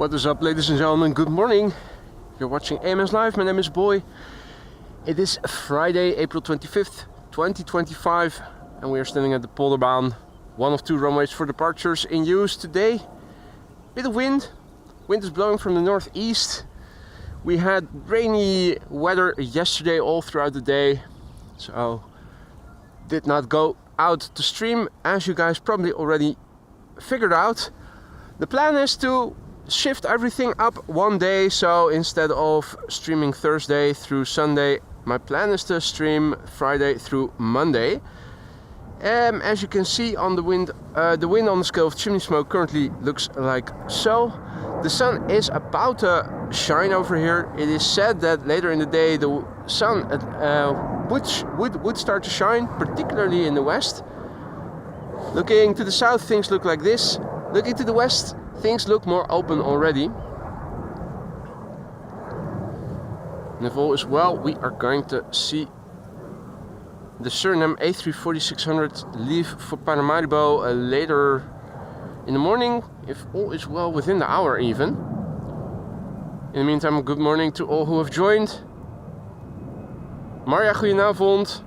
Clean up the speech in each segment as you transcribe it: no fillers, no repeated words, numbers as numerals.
What is up, ladies and gentlemen? Good morning. You're watching AMS Live. My name is Boy. It is Friday, April 25th, 2025, and we are standing at the Polderbaan, one of two runways for departures in use today. Bit of wind. Wind is blowing from the northeast. We had rainy weather yesterday all throughout the day, so did not go out to stream, as you guys probably already figured out. The plan is to shift everything up one day, so instead of streaming Thursday through Sunday, my plan is to stream Friday through Monday. As you can see on the wind on the scale of chimney smoke currently looks like so. The sun is about to shine over here. It is said that later in the day the sun would start to shine, particularly in the west. Looking to the south, things look like this. Looking to the west, things look more open already. And if all is well, we are going to see the Surinam A340 600 leave for Paramaribo later in the morning, if all is well, within the hour even. In the meantime, good morning to all who have joined. Marja, goedenavond.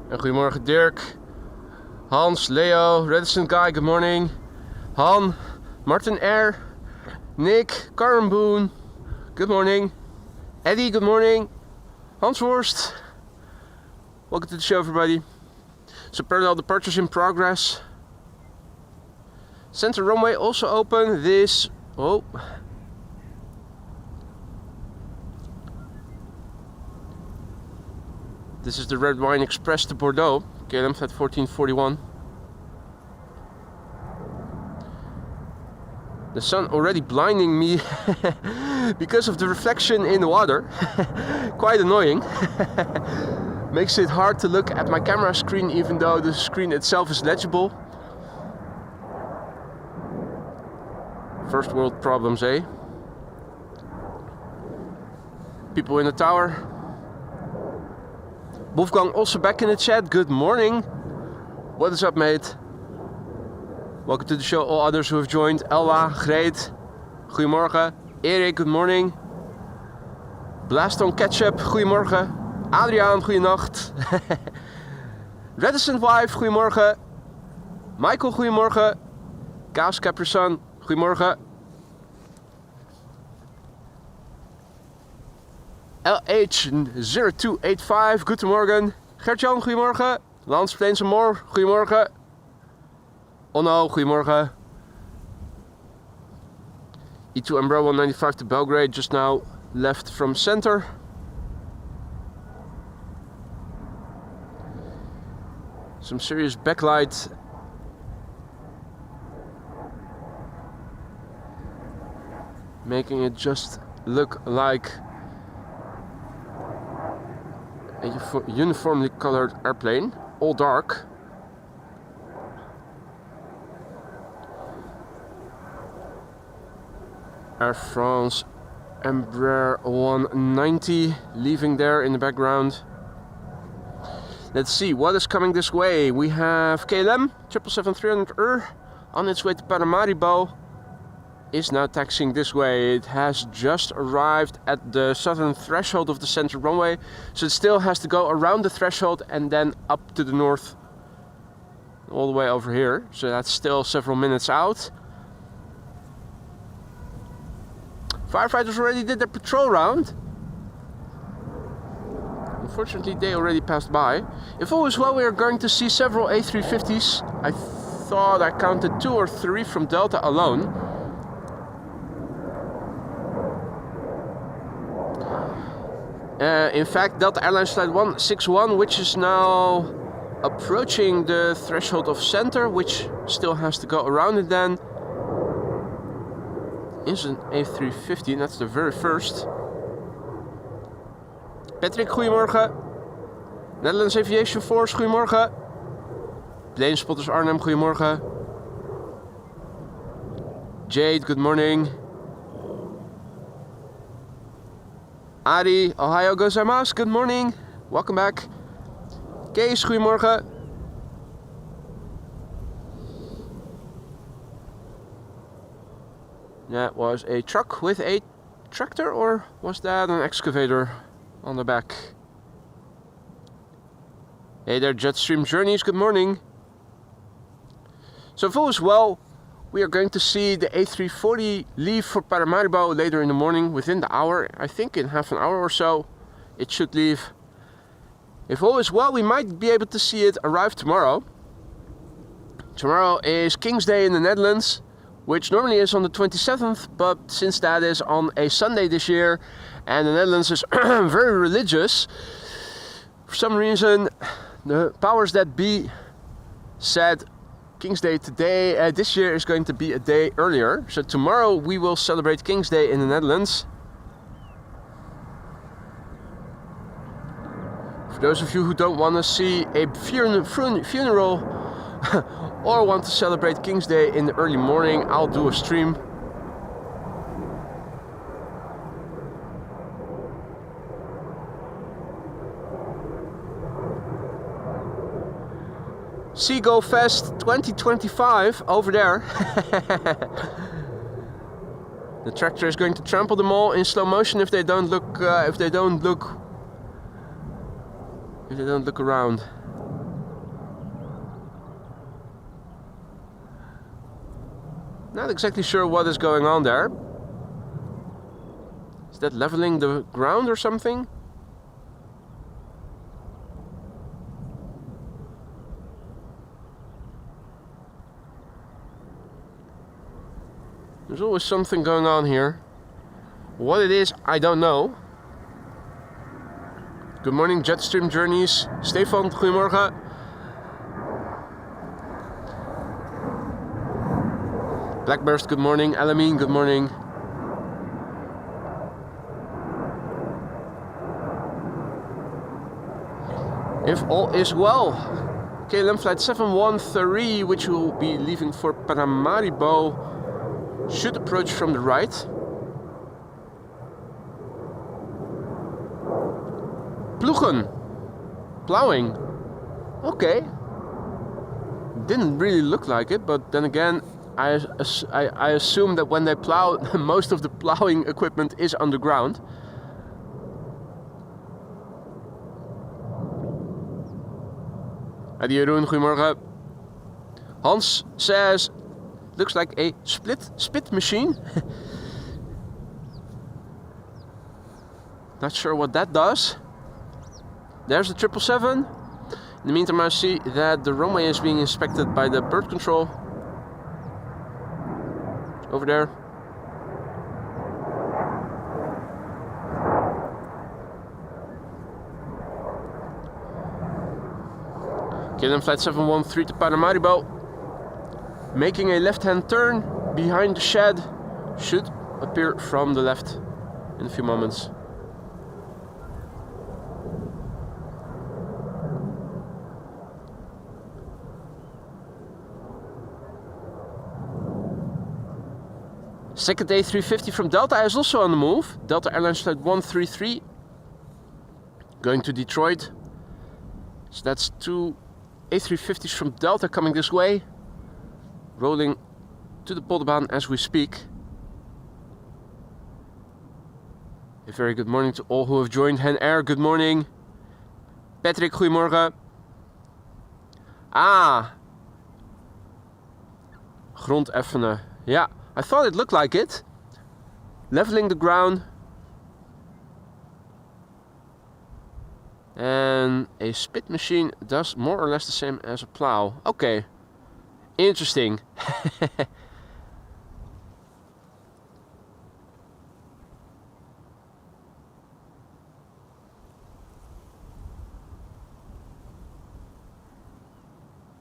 En goedemorgen Dirk, Hans, Leo, Reticent Guy, good morning. Han, Martin R, Nick, Karen Boone, good morning. Eddie, good morning. Hans Worst, welcome to the show everybody. So parallel departures in progress. Center runway also open. This is the Red Wine Express to Bordeaux, KLM Flight 1441. The sun already blinding me because of the reflection in the water. Quite annoying. Makes it hard to look at my camera screen even though the screen itself is legible. First world problems, eh? People in the tower. Wolfgang also back in the chat. Good morning. What is up, mate? Welcome to the show, all others who have joined. Elwa, Greet, goedemorgen. Erik, good morning. Blast on Ketchup, goedemorgen. Adriaan, goedenacht. Reticent Wife, goedemorgen. Michael, goedemorgen. Kaas Caprisan, goedemorgen. LH0285, goedemorgen. Gert-Jan, goedemorgen. Lans Plains and More, goedemorgen. Onno, goedemorgen. E2 Embraer 195 to Belgrade, just now left from center. Some serious backlight. Making it just look like a uniformly colored airplane, all dark. Air France Embraer 190 leaving there in the background. Let's see what is coming this way. We have KLM 777-300 on its way to Paramaribo. Is now taxiing this way. It has just arrived at the southern threshold of the center runway, so it still has to go around the threshold and then up to the north all the way over here, so that's still several minutes out. Firefighters already did their patrol round. Unfortunately they already passed by. If all is well, we are going to see several A350s. I thought I counted 2 or 3 from Delta alone. In fact, Delta Airlines Flight 161, which is now approaching the threshold of center, which still has to go around it then, is an A350, and that's the very first. Patrick, goedemorgen. Netherlands Aviation Force, goedemorgen. Planespotters Arnhem, goedemorgen. Jade, good morning. Ari, Ohio gozaimasu, good morning. Welcome back. Kees, goedemorgen. That was a truck with a tractor, or was that an excavator on the back? Hey there, Jetstream Journeys, good morning. So if all is well, we are going to see the A340 leave for Paramaribo later in the morning, within the hour. I think in half an hour or so it should leave. If all is well, we might be able to see it arrive tomorrow. Tomorrow is King's Day in the Netherlands, which normally is on the 27th, but since that is on a Sunday this year, and the Netherlands is very religious, for some reason the powers that be said King's Day today, this year is going to be a day earlier. So tomorrow we will celebrate King's Day in the Netherlands. For those of you who don't want to see a funeral or want to celebrate King's Day in the early morning, I'll do a stream. Seagull Fest 2025 over there. The tractor is going to trample them all in slow motion if they don't look around. Not exactly sure what is going on there. Is that leveling the ground or something? There's always something going on here. What it is, I don't know. Good morning, Jetstream Journeys. Stefan, goedemorgen. Blackburst, good morning. Alamine, good morning. If all is well, KLM flight 713, which will be leaving for Paramaribo, should approach from the right. Ploegen. Plowing. Okay. Didn't really look like it, but then again, I assume that when they plow, most of the plowing equipment is underground. Adi Jeroen, goedemorgen. Hans says, looks like a spit machine. Not sure what that does. There's the 777. In the meantime, I see that the runway is being inspected by the bird control. Over there. KLM flight 713 to Paramaribo. Making a left-hand turn behind the shed. Should appear from the left in a few moments. Second A350 from Delta is also on the move. Delta Airlines flight 133 going to Detroit. So that's two A350s from Delta coming this way, rolling to the Polderbaan as we speak. A very good morning to all who have joined. Hen Air, good morning. Patrick, goedemorgen. Ah, grondeffenen. Ja, I thought it looked like it. Leveling the ground. And a spit machine does more or less the same as a plow. Okay, interesting.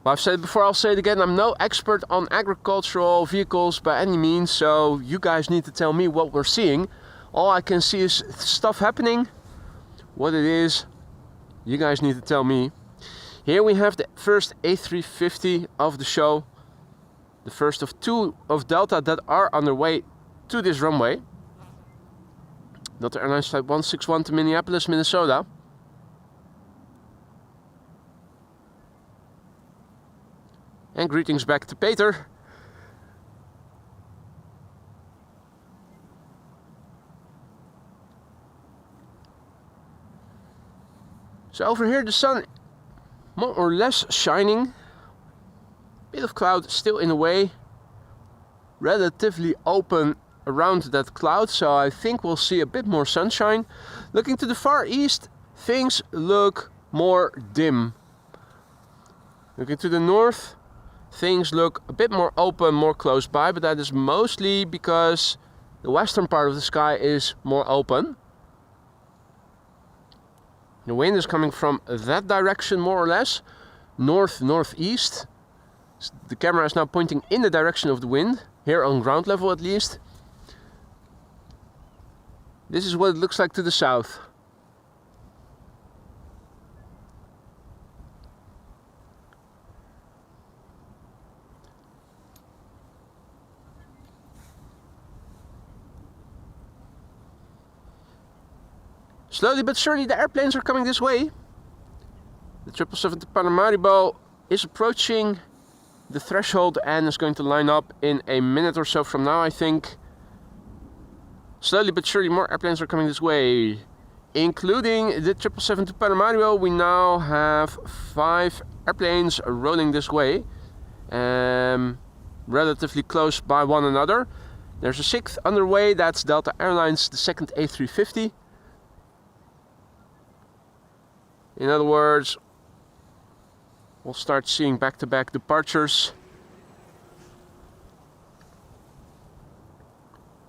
Well, I've said it before, I'll say it again, I'm no expert on agricultural vehicles by any means, so you guys need to tell me what we're seeing. All I can see is stuff happening. What it is, You guys need to tell me. Here we have the first A350 of the show. The first of 2 of Delta that are on their way to this runway. Delta Airlines Flight 161 to Minneapolis, Minnesota. And greetings back to Peter. So over here the sun more or less shining. Bit of cloud still in the way. Relatively open around that cloud, so I think we'll see a bit more sunshine. Looking to the far east, things look more dim. Looking to the north, things look a bit more open, more close by, but that is mostly because the western part of the sky is more open. The wind is coming from that direction more or less, north-northeast. The camera is now pointing in the direction of the wind, here on ground level at least. This is what it looks like to the south. Slowly but surely the airplanes are coming this way. The 777 to Paramaribo is approaching the threshold and is going to line up in a minute or so from now, I think. Slowly but surely more airplanes are coming this way, including the 777 to Paramaribo. We now have 5 airplanes rolling this way, relatively close by one another. There's a 6th underway, that's Delta Airlines, the 2nd A350. In other words, we'll start seeing back-to-back departures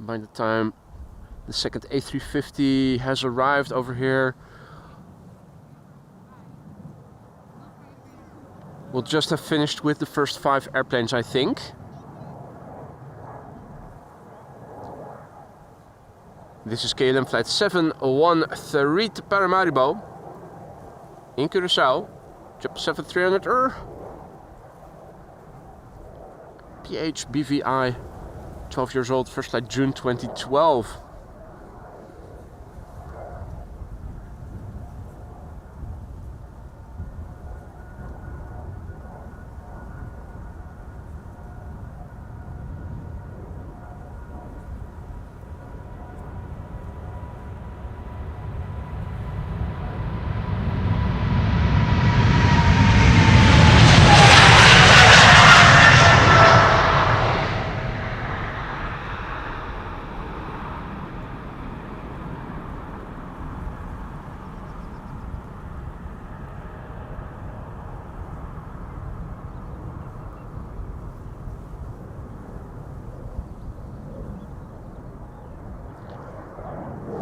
by the time the 2nd A350 has arrived over here. We'll just have finished with the first 5 airplanes, I think. This is KLM Flight 713 to Paramaribo in Curaçao. 777-300 PHBVI, 12 years old, first flight June 2012.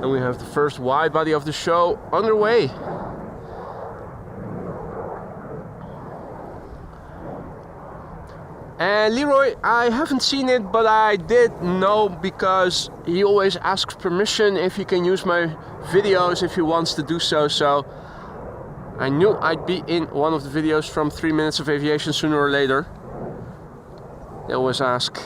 And we have the first wide body of the show underway. And Leroy, I haven't seen it, but I did know because he always asks permission if he can use my videos if he wants to do so. So I knew I'd be in one of the videos from 3 Minutes of Aviation sooner or later. They always ask.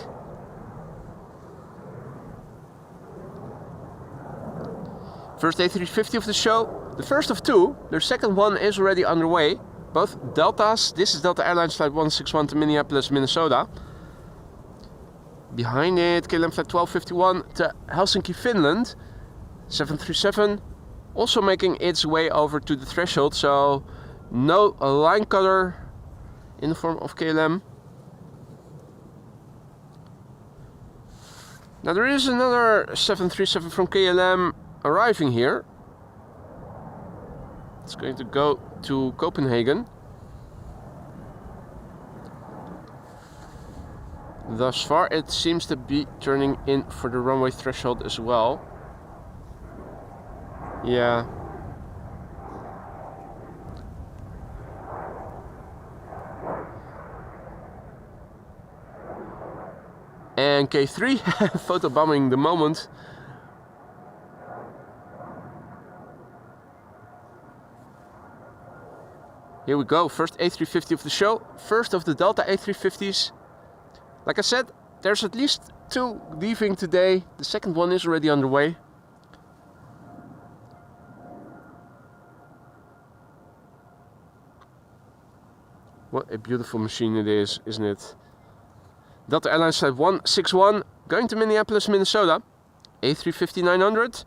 First A350 of the show, the first of 2. Their second one is already underway. Both Deltas. This is Delta Airlines Flight 161 to Minneapolis, Minnesota. Behind it, KLM Flight 1251 to Helsinki, Finland. 737 also making its way over to the threshold, so no line cutter in the form of KLM. Now there is another 737 from KLM arriving here. It's going to go to Copenhagen. Thus far it seems to be turning in for the runway threshold as well. Yeah. And K3 photobombing the moment. Here we go, first A350 of the show, first of the Delta A350s. Like I said, there's at least 2 leaving today. The second one is already underway. What a beautiful machine it is, isn't it? Delta Airlines Flight 161, going to Minneapolis, Minnesota. A350-900.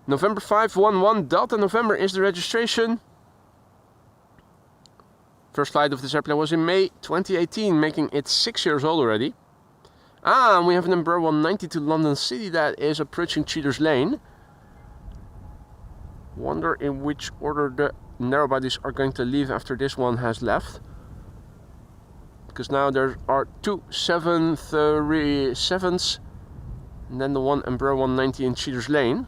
November 511, Delta November is the registration. First flight of this airplane was in May 2018, making it 6 years old already. And we have an Embraer 190 to London City that is approaching Cheaters Lane. Wonder in which order the narrow bodies are going to leave after this one has left. Because now there are 2 737s and then the one Embraer 190 in Cheaters Lane.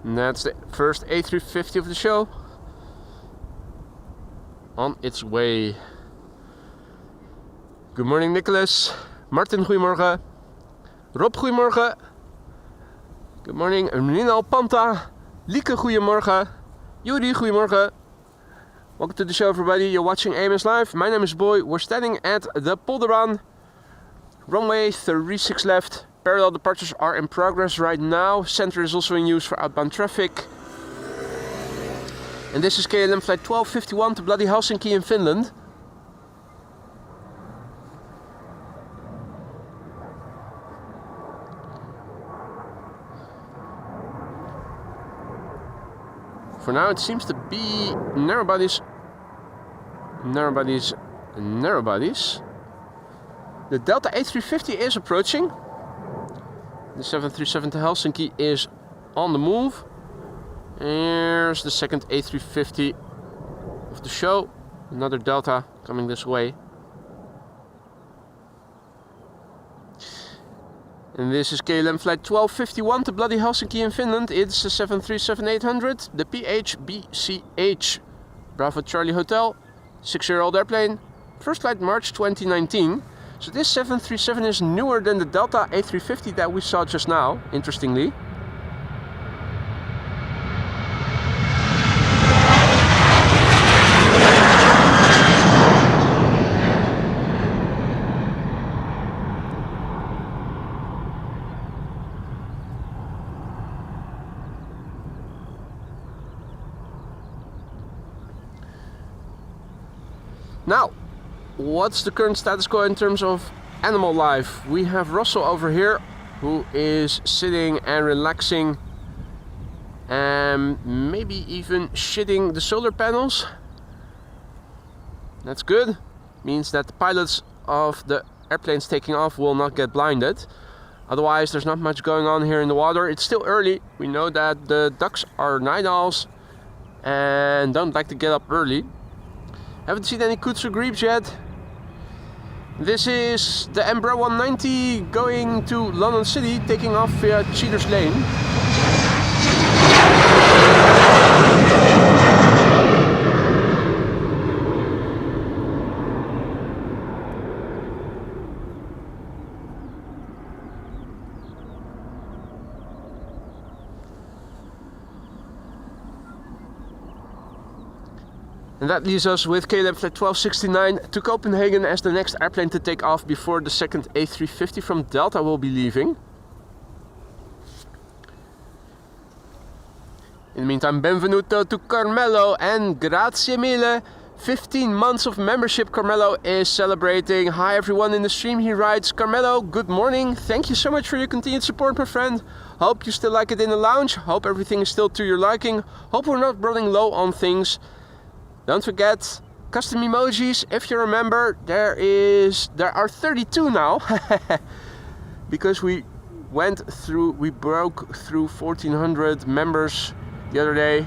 And that's the first A350 of the show. On its way. Good morning, Nicholas. Martin, goedemorgen. Rob, goedemorgen. Good morning, Rinal Panta. Lieke, goedemorgen. Yuri, goedemorgen. Welcome to the show, everybody. You're watching AMS Live. My name is Boy. We're standing at the Polderbaan. Runway 36 left. Parallel departures are in progress right now. Center is also in use for outbound traffic. And this is KLM flight 1251 to bloody Helsinki in Finland. For now it seems to be narrow bodies. The Delta A350 is approaching. The 737 to Helsinki is on the move. Here's the second A350 of the show. Another Delta coming this way. And this is KLM flight 1251 to bloody Helsinki in Finland. It's the 737-800, the PHBCH Bravo Charlie Hotel, 6-year-old airplane. First flight March 2019. So this 737 is newer than the Delta A350 that we saw just now, interestingly. Now, what's the current status quo in terms of animal life? We have Russell over here who is sitting and relaxing and maybe even shitting the solar panels. That's good. Means that the pilots of the airplanes taking off will not get blinded. Otherwise there's not much going on here in the water. It's still early. We know that the ducks are night owls and don't like to get up early. Haven't seen any coots or grebes yet. This is the Embraer 190 going to London City, taking off via Cheaters Lane. And that leaves us with KLM flight 1269 to Copenhagen as the next airplane to take off before the second A350 from Delta will be leaving. In the meantime, benvenuto to Carmelo and grazie mille. 15 months of membership Carmelo is celebrating. Hi everyone in the stream, he writes. Carmelo, good morning. Thank you so much for your continued support, my friend. Hope you still like it in the lounge. Hope everything is still to your liking. Hope we're not running low on things. Don't forget, custom emojis, if you remember, there are 32 now. Because we we broke through 1,400 members the other day.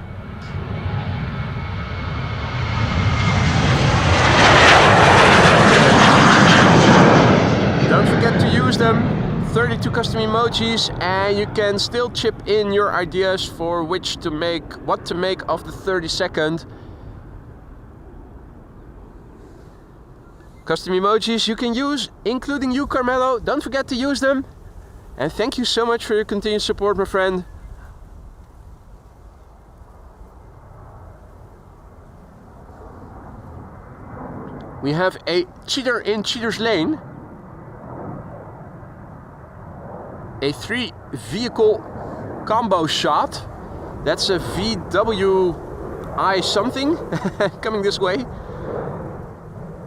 Don't forget to use them. 32 custom emojis, and you can still chip in your ideas for what to make of the 30-second. Custom emojis you can use, including you, Carmelo. Don't forget to use them. And thank you so much for your continued support, my friend. We have a cheater in Cheater's Lane. A 3-vehicle combo shot. That's a VWI something coming this way.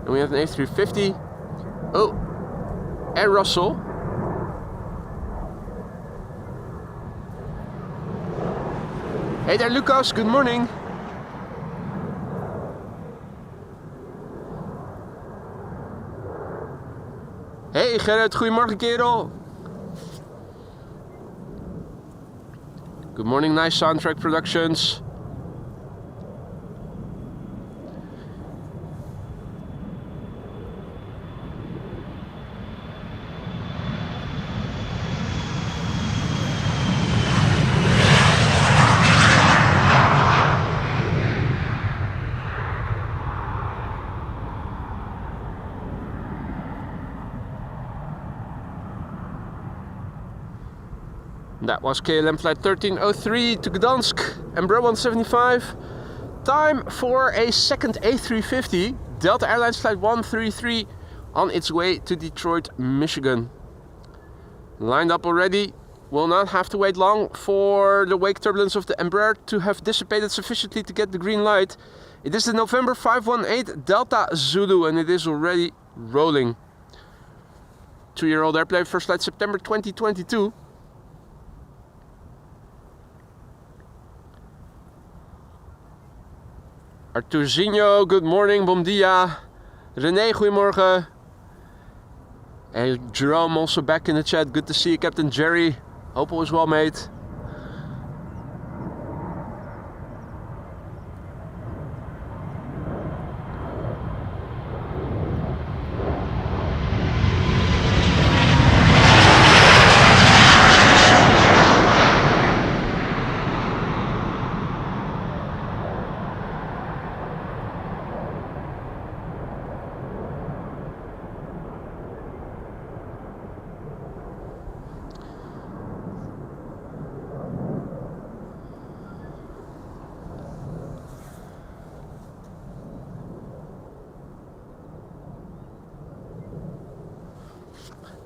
And we have an A350. Oh, and Russell. Hey there, Lucas. Good morning. Hey Gerrit, goedemorgen kerel. Good morning, Nice Soundtrack Productions. That was KLM flight 1303 to Gdansk, Embraer 175. Time for a second A350, Delta Airlines flight 133 on its way to Detroit, Michigan. Lined up already, will not have to wait long for the wake turbulence of the Embraer to have dissipated sufficiently to get the green light. It is the November 518 Delta Zulu and it is already rolling. 2-year-old airplane, first flight September 2022. Arturzinho, good morning, bom dia. René, goedemorgen. And Jerome also back in the chat. Good to see you, Captain Jerry. Hope all is well, mate.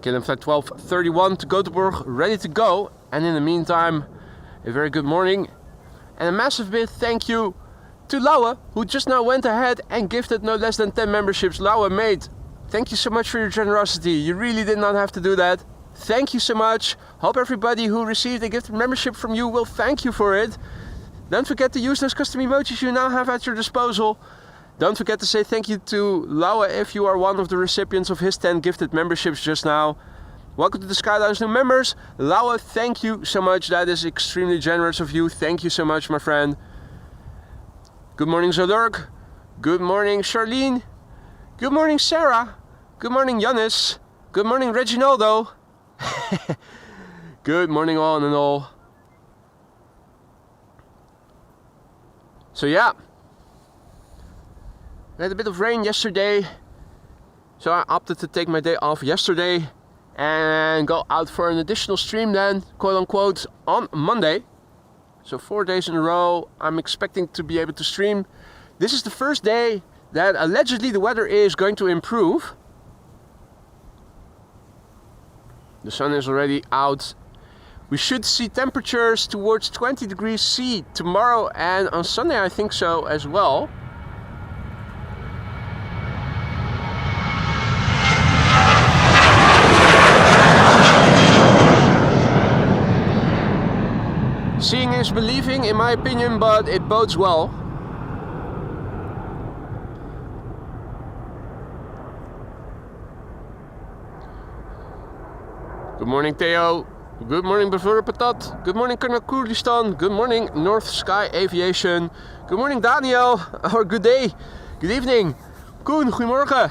KLM flight 1231 to Gothenburg, ready to go. And in the meantime, a very good morning and a massive big thank you to Laura, who just now went ahead and gifted no less than 10 memberships. Laura, mate, thank you so much for your generosity. You really did not have to do that. Thank you so much. Hope everybody who received a gifted membership from you will thank you for it. Don't forget to use those custom emojis you now have at your disposal. Don't forget to say thank you to Laura if you are one of the recipients of his 10 gifted memberships just now. Welcome to the Skyline's new members. Laura, thank you so much. That is extremely generous of you. Thank you so much, my friend. Good morning, Zodork. Good morning, Charlene. Good morning, Sarah. Good morning, Yannis. Good morning, Reginaldo. Good morning, all and all. So yeah. We had a bit of rain yesterday, so I opted to take my day off yesterday and go out for an additional stream then, quote unquote, on Monday. So 4 days in a row, I'm expecting to be able to stream. This is the first day that allegedly the weather is going to improve. The sun is already out. We should see temperatures towards 20 degrees C tomorrow and on Sunday I think so as well. Seeing is believing, in my opinion, but it bodes well. Good morning, Theo. Good morning, Bavura Patat. Good morning, Kurdistan. Good morning, North Sky Aviation. Good morning, Daniel. Or good day. Good evening. Koen, goedemorgen.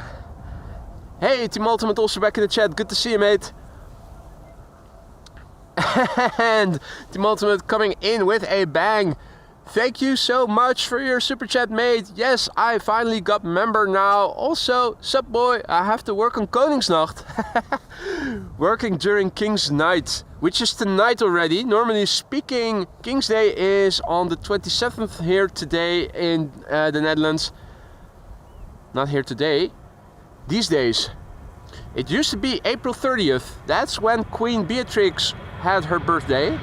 Hey, Team Ultimate also back in the chat. Good to see you, mate. And Team Ultimate coming in with a bang. Thank you so much for your super chat, mate. Yes, I finally got member now. Also, sup boy, I have to work on Koningsnacht. Working during King's Night, which is tonight already. Normally speaking, King's Day is on the 27th here today in the Netherlands. Not here today. These days. It used to be April 30th. That's when Queen Beatrix had her birthday.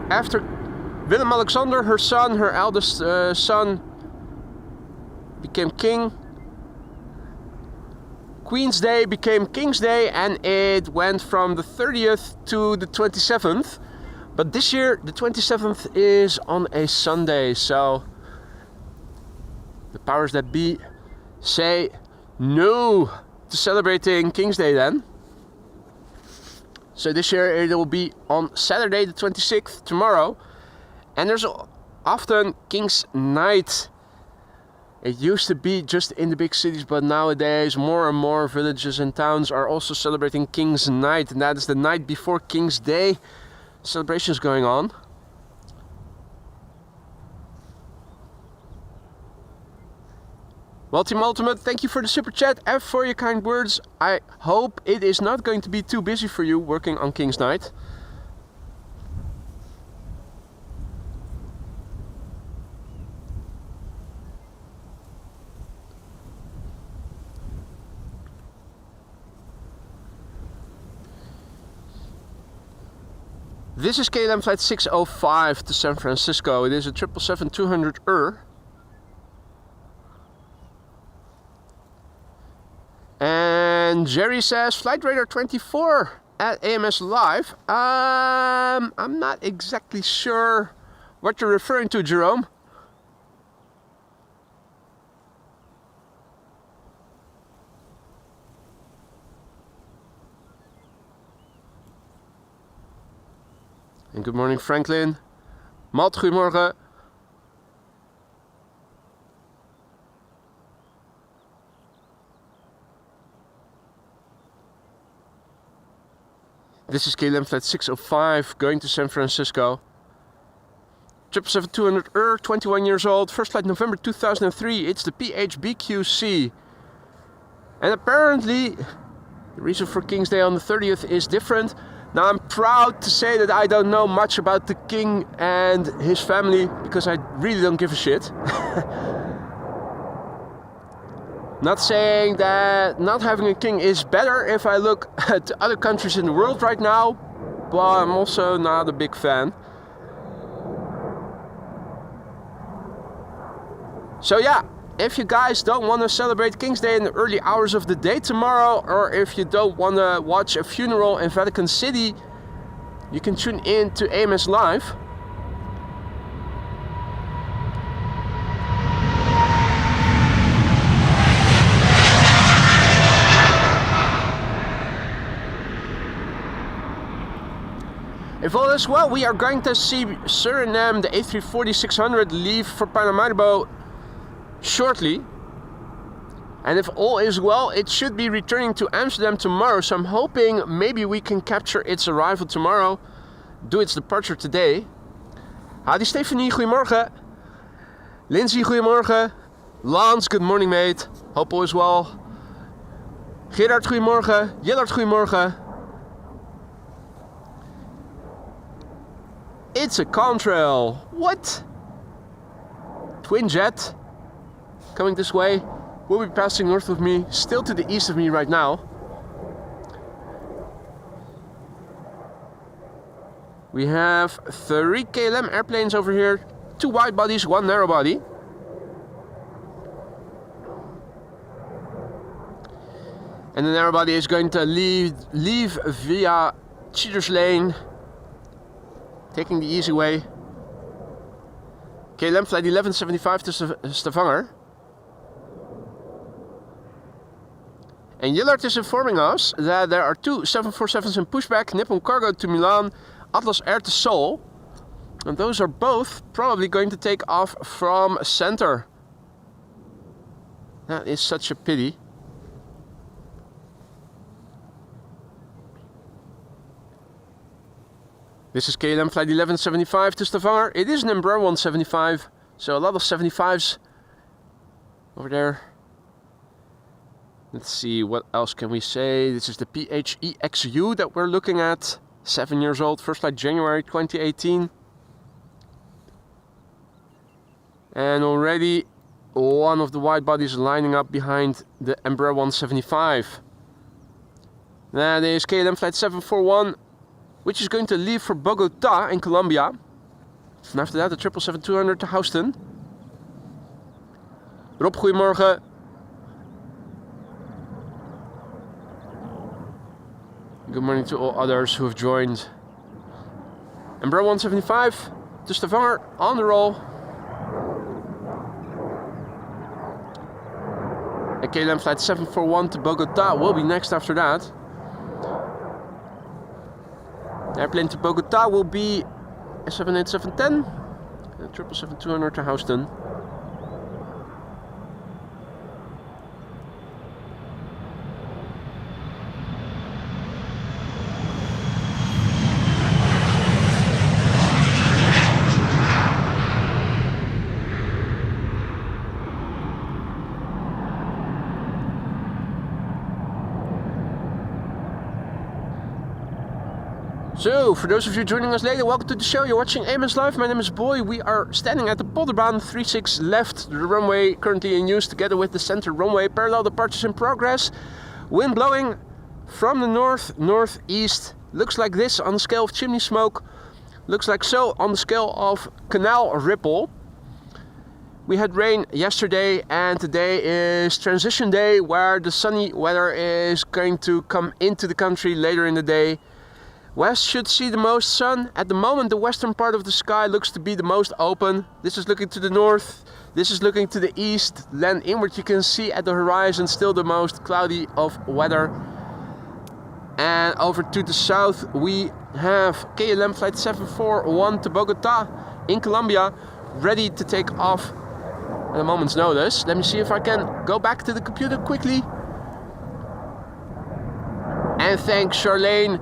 After Willem-Alexander, her son, her eldest son, became king, Queen's Day became King's Day, and it went from the 30th to the 27th. But this year, the 27th is on a Sunday, so the powers that be say no to celebrating King's Day then. So this year it will be on Saturday the 26th, tomorrow. And there's often King's Night. It used to be just in the big cities, but nowadays more and more villages and towns are also celebrating King's Night. And that is the night before King's Day. Celebrations going on. Well, Team Ultimate, thank you for the super chat and for your kind words. I hope it is not going to be too busy for you working on King's Night. This is KLM flight 605 to San Francisco. It is a 777-200 And Jerry says, Flight Radar 24 at AMS Live. I'm not exactly sure what you're referring to, Jerome. And good morning, Franklin. Matt, goedemorgen. This is KLM flight 605 going to San Francisco. 777-200 21 years old. First flight November 2003. It's the PHBQC. And apparently the reason for King's Day on the 30th is different. Now I'm proud to say that I don't know much about the king and his family because I really don't give a shit. Not saying that not having a king is better if I look at other countries in the world right now, but I'm also not a big fan. So yeah, if you guys don't want to celebrate King's Day in the early hours of the day tomorrow, or if you don't want to watch a funeral in Vatican City, you can tune in to AMS Live. If all is well, we are going to see Surinam, the A340-600, leave for Paramaribo shortly. And if all is well, it should be returning to Amsterdam tomorrow. So I'm hoping maybe we can capture its arrival tomorrow, do its departure today. Hadi Stephanie, goedemorgen. Lindsay, goedemorgen. Lance, good morning, mate. Hope all is well. Gerard, goedemorgen. Jellard, goedemorgen. It's a contrail. What? Twin jet coming this way. Will be passing north of me, still to the east of me right now. We have 3 KLM airplanes over here, 2 wide bodies, 1 narrow body. And the narrow body is going to leave via Cheaters Lane, taking the easy way. KLM flight 1175 to Stavanger. And Yillard is informing us that there are 2 747s in pushback, Nippon Cargo to Milan, Atlas Air to Seoul. And those are both probably going to take off from center. That is such a pity. This is KLM flight 1175 to Stavanger. It is an Embraer 175, so a lot of 75s over there. Let's see, what else can we say? This is the PHEXU that we're looking at. 7 years old, first flight January 2018. And already one of the wide bodies lining up behind the Embraer 175. That is KLM flight 741, which is going to leave for Bogota in Colombia. And after that, the 777-200 to Houston. Rob, goedemorgen. Good morning to all others who have joined. Embraer 175 to Stavanger on the roll. And KLM flight 741 to Bogota will be next after that. The airplane to Bogota will be a 787-10 and 777-200 to Houston. So, for those of you joining us later, welcome to the show. You're watching AMS Live. My name is Boy. We are standing at the Polderbaan 36 left, the runway currently in use, together with the center runway. Parallel departures in progress. Wind blowing from the northeast. Looks like this on the scale of chimney smoke. Looks like so on the scale of canal ripple. We had rain yesterday, and today is transition day, where the sunny weather is going to come into the country later in the day. West should see the most sun. At the moment, the western part of the sky looks to be the most open. This is looking to the north. This is looking to the east. Then inward you can see at the horizon still the most cloudy of weather. And over to the south we have KLM flight 741 to Bogota in Colombia, ready to take off at a moment's notice. Let me see if I can go back to the computer quickly. And thank Charlene,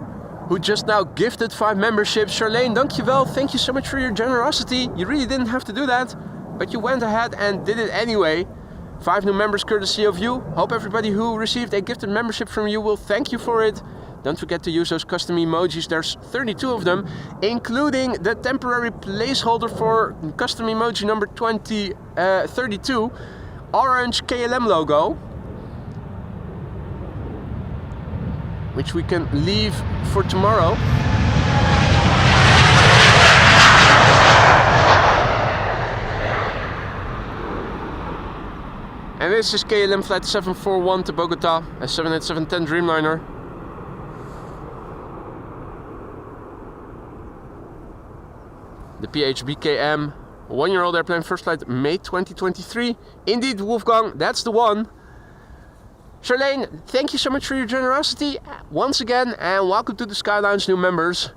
who just now gifted 5 memberships. Charlene, dankjewel. Thank you so much for your generosity. You really didn't have to do that, but you went ahead and did it anyway. 5 new members courtesy of you. Hope everybody who received a gifted membership from you will thank you for it. Don't forget to use those custom emojis. There's 32 of them, including the temporary placeholder for custom emoji number 2032, orange KLM logo, which we can leave for tomorrow. And this is KLM flight 741 to Bogota, a 787-10 Dreamliner. The PHBKM, 1-year-old airplane, first flight May 2023. Indeed, Wolfgang, that's the one. Charlene, thank you so much for your generosity once again, and welcome to the Skyline's new members.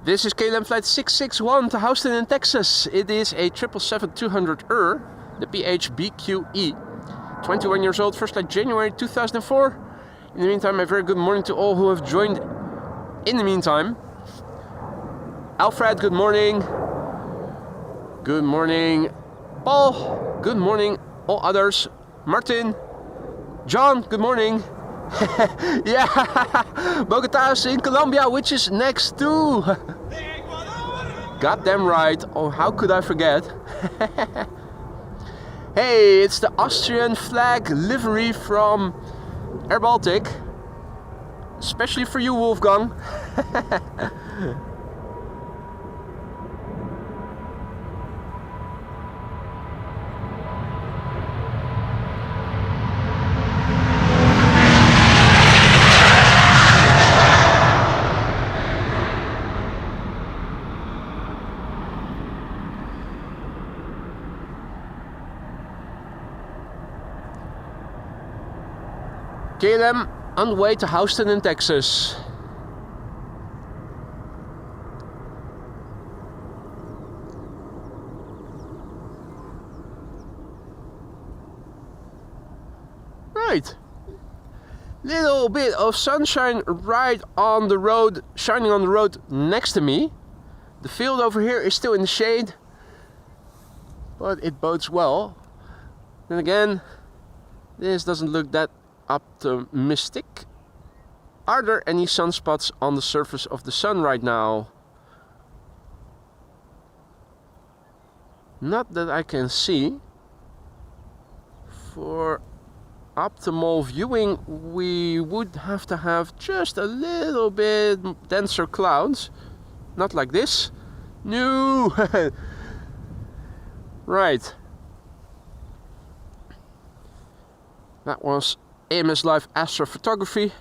This is KLM flight 661 to Houston in Texas. It is a 777-200 the PHBQE. 21 years old, first flight January 2004. In the meantime, a very good morning to all who have joined in the meantime. Alfred, good morning. Good morning. Paul, good morning. All others. Martin, John, good morning. Yeah, Bogota is in Colombia, which is next to. Goddamn right. Oh, how could I forget? Hey, it's the Austrian flag livery from Airbaltic. Especially for you, Wolfgang. KLM on the way to Houston in Texas. Right. Little bit of sunshine right on the road, shining on the road next to me. The field over here is still in the shade, but it bodes well. Then again, this doesn't look that optimistic. Are there any sunspots on the surface of the sun right now? Not that I can see. For optimal viewing, we would have to have just a little bit denser clouds. Not like this. No! Right. That was AMS Live Astrophotography.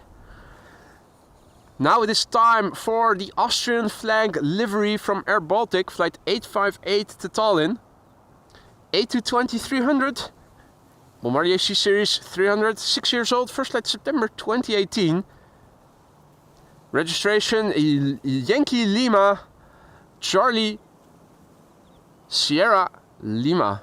Now it is time for the Austrian flag livery from Airbaltic, flight 858 to Tallinn. A220-300. Bombardier C Series 300, 6 years old, first flight September 2018. Registration Yankee Lima, Charlie Sierra Lima.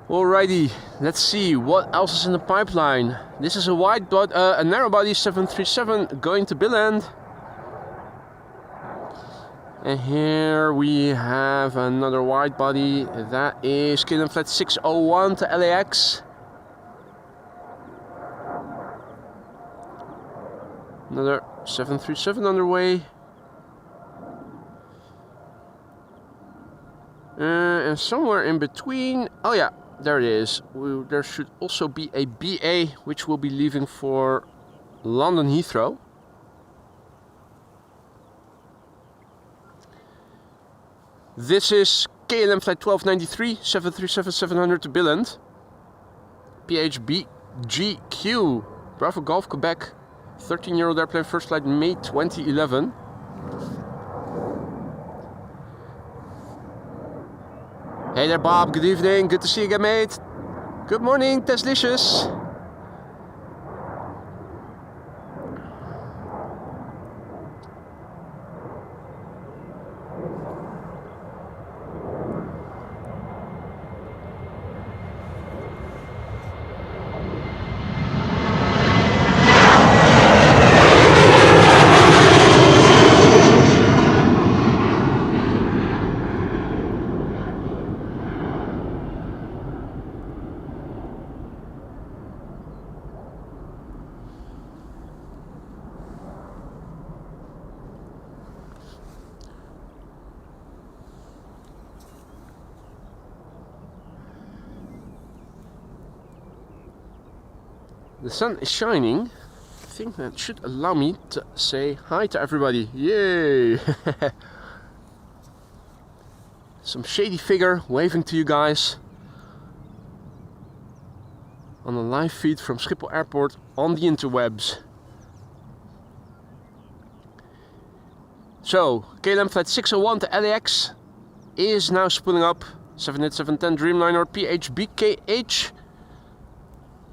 Alrighty, let's see what else is in the pipeline. This is a a narrow body 737 going to Billund. And here we have another wide body, that is KLM flight 601 to LAX. Another 737 underway. And somewhere in between, oh yeah, there it is. There should also be a BA which will be leaving for London Heathrow. This is KLM flight 1293, 737-700 to Billund. PHBGQ, Bravo Golf Quebec, 13-year-old airplane, first flight May 2011. Hey there Bob, good evening, good to see you again mate. Good morning, Teslicious. The sun is shining. I think that should allow me to say hi to everybody. Yay! Some shady figure waving to you guys on a live feed from Schiphol Airport on the interwebs. So, KLM flight 601 to LAX is now spooling up. 787-10 Dreamliner PHBKH.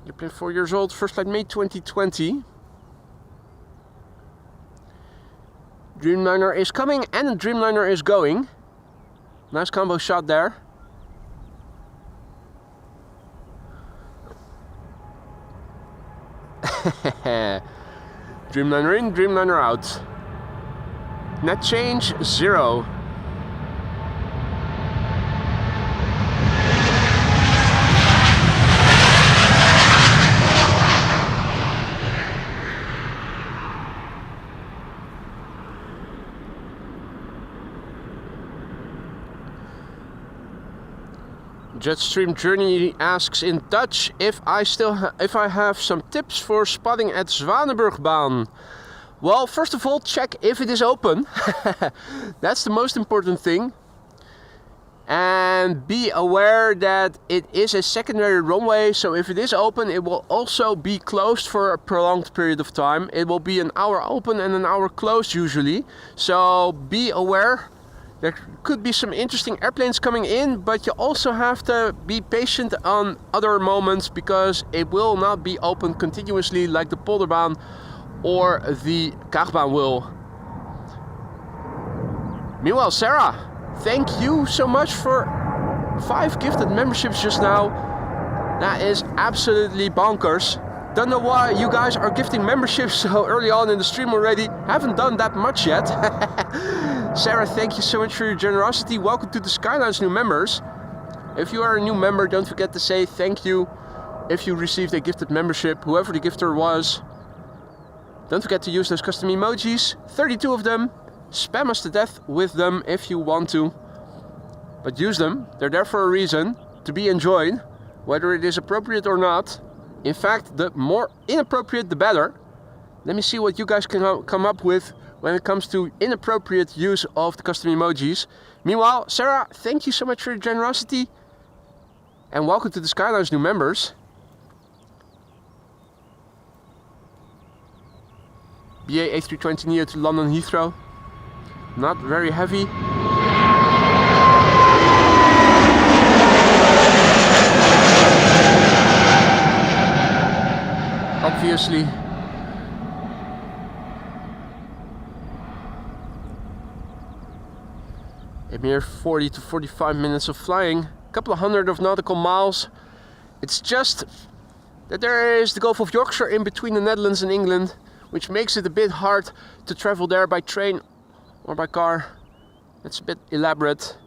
Airplane 4 years old, first flight May 2020. Dreamliner is coming and the Dreamliner is going. Nice combo shot there. Dreamliner in, Dreamliner out. Net change 0. Jetstream Journey asks in Dutch if I have some tips for spotting at Zwanenburgbaan. Well, first of all, check if it is open. That's the most important thing. And be aware that it is a secondary runway, so if it is open, it will also be closed for a prolonged period of time. It will be an hour open and an hour closed usually. So be aware. There could be some interesting airplanes coming in, but you also have to be patient on other moments because it will not be open continuously like the Polderbaan or the Kaagbaan will. Meanwhile, Sarah, thank you so much for 5 gifted memberships just now. That is absolutely bonkers. Don't know why you guys are gifting memberships so early on in the stream already. Haven't done that much yet. Sarah, thank you so much for your generosity. Welcome to the Skylines new members. If you are a new member, don't forget to say thank you if you received a gifted membership, whoever the gifter was. Don't forget to use those custom emojis, 32 of them. Spam us to death with them if you want to. But use them, they're there for a reason, to be enjoyed, whether it is appropriate or not. In fact, the more inappropriate, the better. Let me see what you guys can come up with when it comes to inappropriate use of the custom emojis. Meanwhile, Sarah, thank you so much for your generosity. And welcome to the Skylines new members. BA A320 Neo to London Heathrow. Not very heavy. Obviously. A mere 40 to 45 minutes of flying. A couple of hundred of nautical miles. It's just that there is the Gulf of Yorkshire in between the Netherlands and England, which makes it a bit hard to travel there by train or by car. It's a bit elaborate.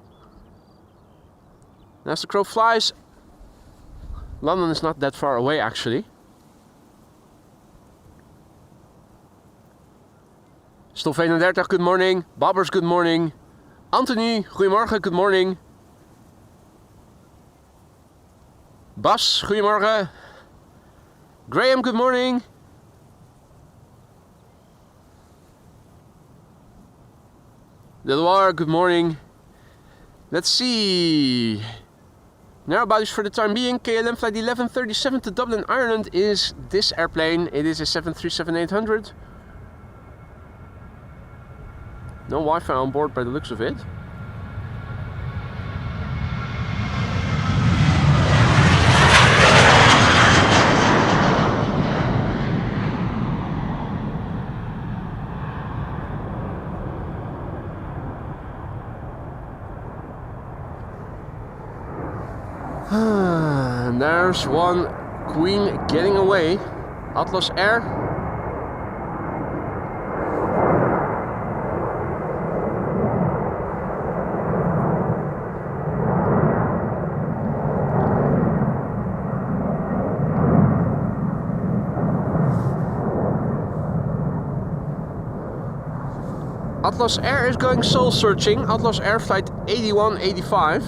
And as the crow flies, London is not that far away actually. Stof 31, good morning. Babbers, good morning. Anthony, goedemorgen, good morning. Bas, goedemorgen. Graham, good morning. Deloire, good morning. Let's see. Narrow bodies for the time being. KLM flight 1137 to Dublin, Ireland is this airplane. It is a 737-800. No Wi-Fi on board by the looks of it. And there's one Queen getting away. Atlas Air. Atlas Air is going soul searching. Atlas Air flight 8185.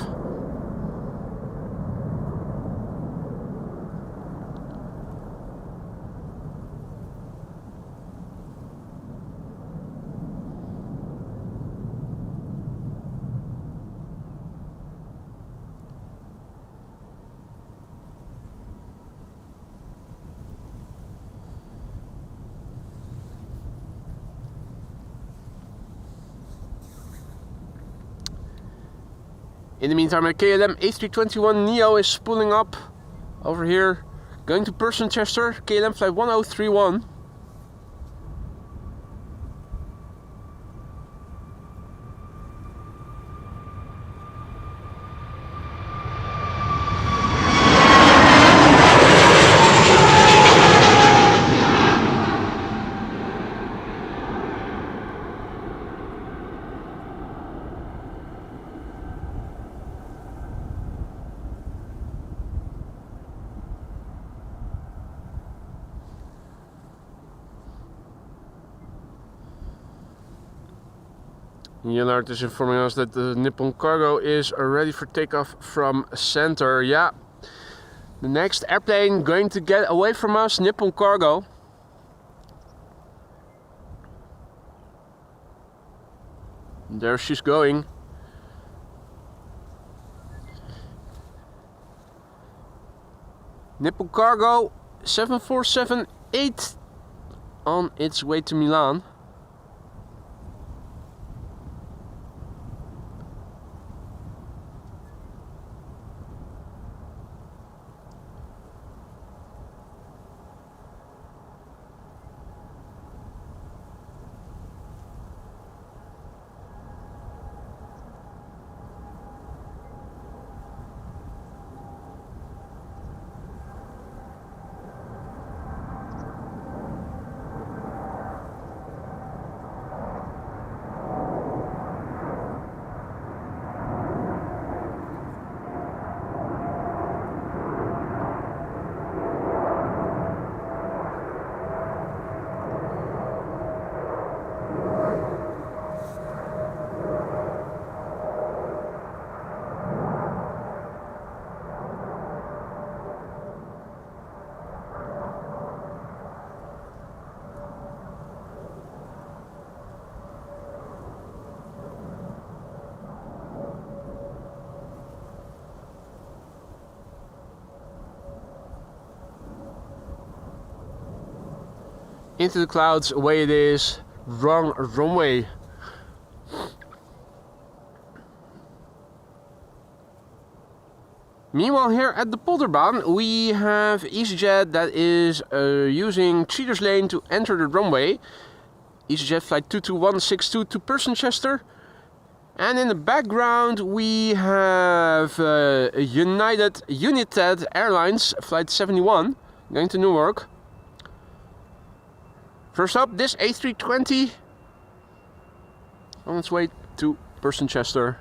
In the meantime, a KLM A321 Neo is spooling up over here, going to Chester, KLM flight 1031. Yellard is informing us that the Nippon Cargo is ready for takeoff from center. Yeah, the next airplane going to get away from us, Nippon Cargo. There she's going. Nippon Cargo 7478 on its way to Milan. Into the clouds, away it is, wrong runway. Meanwhile, here at the Polderbaan, we have EasyJet that is using Cheaters Lane to enter the runway. EasyJet flight 22162 to Persenchester. And in the background, we have United Airlines flight 71 going to Newark. First up, this A320 on its way to Persenchester.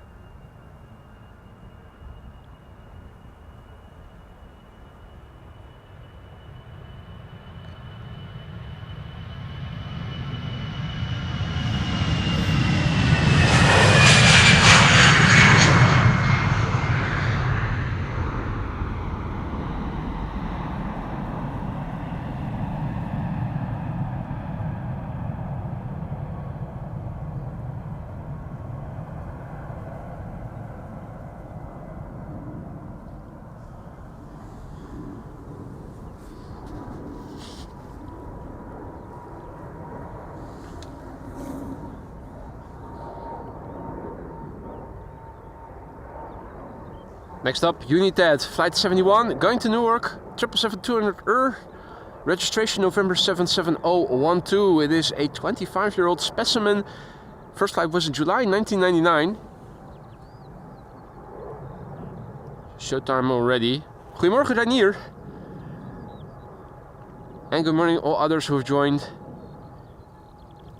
Next up, United flight 71 going to Newark, 777-200 registration November 77012. It is a 25-year-old specimen. First flight was in July 1999. Showtime already. Goedemorgen Ranier. And good morning all others who have joined.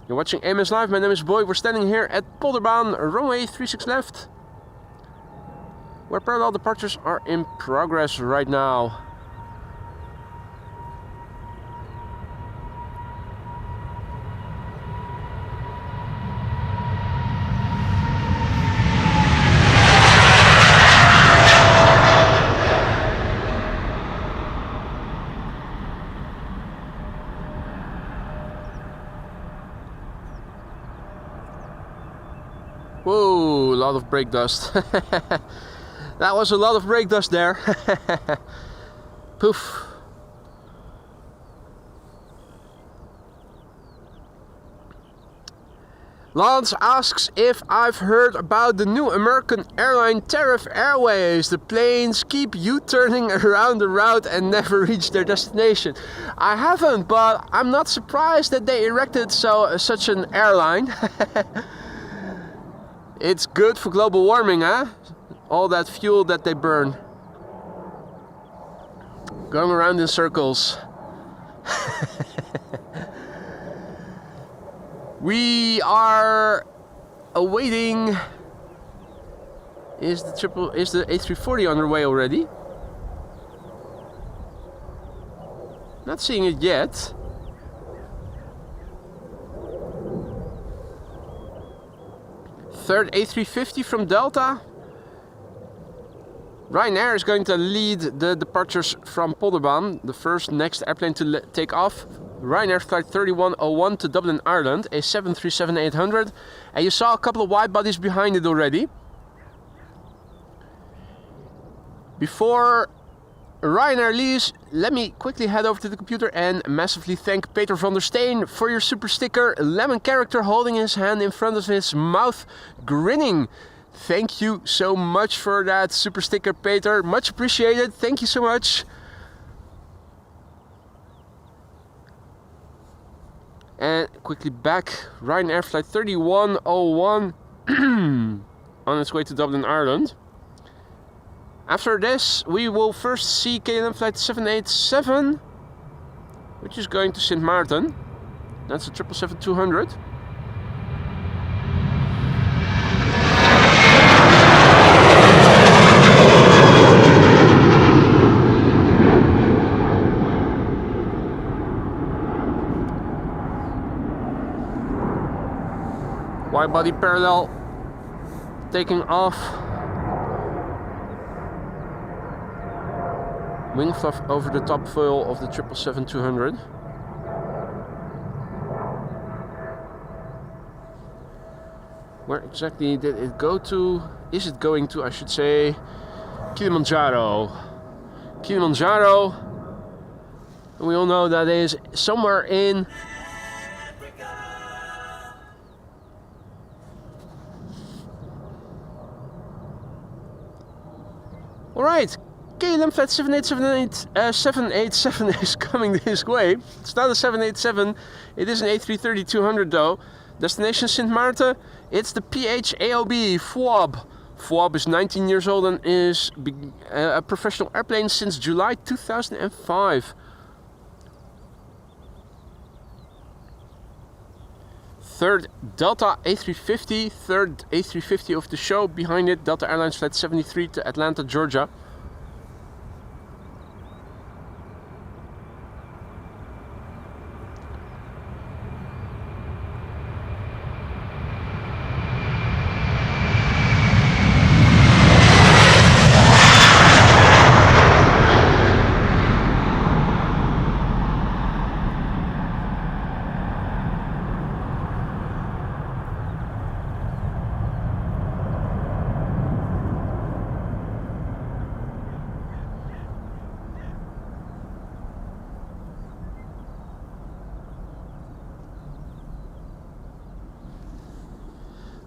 You're watching AMS Live, my name is Boy. We're standing here at Polderbaan, runway 36 left, where parallel departures are in progress right now. Whoa, a lot of brake dust. That was a lot of brake dust there. Poof. Lance asks if I've heard about the new American airline tariff Airways. The planes keep U-turning around the route and never reach their destination. I haven't, but I'm not surprised that they erected such an airline. It's good for global warming, huh? All that fuel that they burn. Going around in circles. We are awaiting. Is the A340 on their way already? Not seeing it yet. Third A350 from Delta. Ryanair is going to lead the departures from Polderbaan. The next airplane to take off. Ryanair flight 3101 to Dublin, Ireland, a 737-800. And you saw a couple of wide bodies behind it already. Before Ryanair leaves, let me quickly head over to the computer and massively thank Peter van der Steen for your super sticker. Lemon character holding his hand in front of his mouth, grinning. Thank you so much for that super sticker, Peter. Much appreciated. Thank you so much. And quickly back, Ryanair flight 3101 on its way to Dublin, Ireland. After this, we will first see KLM flight 787, which is going to Sint Maarten. That's a 777-200. Wide body parallel taking off. Wing fluff over the top foil of the 777-200. Where exactly did it go to? Is it going to, I should say, Kilimanjaro? Kilimanjaro. And we all know that is somewhere in Alright, KLM flight 787 is coming this way. It's not a 787, it is an A330-200 though. Destination Sint Maarten, it's the PHAOB FWAB. FWAB is 19 years old and is a professional airplane since July 2005. Third Delta A350, third A350 of the show. Behind it, Delta Airlines flight 73 to Atlanta, Georgia.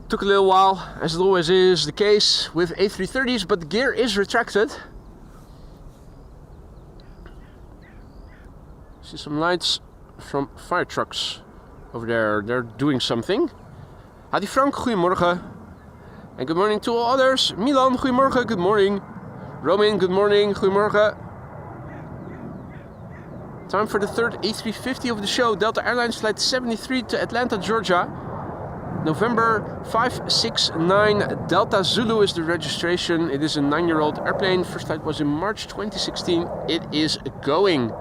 Took a little while, as it always is the case with A330s, but the gear is retracted. See some lights from fire trucks over there. They're doing something. Hadi Frank, goedemorgen. And good morning to all others. Milan, goedemorgen, good morning. Roman, good morning, goedemorgen. Time for the third A350 of the show. Delta Airlines flight 73 to Atlanta, Georgia. November 569 Delta Zulu is the registration. It is a 9-year-old airplane. First flight was in March 2016. It is going.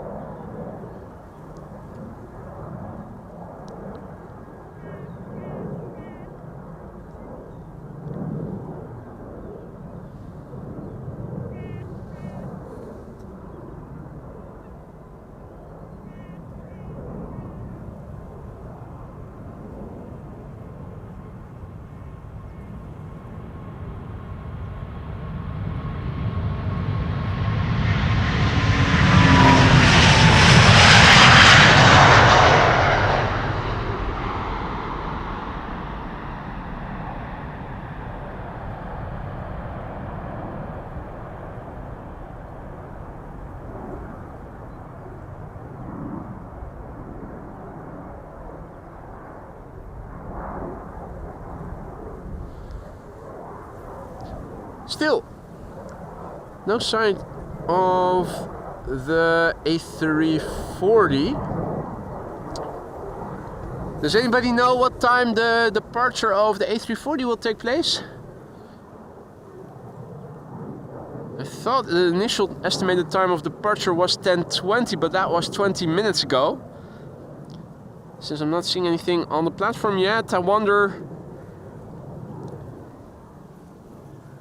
Still, no sign of the A340. Does anybody know what time the departure of the A340 will take place? I thought the initial estimated time of departure was 10:20, but that was 20 minutes ago. Since I'm not seeing anything on the platform yet, I wonder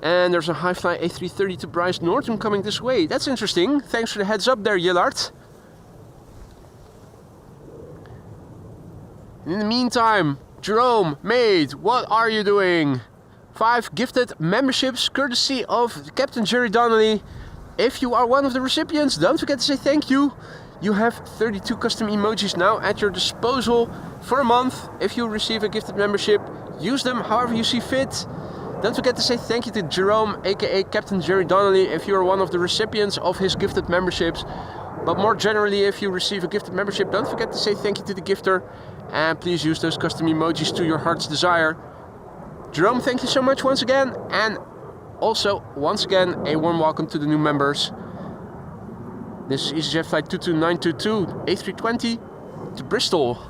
And there's a Highfly A330 to Bryce Norton coming this way. That's interesting. Thanks for the heads up there, Yillard. In the meantime, Jerome, mate, what are you doing? 5 gifted memberships courtesy of Captain Jerry Donnelly. If you are one of the recipients, don't forget to say thank you. You have 32 custom emojis now at your disposal for a month. If you receive a gifted membership, use them however you see fit. Don't forget to say thank you to Jerome, aka Captain Jerry Donnelly, if you are one of the recipients of his gifted memberships. But more generally, if you receive a gifted membership, don't forget to say thank you to the gifter. And please use those custom emojis to your heart's desire. Jerome, thank you so much once again. And also, once again, a warm welcome to the new members. This is EasyJet flight 22922 A320 to Bristol.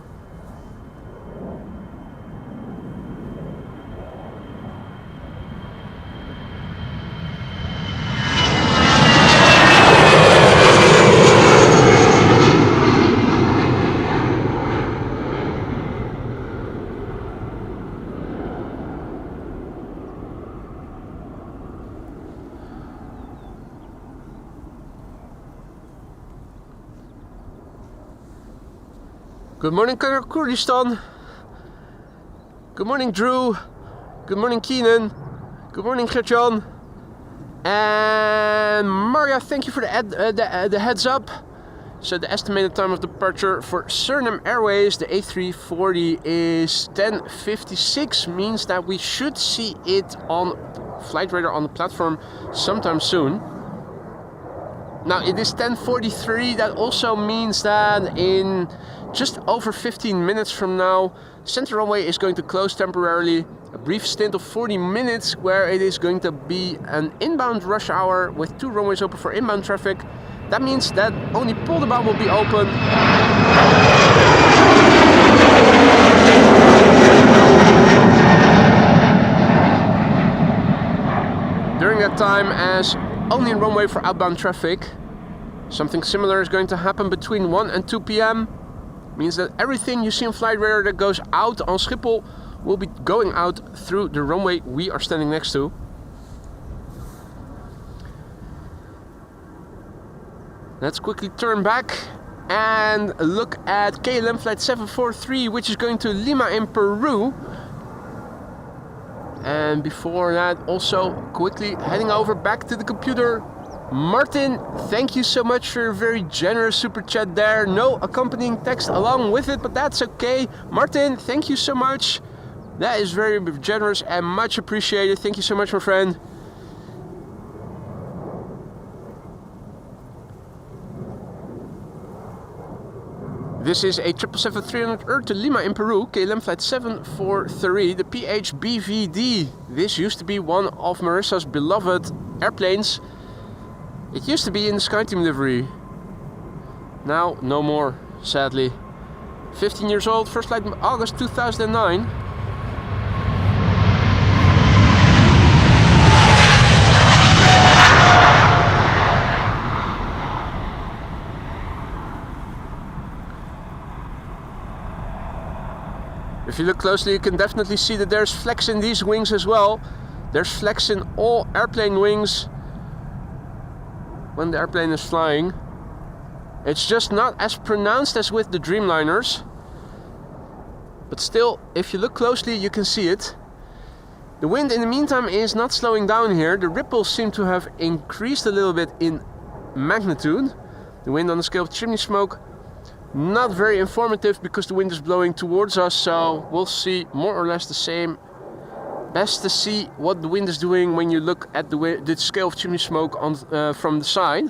Good morning, Kurdistan. Good morning, Drew. Good morning, Keenan. Good morning, Gertjan. And Maria, thank you for the heads up. So the estimated time of departure for Surinam Airways, the A340, is 10:56. Means that we should see it on flight radar on the platform sometime soon. Now it is 10:43. That also means that in just over 15 minutes from now, Center Runway is going to close temporarily. A brief stint of 40 minutes where it is going to be an inbound rush hour with 2 runways open for inbound traffic. That means that only Polderbaan will be open. During that time, as only runway for outbound traffic. Something similar is going to happen between 1 and 2 p.m. Means that everything you see on flight radar that goes out on Schiphol will be going out through the runway we are standing next to. Let's quickly turn back and look at KLM flight 743, which is going to Lima in Peru. And before that, also quickly heading over back to the computer. Martin, thank you so much for your very generous super chat there. No accompanying text along with it, but that's okay. Martin, thank you so much. That is very generous and much appreciated. Thank you so much, my friend. This is a 777-300 ER to Lima in Peru, KLM flight 743, the PHBVD. This used to be one of Marissa's beloved airplanes. It used to be in the SkyTeam livery. Now, no more, sadly. 15 years old, first flight in August 2009. If you look closely, you can definitely see that there's flex in these wings as well. There's flex in all airplane wings when the airplane is flying. It's just not as pronounced as with the Dreamliners. But still, if you look closely, you can see it. The wind in the meantime is not slowing down here. The ripples seem to have increased a little bit in magnitude. The wind on the scale of chimney smoke, not very informative because the wind is blowing towards us, so we'll see more or less the same. Best to see what the wind is doing when you look at the scale of chimney smoke on, from the side.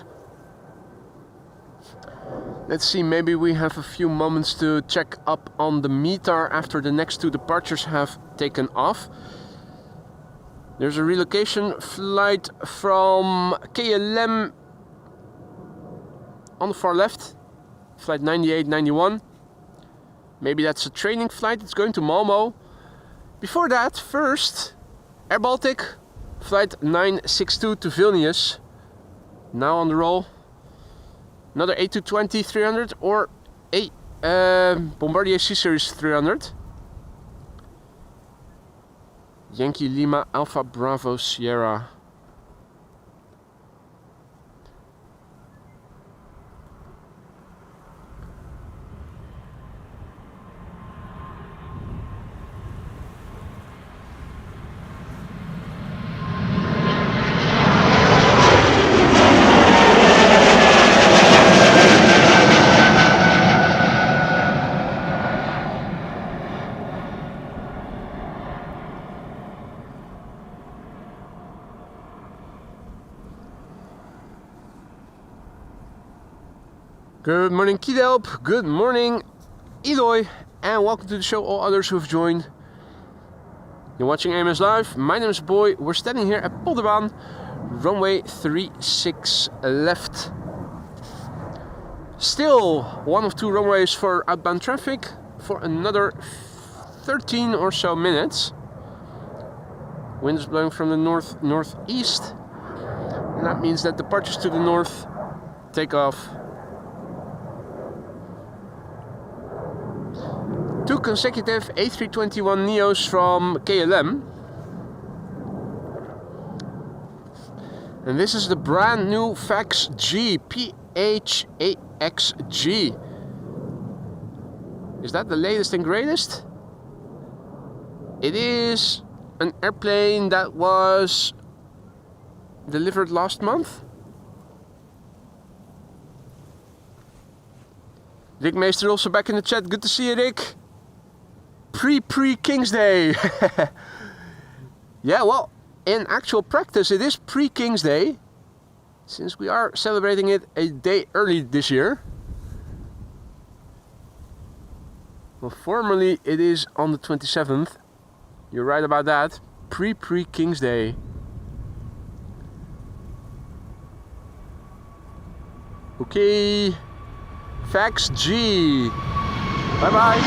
Let's see, maybe we have a few moments to check up on the METAR after the next 2 departures have taken off. There's a relocation flight from KLM on the far left, flight 9891. Maybe that's a training flight, it's going to Malmo. Before that, first, Airbaltic, flight 962 to Vilnius. Now on the roll. Another A220-300 or a Bombardier C-Series 300. Yankee Lima Alpha Bravo Sierra. Good morning Kiedelp, good morning Eloy, and welcome to the show all others who have joined. You're watching AMS Live, my name is Boy, we're standing here at Polderbaan, runway 36 left. Still one of two runways for outbound traffic for another 13 or so minutes. Wind is blowing from the north-northeast, and that means that departures to the north take off. Two consecutive A321 Neos from KLM. And this is the brand new Fax G, PHAXG. Is that the latest and greatest? It is an airplane that was delivered last month. Rick Meester also back in the chat. Good to see you, Rick. Pre-King's Day. Yeah, well, in actual practice it is pre-King's Day, since we are celebrating it a day early this year. Well, formally it is on the 27th. You're right about that. Pre-King's Day. Okay. Fax G. Bye bye.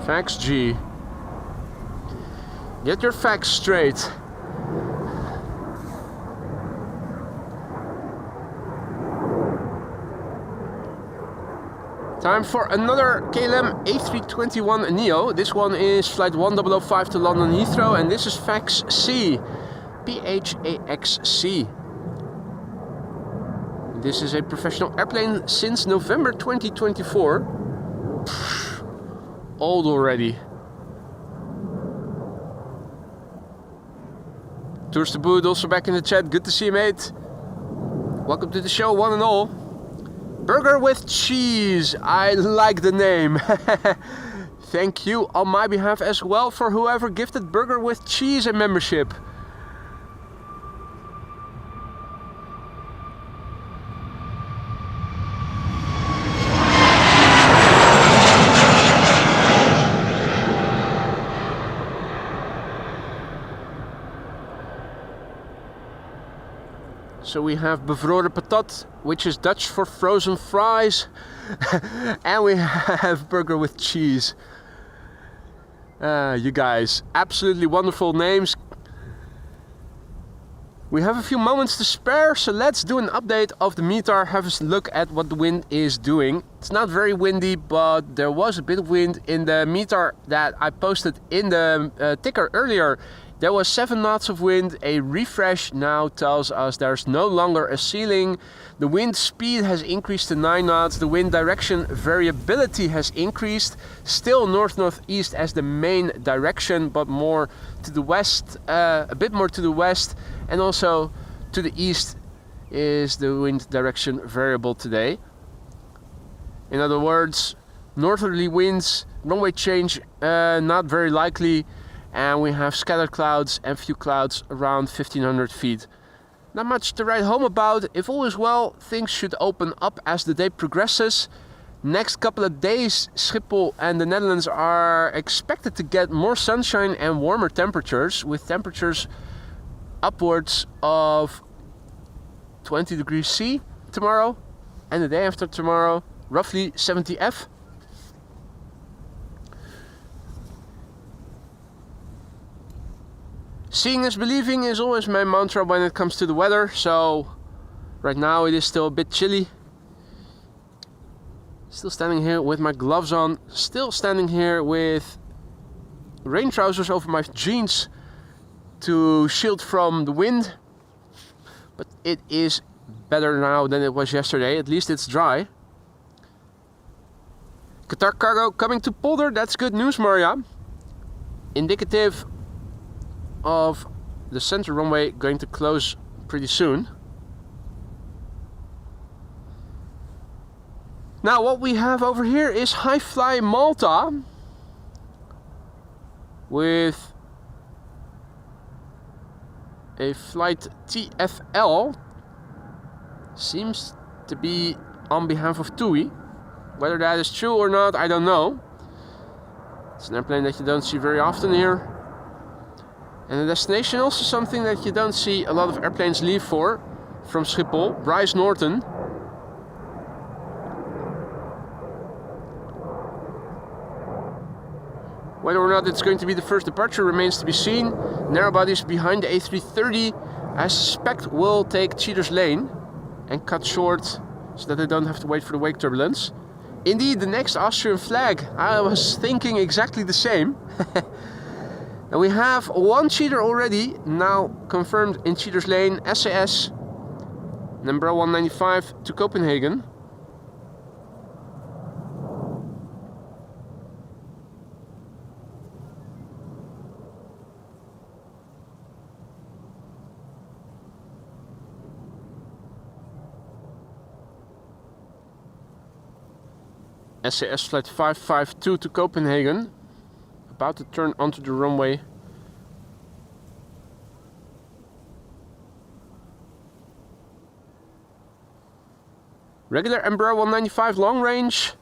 Fax G. Get your facts straight. Time for another KLM A321 Neo. This one is flight 1005 to London Heathrow, and this is Fax C. PHAXC. This is a professional airplane since November 2024. Old already. Tours to Boot also back in the chat. Good to see you, mate. Welcome to the show, one and all. Burger with cheese. I like the name. Thank you on my behalf as well for whoever gifted Burger with Cheese a membership. So we have bevroren patat, which is Dutch for frozen fries, and we have burger with cheese. You guys, absolutely wonderful names. We have a few moments to spare, so let's do an update of the METAR, have a look at what the wind is doing. It's not very windy, but there was a bit of wind in the METAR that I posted in the ticker earlier. There was 7 knots of wind. A refresh now tells us there's no longer a ceiling. The wind speed has increased to 9 knots. The wind direction variability has increased. Still north-northeast as the main direction, but more to the west, a bit more to the west, and also to the east is the wind direction variable today. In other words, northerly winds, runway change not very likely. And we have scattered clouds and few clouds around 1500 feet. Not much to write home about. If all is well, things should open up as the day progresses. Next couple of days, Schiphol and the Netherlands are expected to get more sunshine and warmer temperatures, with temperatures upwards of 20 degrees C tomorrow, and the day after tomorrow, roughly 70 F. Seeing is believing is always my mantra when it comes to the weather, so right now it is still a bit chilly. Still standing here with my gloves on. Still standing here with rain trousers over my jeans to shield from the wind. But it is better now than it was yesterday. At least it's dry. Qatar cargo coming to Polder. That's good news, Maria. Indicative of the center runway going to close pretty soon. Now what we have over here is Highfly Malta with a flight TFL. Seems to be on behalf of TUI. Whether that is true or not, I don't know. It's an airplane that you don't see very often here. And the destination also something that you don't see a lot of airplanes leave for from Schiphol, Bryce Norton. Whether or not it's going to be the first departure remains to be seen. Narrow bodies behind the A330, I suspect, will take Cheater's Lane and cut short so that they don't have to wait for the wake turbulence. Indeed, the next Austrian flag. I was thinking exactly the same. And we have one cheater already, now confirmed in Cheater's Lane, SAS, number 195 to Copenhagen. SAS flight 552 to Copenhagen, about to turn onto the runway. Regular Embraer 195 long range,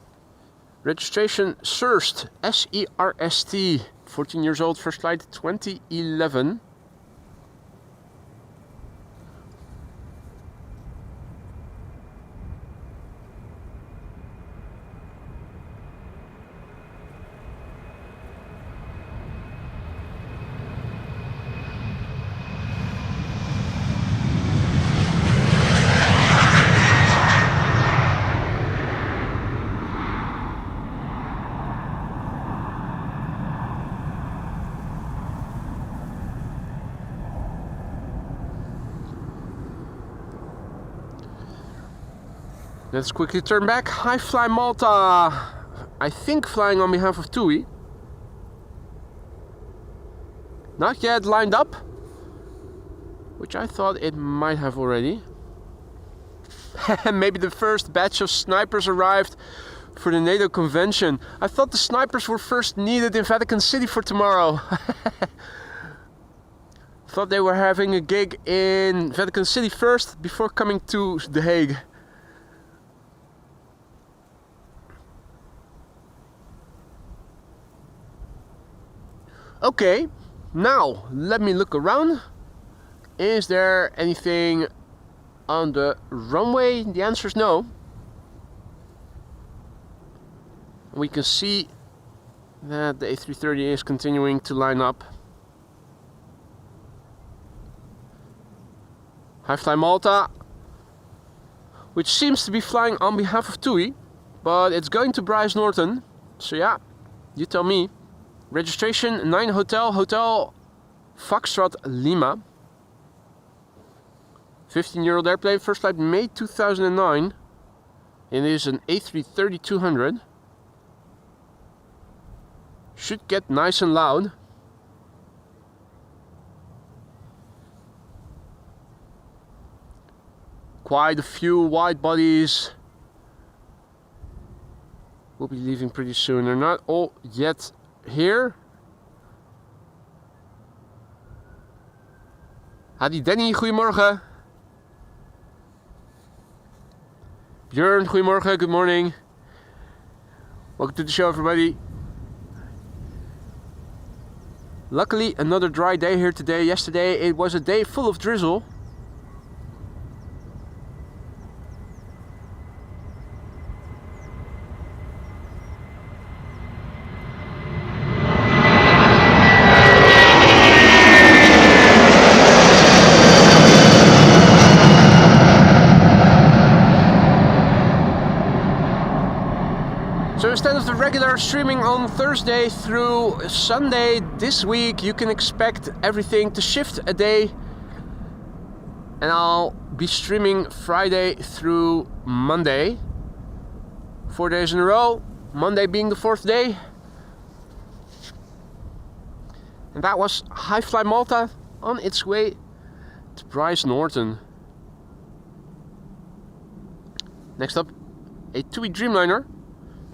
registration SERST, S-E-R-S-T, 14 years old, first flight 2011. Let's quickly turn back. Highfly Malta, I think flying on behalf of TUI. Not yet lined up, which I thought it might have already. Maybe the first batch of snipers arrived for the NATO convention. I thought the snipers were first needed in Vatican City for tomorrow. Thought they were having a gig in Vatican City first before coming to The Hague. Okay, now let me look around. Is there anything on the runway? The answer is no. We can see that the A330 is continuing to line up. Highfly Malta, which seems to be flying on behalf of TUI, but it's going to Bryce Norton. So yeah, you tell me. Registration 9 Hotel Foxtrot Lima. 15-year-old airplane, first flight May 2009. It is an A330-200. Should get nice and loud. Quite a few wide bodies will be leaving pretty soon. They're not all yet here. Hadi Danny, goedemorgen. Björn, goedemorgen, good morning. Welcome to the show, everybody. Luckily, another dry day here today. Yesterday it was a day full of drizzle. So instead of the regular streaming on Thursday through Sunday this week, you can expect everything to shift a day. And I'll be streaming Friday through Monday. 4 days in a row, Monday being the 4th day. And that was Highfly Malta on its way to Bryce Norton. Next up, a TUI Dreamliner.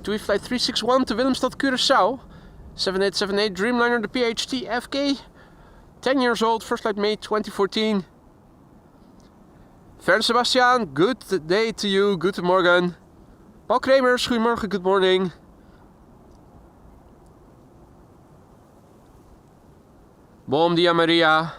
TUI Flight 361 to Willemstad, Curaçao. 7878 Dreamliner, the PHT FK. 10 years old, first flight May 2014. Fern Sebastian, good day to you, guten Morgen. Paul Kremers, goedemorgen, good morning. Bom dia Maria.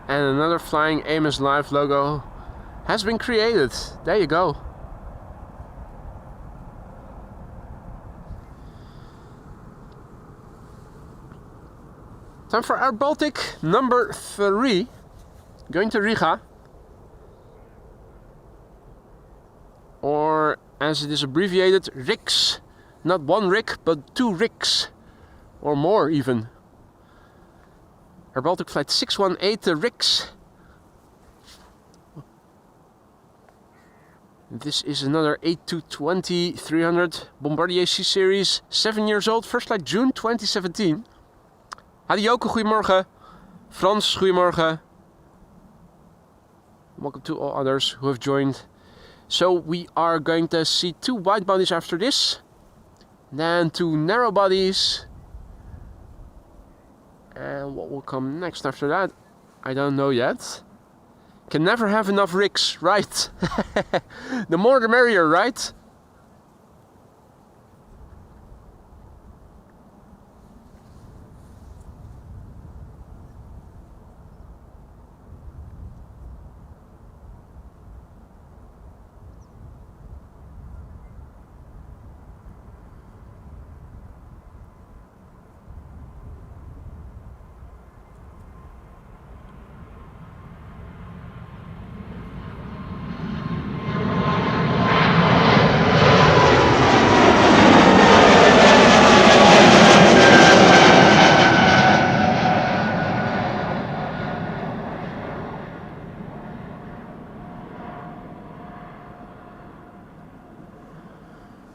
And another Flying Amos Live logo has been created. There you go. Time for Airbaltic number 3. Going to Riga. Or as it is abbreviated, RIX. Not one RIC, but 2 RICs. Or more even. Airbaltic Flight 618 RIX. This is another A220-300 Bombardier C-Series. 7 years old, first flight June 2017. Hadi Joke, goedemorgen. Frans, goedemorgen. Welcome to all others who have joined. So we are going to see 2 wide bodies after this. Then 2 narrow bodies. And what will come next after that, I don't know yet. Can never have enough rigs, right? The more the merrier, right?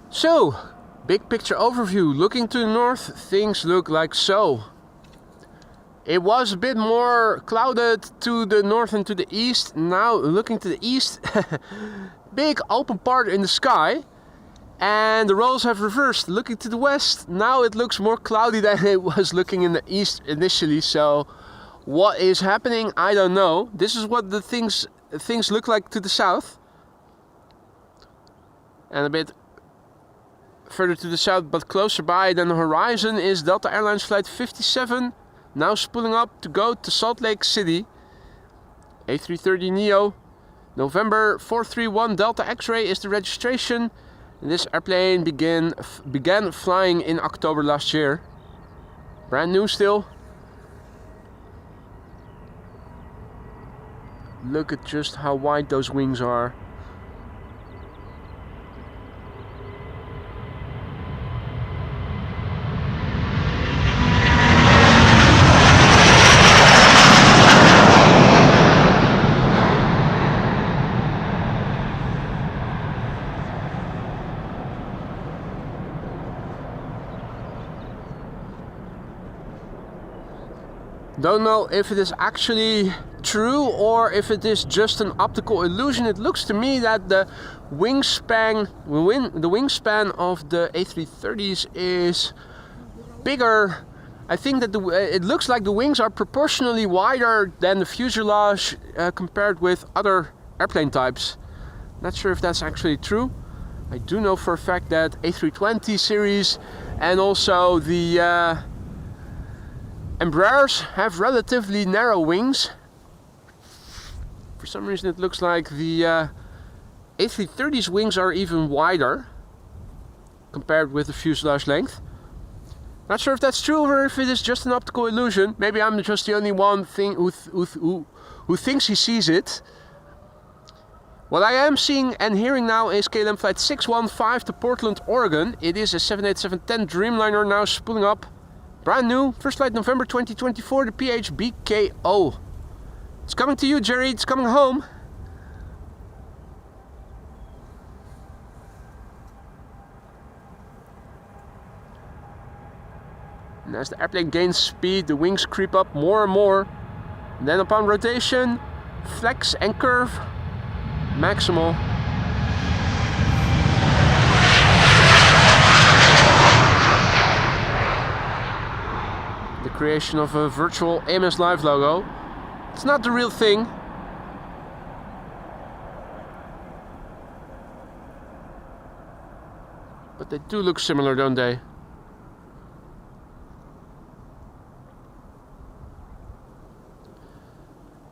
So, big picture overview. Looking to the north, things look like so. It was a bit more clouded to the north and to the east. Now, looking to the east, big open part in the sky. And the roles have reversed. Looking to the west, now it looks more cloudy than it was looking in the east initially. So, what is happening? I don't know. This is what the things look like to the south. And a bit further to the south, but closer by than the horizon, is Delta Airlines Flight 57, now spooling up to go to Salt Lake City. A330 Neo, November 431 Delta X-Ray is the registration. And this airplane began flying in October last year. Brand new still. Look at just how wide those wings are. Don't know if it is actually true or if it is just an optical illusion. It looks to me that the wingspan of the A330s is bigger. I think that it looks like the wings are proportionally wider than the fuselage compared with other airplane types. Not sure if that's actually true. I do know for a fact that A320 series and also the Embraers have relatively narrow wings. For some reason it looks like the A330's wings are even wider compared with the fuselage length. Not sure if that's true or if it is just an optical illusion. Maybe I'm just the only one who thinks he sees it. What I am seeing and hearing now is KLM flight 615 to Portland, Oregon. It is a 787-10 Dreamliner now spooling up. Brand new, first flight November 2024, the PHBKO. It's coming to you, Jerry, it's coming home. And as the airplane gains speed, the wings creep up more and more. And then upon rotation, flex and curve, maximal. The creation of a virtual AMS Live logo. It's not the real thing. But they do look similar, don't they?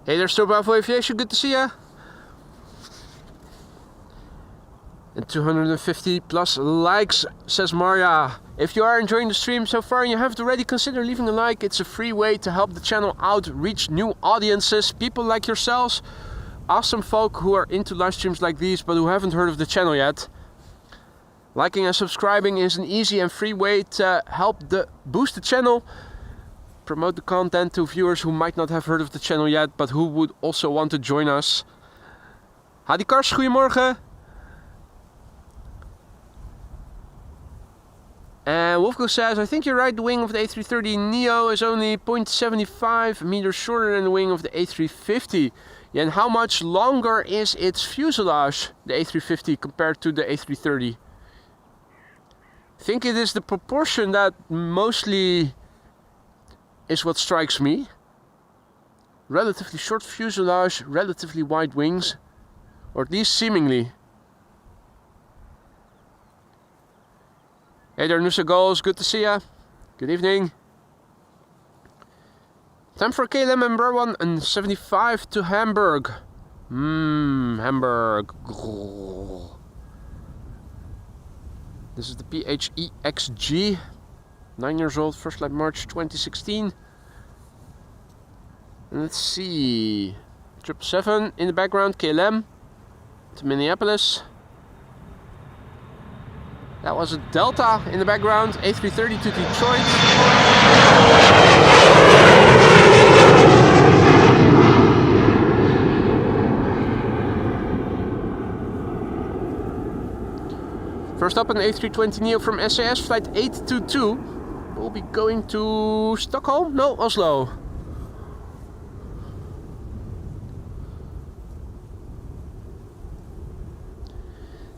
Hey there, Bravo Aviation, good to see ya. And 250 plus likes, says Maria. If you are enjoying the stream so far and you haven't already, consider leaving a like. It's a free way to help the channel out, reach new audiences, people like yourselves, awesome folk who are into live streams like these but who haven't heard of the channel yet. Liking and subscribing is an easy and free way to help boost the channel, promote the content to viewers who might not have heard of the channel yet but who would also want to join us. Hadi Kars, goedemorgen. And Wolfgang says, I think you're right, the wing of the A330 Neo is only 0.75 meters shorter than the wing of the A350. Yeah, and how much longer is its fuselage, the A350, compared to the A330? I think it is the proportion that mostly is what strikes me. Relatively short fuselage, relatively wide wings, or at least seemingly. Hey there, Nusa Goals, good to see ya. Good evening. Time for KLM Embraer 175 to Hamburg. Hamburg. This is the PHEXG. 9 years old, first flight March 2016. And let's see. 777 in the background, KLM to Minneapolis. That was a Delta in the background, A330 to Detroit. First up, an A320 Neo from SAS, flight 822. We'll be going to Stockholm? No, Oslo.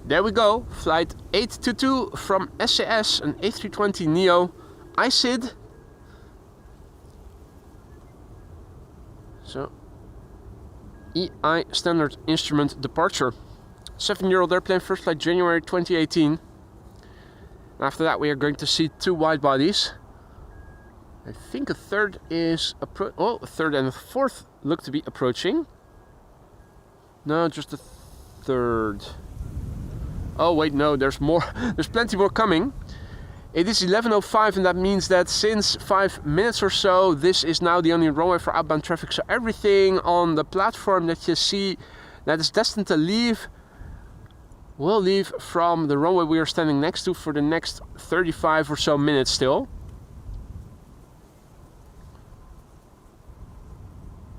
There we go, flight 822 from SAS, an A320 Neo ISID. So, EI Standard Instrument Departure. 7-year-old airplane, first flight January 2018. After that we are going to see 2 wide bodies. I think a third is a third and a fourth look to be approaching. No, just a third. Oh wait, no, there's more. There's plenty more coming. It is 11:05 and that means that since 5 minutes or so, this is now the only runway for outbound traffic. So everything on the platform that you see that is destined to leave will leave from the runway we are standing next to for the next 35 or so minutes still.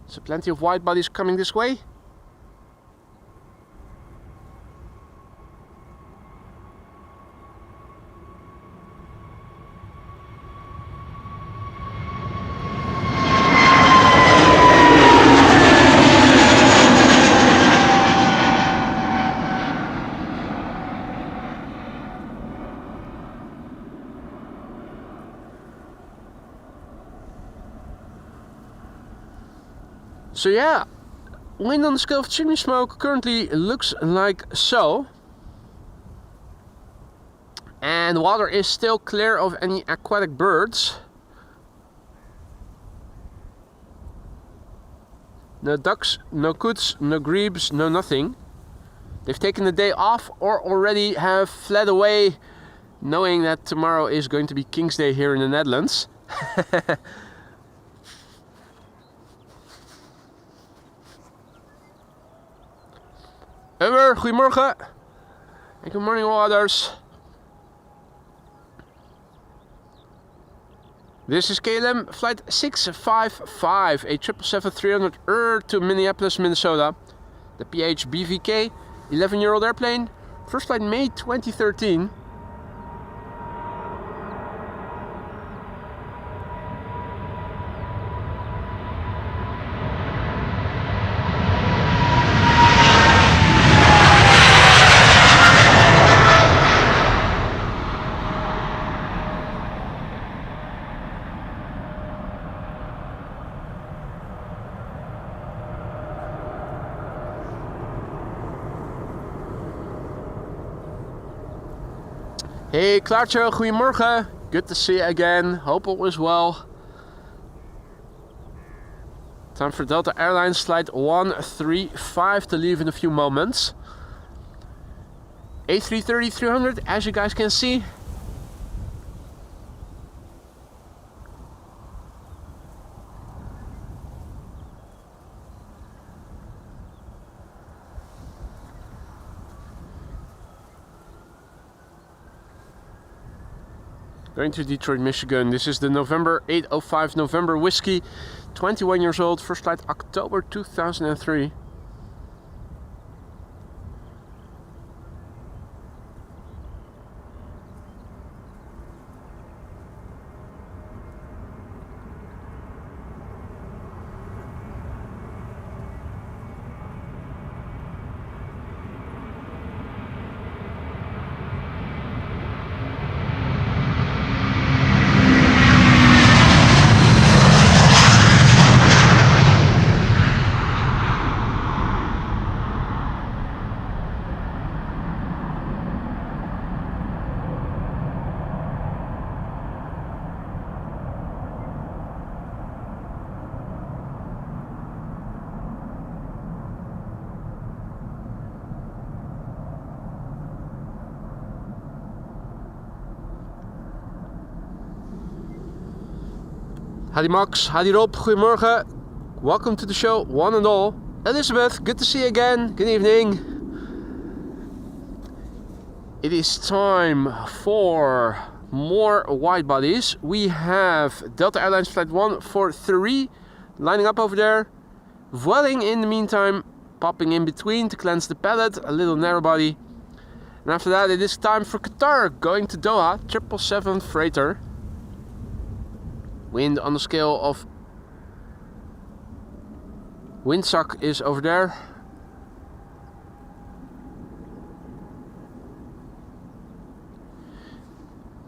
So plenty of wide bodies coming this way. So yeah, wind on the scale of chimney smoke currently looks like so. And the water is still clear of any aquatic birds. No ducks, no coots, no grebes, no nothing. They've taken the day off or already have fled away, knowing that tomorrow is going to be King's Day here in the Netherlands. Goedemorgen. And good morning all others. This is KLM flight 655, a 777-300 to Minneapolis, Minnesota. The PH BVK, 11-year-old airplane. First flight May 2013. Hey Klaartje, goedemorgen. Good to see you again. Hope all is well. Time for Delta Airlines flight 135 to leave in a few moments. A330-300, as you guys can see. Going to Detroit, Michigan. This is the November 805 November Whiskey. 21 years old. First flight October 2003. Hadi Max, hadi Rob, goedemorgen. Welcome to the show, one and all. Elizabeth, good to see you again. Good evening. It is time for more wide bodies. We have Delta Airlines flight 143 lining up over there. Vueling in the meantime, popping in between to cleanse the palate, a little narrow body. And after that it is time for Qatar, going to Doha, 777 freighter. Wind on the scale of windsuck is over there.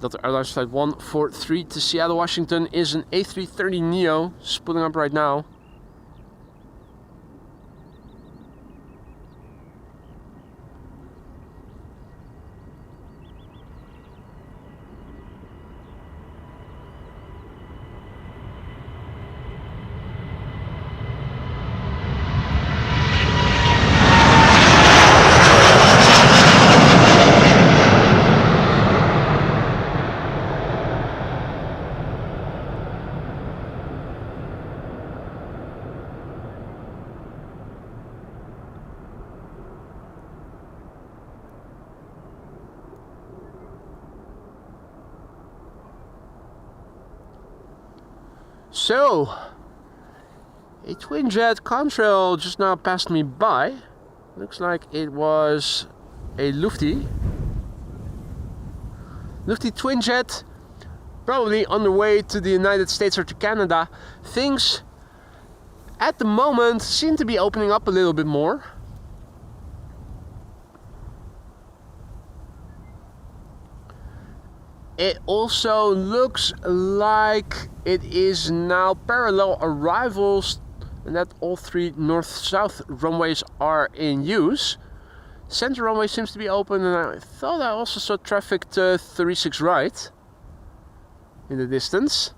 Delta Airlines flight 143 to Seattle, Washington is an A330 Neo, spooling up right now. So, a twin jet contrail just now passed me by. Looks like it was a Lufthansa twin jet, probably on the way to the United States or to Canada. Things at the moment seem to be opening up a little bit more. It also looks like it is now parallel arrivals and that all 3 north-south runways are in use. Center runway seems to be open, and I thought I also saw traffic to 36 right in the distance.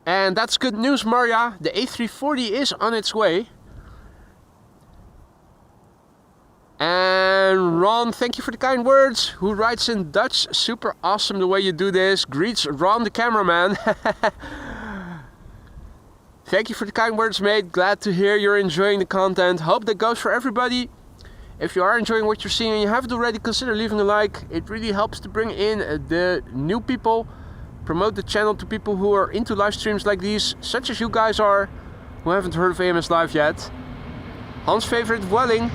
And that's good news, Maria. The A340 is on its way. And Ron, thank you for the kind words. Who writes in Dutch? Super awesome the way you do this. Greets Ron the cameraman. Thank you for the kind words, mate. Glad to hear you're enjoying the content. Hope that goes for everybody. If you are enjoying what you're seeing and you haven't already, consider leaving a like. It really helps to bring in the new people. Promote the channel to people who are into live streams like these, such as you guys are, who haven't heard of AMS Live yet. Hans' favorite Welling.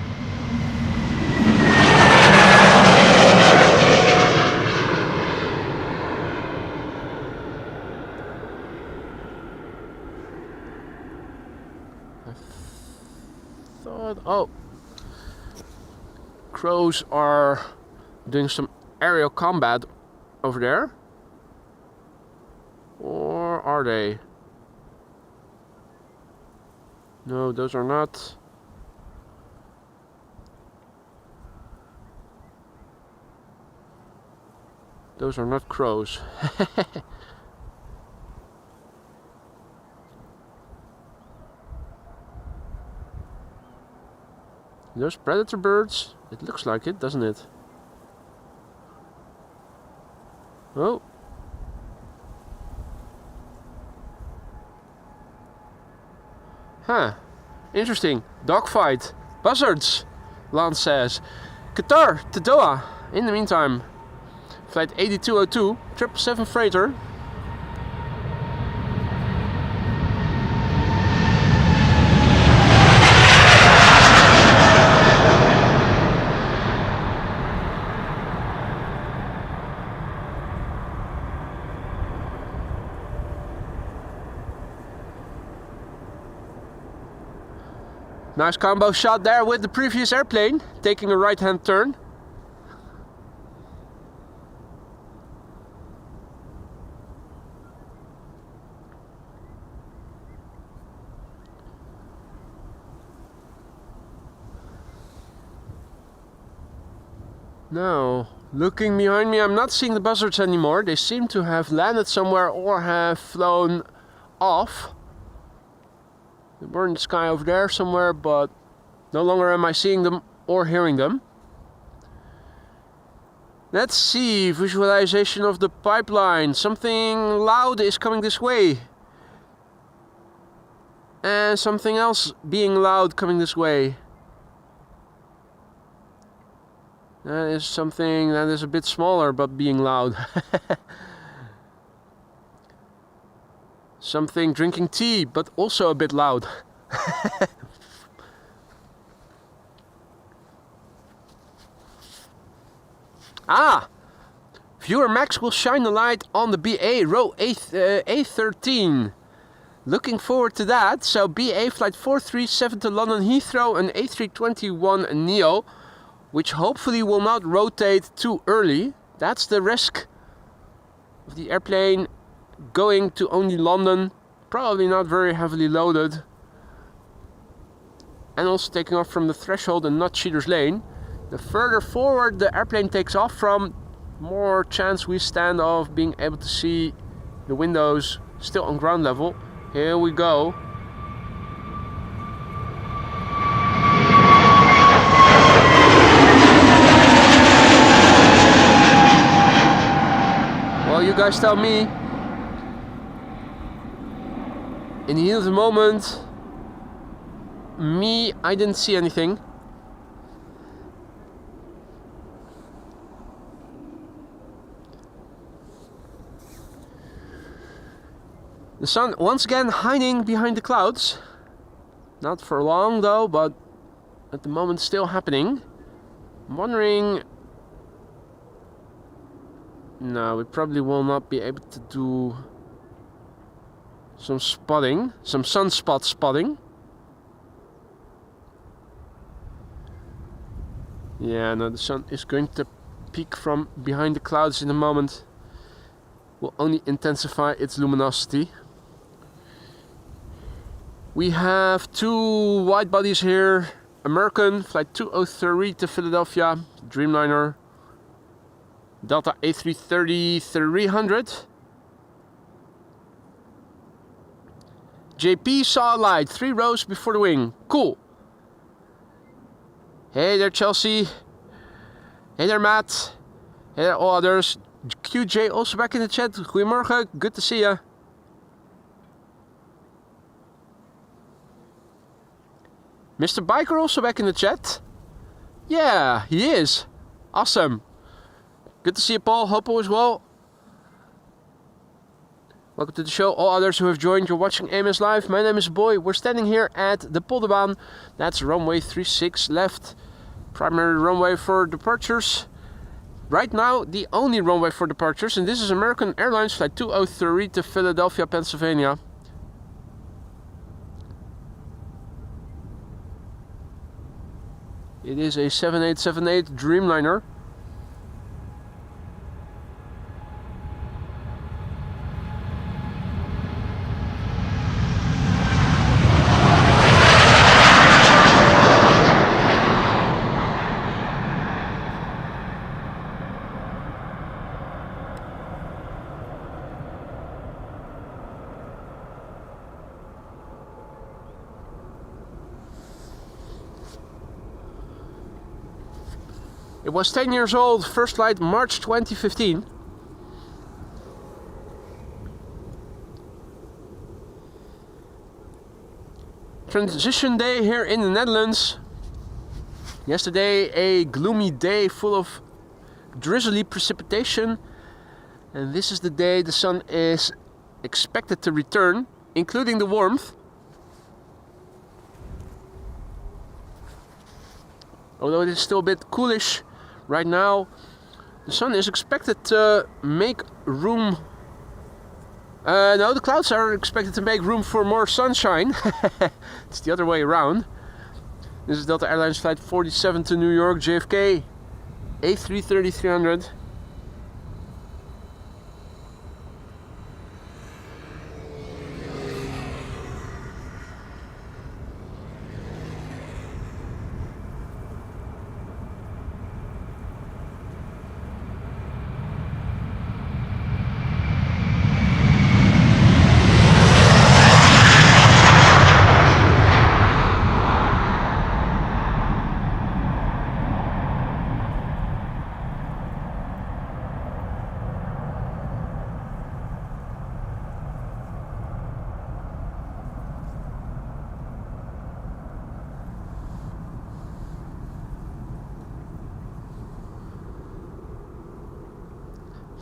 Oh, crows are doing some aerial combat over there. Or are they? No, those are not. Those are not crows. Those predator birds? It looks like it, doesn't it? Oh. Huh. Interesting. Dogfight. Buzzards, Lance says. Qatar to Doha. In the meantime, flight 8202, 777 freighter. Nice combo shot there with the previous airplane, taking a right-hand turn. Now, looking behind me, I'm not seeing the buzzards anymore. They seem to have landed somewhere or have flown off. They were in the sky over there somewhere, but no longer am I seeing them or hearing them. Let's see, visualization of the pipeline. Something loud is coming this way. And something else being loud coming this way. That is something that is a bit smaller but being loud. Something drinking tea, but also a bit loud. Ah! Viewer Max will shine a light on the BA row A13. Looking forward to that. So BA flight 437 to London Heathrow, an A321neo, which hopefully will not rotate too early. That's the risk of the airplane going to only London, probably not very heavily loaded, and also taking off from the threshold and not Cheater's Lane. The further forward the airplane takes off from, more chance we stand of being able to see the windows still on ground level. Here we go. Well, you guys tell me. In the heat of the moment, I didn't see anything. The sun once again hiding behind the clouds. Not for long though, but at the moment still happening. I'm wondering... No, we probably will not be able to do some spotting, some sunspot spotting. Yeah, no, the sun is going to peek from behind the clouds in a moment. will only intensify its luminosity. We have two wide bodies here. American flight 203 to Philadelphia, Dreamliner, Delta A330-300. JP saw a light 3 rows before the wing. Cool. Hey there, Chelsea. Hey there, Matt. Hey there, all others. QJ also back in the chat. Goedemorgen. Good to see ya. Mr. Biker also back in the chat. Yeah, he is. Awesome. Good to see you, Paul. Hope all is well. Welcome to the show. All others who have joined, you're watching AMS Live. My name is Boy. We're standing here at the Polderbaan. That's runway 36 left. Primary runway for departures. Right now, the only runway for departures. And this is American Airlines flight 203 to Philadelphia, Pennsylvania. It is a 7878 Dreamliner. It was 10 years old, first flight March 2015. Transition day here in the Netherlands. Yesterday a gloomy day full of drizzly precipitation. And this is the day the sun is expected to return, including the warmth. Although it is still a bit coolish right now, the sun is expected to make room. No, the clouds are expected to make room for more sunshine. It's the other way around. This is Delta Airlines flight 47 to New York, JFK, A330-300.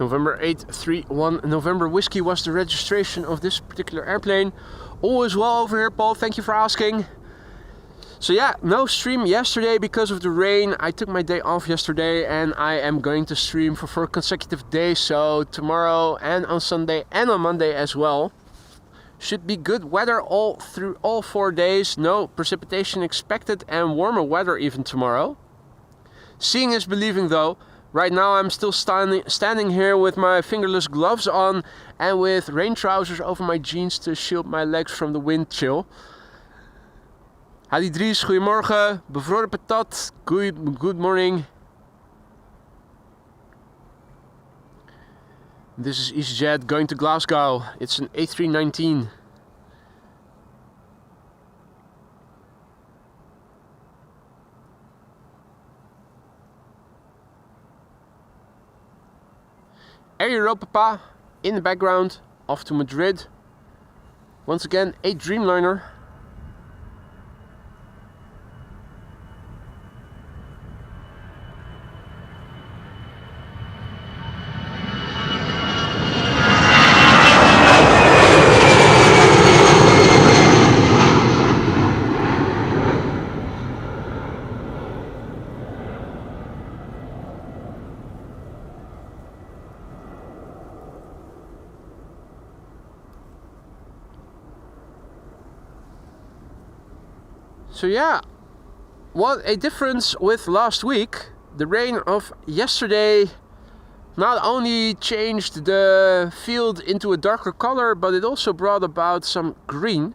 November 831 November Whiskey was the registration of this particular airplane. All is well over here, Paul. Thank you for asking. So yeah, no stream yesterday because of the rain. I took my day off yesterday and I am going to stream for 4 consecutive days. So tomorrow and on Sunday and on Monday as well. Should be good weather all through all 4 days. No precipitation expected and warmer weather even tomorrow. Seeing is believing though. Right now I'm still standing here with my fingerless gloves on and with rain trousers over my jeans to shield my legs from the wind chill. Hadi Dries, goedemorgen. Bevroren patat, good morning. This is EasyJet going to Glasgow. It's an A319. Air Europa in the background, off to Madrid. Once again, a Dreamliner. So yeah, what a difference with last week. The rain of yesterday not only changed the field into a darker color, but it also brought about some green.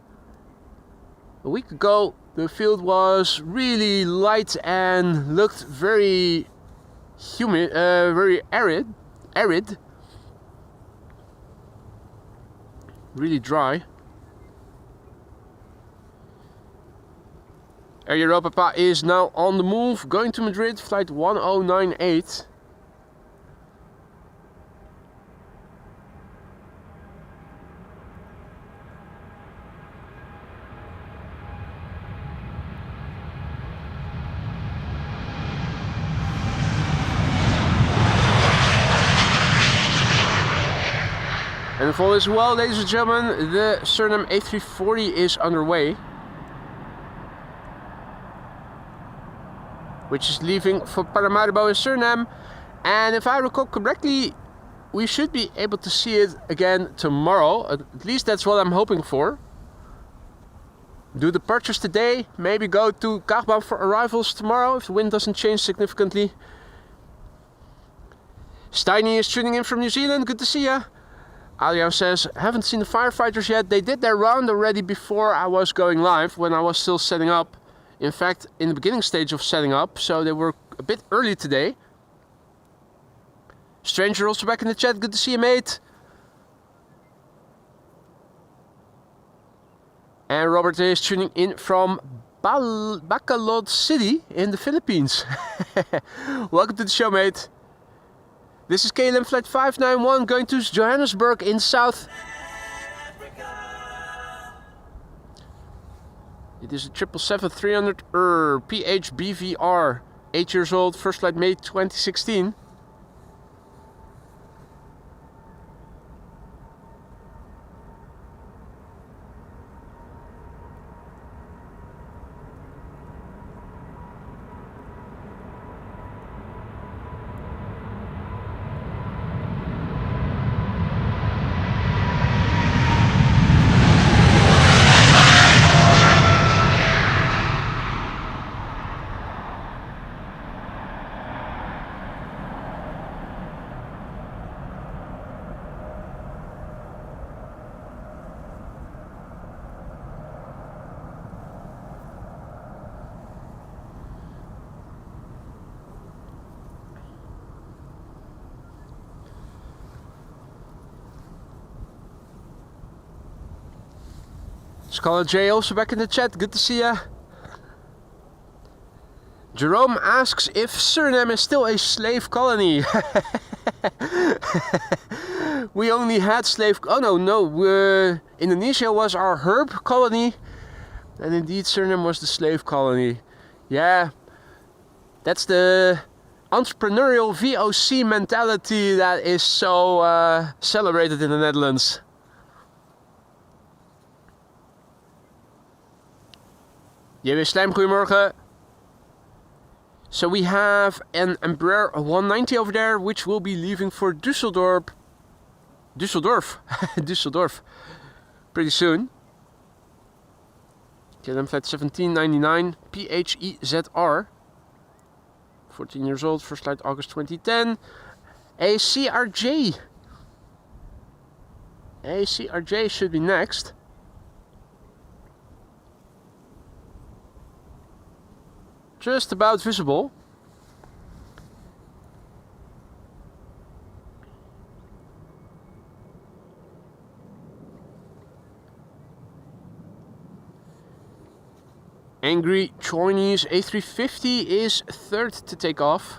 A week ago the field was really light and looked very humid, very arid, really dry. Air Europa is now on the move, going to Madrid, flight 1098. And if all is well, ladies and gentlemen, the Surinam A340 is underway, which is leaving for Paramaribo in Suriname. And if I recall correctly, we should be able to see it again tomorrow. At least that's what I'm hoping for. Do the purchase today, maybe go to Kaagbaan for arrivals tomorrow if the wind doesn't change significantly. Steiny is tuning in from New Zealand, good to see ya. Alio says, haven't seen the firefighters yet. They did their round already before I was going live, when I was still setting up. In fact, in the beginning stage of setting up, so they were a bit early today. Stranger also back in the chat, good to see you, mate. And Robert is tuning in from Bacolod City in the Philippines. Welcome to the show, mate. This is KLM flight 591 going to Johannesburg in South. It is a 777-300 PHBVR, 8 years old, first flight May 2016. Scholar J also back in the chat, good to see ya. Jerome asks if Suriname is still a slave colony. We only had slave... Oh no, Indonesia was our herb colony. And indeed Suriname was the slave colony. Yeah, that's the entrepreneurial VOC mentality that is so celebrated in the Netherlands. JW Slijm, goedemorgen. So we have an Embraer 190 over there, which will be leaving for Düsseldorf. Düsseldorf. Pretty soon. KLM flight 1799 PHEZR. 14 years old, first flight August 2010. A CRJ. A CRJ should be next. Just about visible. Angry Chinese A350 is third to take off.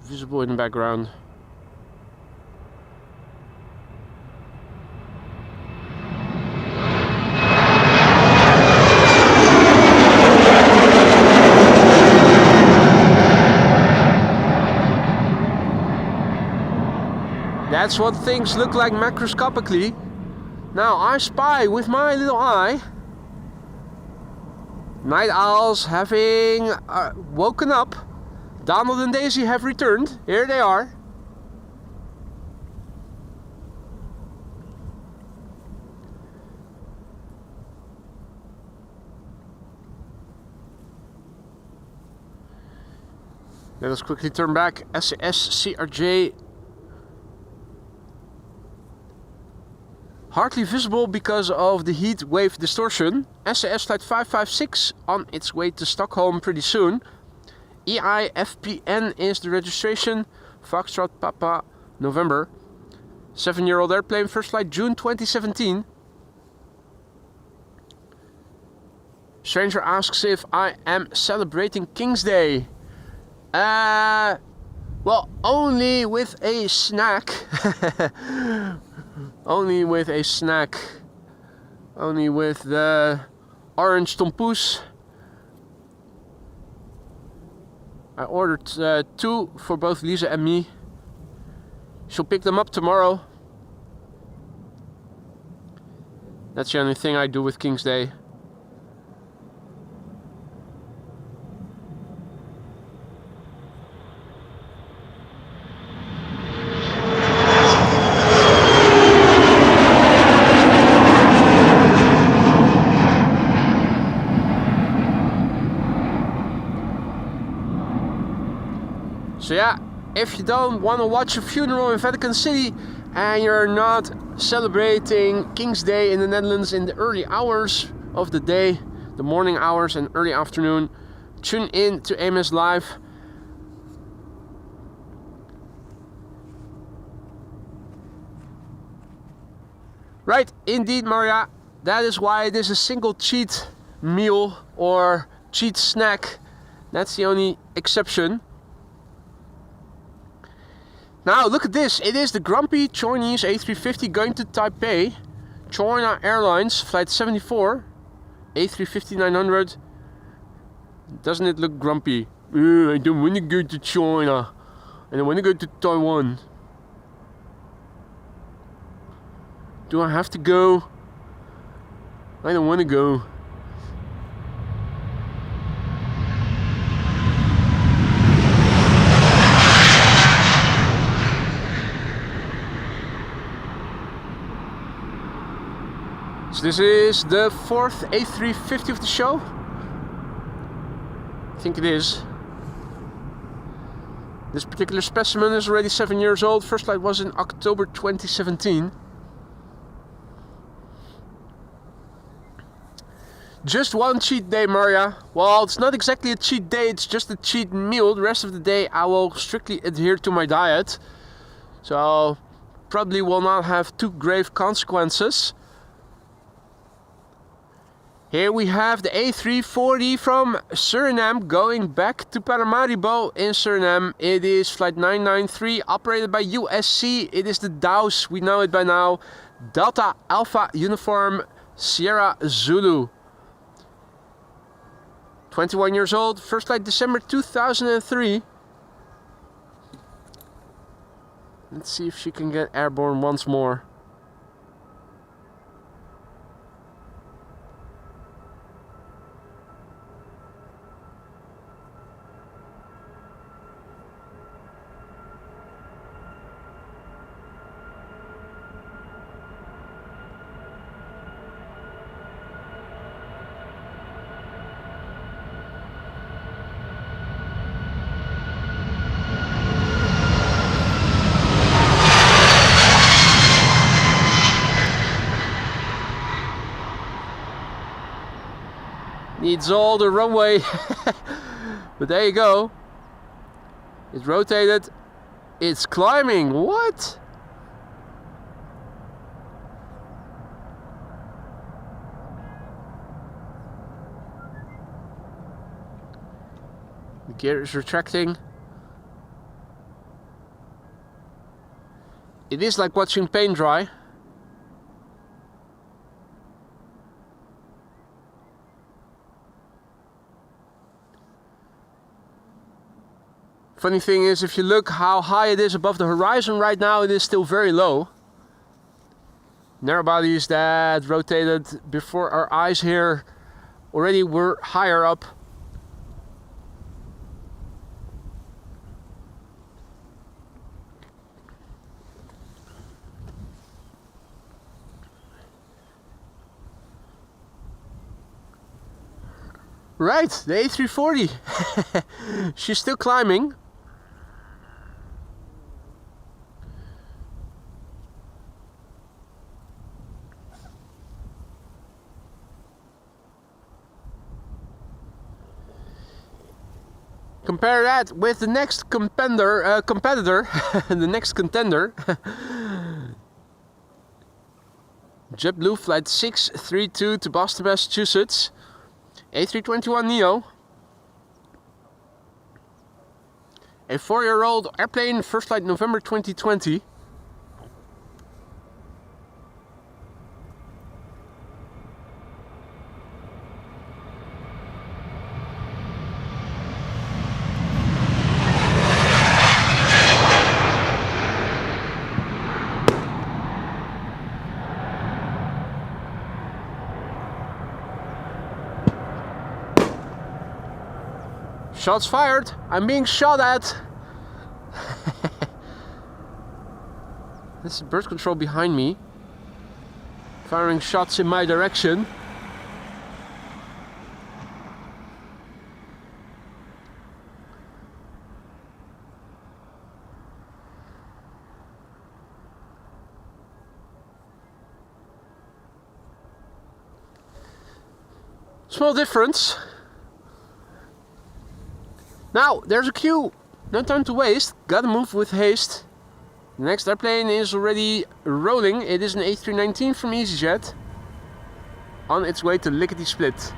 Visible in the background. That's what things look like macroscopically. Now I spy with my little eye night owls having woken up. Donald and Daisy have returned. Here they are. Let us quickly turn back. SAS CRJ. Hardly visible because of the heat wave distortion. SAS flight 556 on its way to Stockholm pretty soon. EIFPN is the registration. Foxtrot Papa November. 7-year-old airplane, first flight June 2017. Stranger asks if I am celebrating King's Day. Well, only with a snack. Only with a snack. Only with the orange tompoes. I ordered 2 for both Lisa and me. She'll pick them up tomorrow. That's the only thing I do with King's Day. So yeah, if you don't want to watch a funeral in Vatican City and you're not celebrating King's Day in the Netherlands in the early hours of the day, the morning hours and early afternoon, tune in to AMS Live. Right, indeed, Maria. That is why it is a single cheat meal or cheat snack. That's the only exception. Now look at this, it is the grumpy Chinese A350 going to Taipei. China Airlines, flight 74, A350-900. Doesn't it look grumpy? I don't want to go to China. I don't want to go to Taiwan. Do I have to go? I don't want to go. So this is the 4th A350 of the show. I think it is. This particular specimen is already 7 years old. First flight was in October 2017. Just one cheat day, Maria. Well, it's not exactly a cheat day, it's just a cheat meal. The rest of the day I will strictly adhere to my diet. So probably will not have too grave consequences. Here we have the A340 from Suriname going back to Paramaribo in Suriname. It is flight 993 operated by USC. It is the DAUS, we know it by now. Delta Alpha Uniform Sierra Zulu. 21 years old, first flight December 2003. Let's see if she can get airborne once more. Needs all the runway. But there you go. It's rotated. It's climbing. What? The gear is retracting. It is like watching paint dry. Funny thing is, if you look how high it is above the horizon right now, it is still very low. Narrow bodies that rotated before our eyes here already were higher up. Right, the A340. She's still climbing. Compare that with the next competitor, the next contender. JetBlue Flight 632 to Boston, Massachusetts. A321neo. A 4-year-old airplane, first flight November 2020. Shots fired! I'm being shot at! This is bird control behind me. Firing shots in my direction. Small difference. Now, there's a queue. No time to waste. Gotta move with haste. The next airplane is already rolling. It is an A319 from EasyJet. On its way to Lickety Split.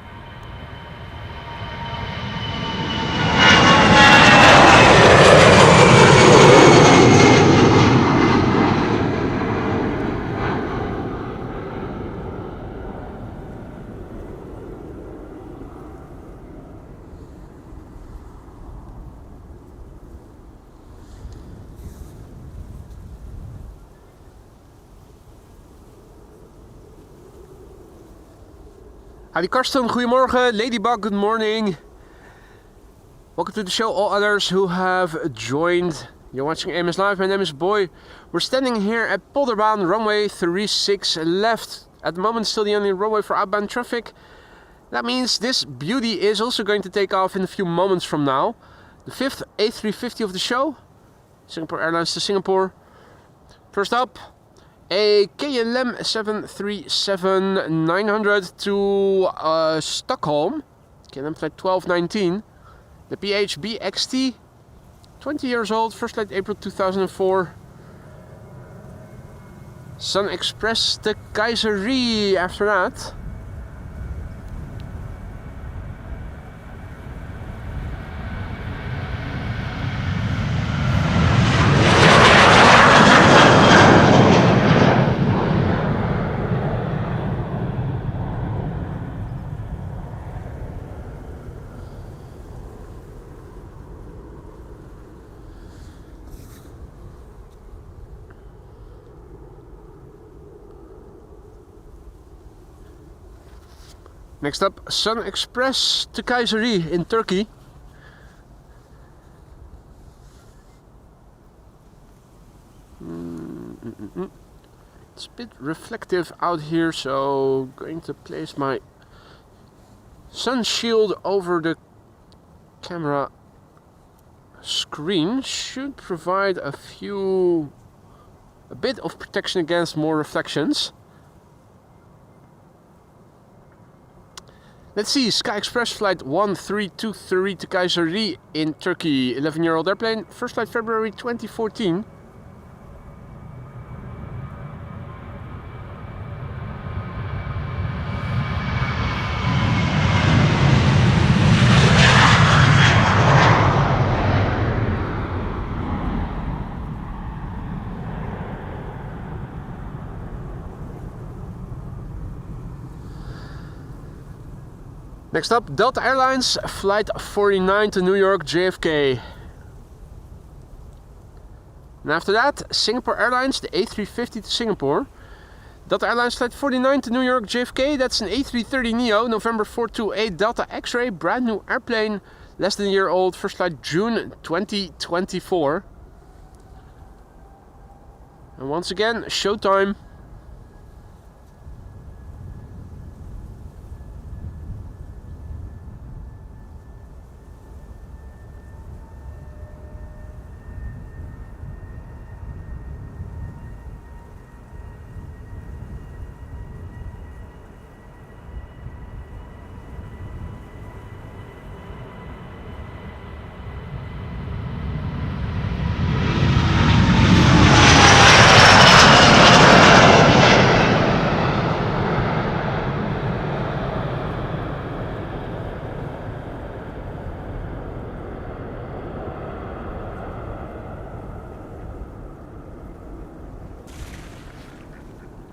Howdy Karsten, goedemorgen. Ladybug, good morning. Welcome to the show, all others who have joined. You're watching AMS Live, my name is Boy. We're standing here at Polderbaan, runway 36 left. At the moment, still the only runway for outbound traffic. That means this beauty is also going to take off in a few moments from now. The 5th A350 of the show. Singapore Airlines to Singapore. First up, a KLM 737-900 to Stockholm. KLM flight 1219. The PHB XT, 20 years old, first flight April 2004. Sun Express to Keizerie after that. Next up, Sun Express to Keizerie in Turkey. It's a bit reflective out here, so going to place my sun shield over the camera screen. Should provide a bit of protection against more reflections. Let's see, Sky Express flight 1323 to Keizerie in Turkey. 11-year-old airplane, first flight February 2014. Next up, Delta Airlines, flight 49 to New York, JFK. And after that, Singapore Airlines, the A350 to Singapore. Delta Airlines, flight 49 to New York, JFK. That's an A330neo, November 428, Delta X-Ray, brand new airplane, less than a year old, first flight June 2024. And once again, showtime.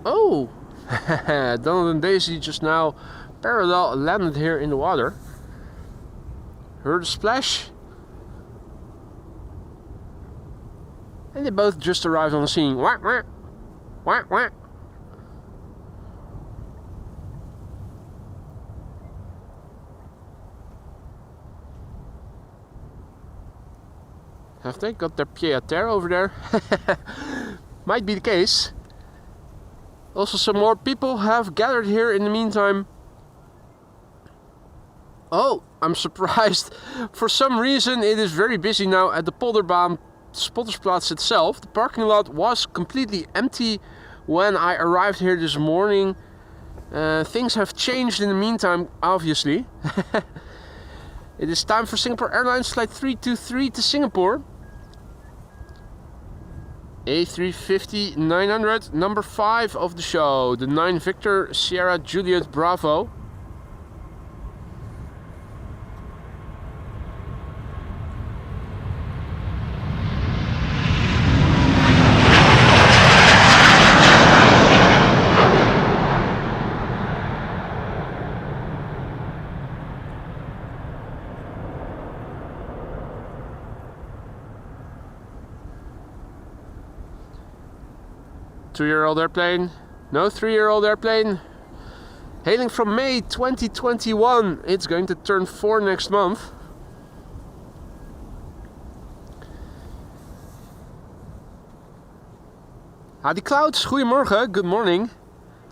Oh, Donald and Daisy just now parallel landed here in the water. Heard a splash. And they both just arrived on the scene. Whack, whack. Whack, whack. Have they got their pied-à-terre over there? Might be the case. Also, some more people have gathered here in the meantime. Oh, I'm surprised. For some reason, it is very busy now at the Polderbaan Spottersplatz itself. The parking lot was completely empty when I arrived here this morning. Things have changed in the meantime, obviously. It is time for Singapore Airlines flight 323 to Singapore. A340 900, number 5 of the show, the 9 Victor Sierra Juliet Bravo. Two-year-old airplane, no 3-year-old airplane. Hailing from May 2021, it's going to turn 4 next month. Hadi Clouds, goedemorgen, good morning.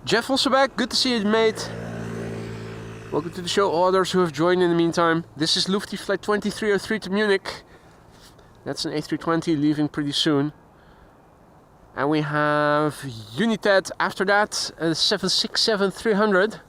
Jeff also back, good to see you, mate. Welcome to the show, all others who have joined in the meantime. This is Lufthansa flight 2303 to Munich. That's an A320 leaving pretty soon. And we have United after that, a 767-300.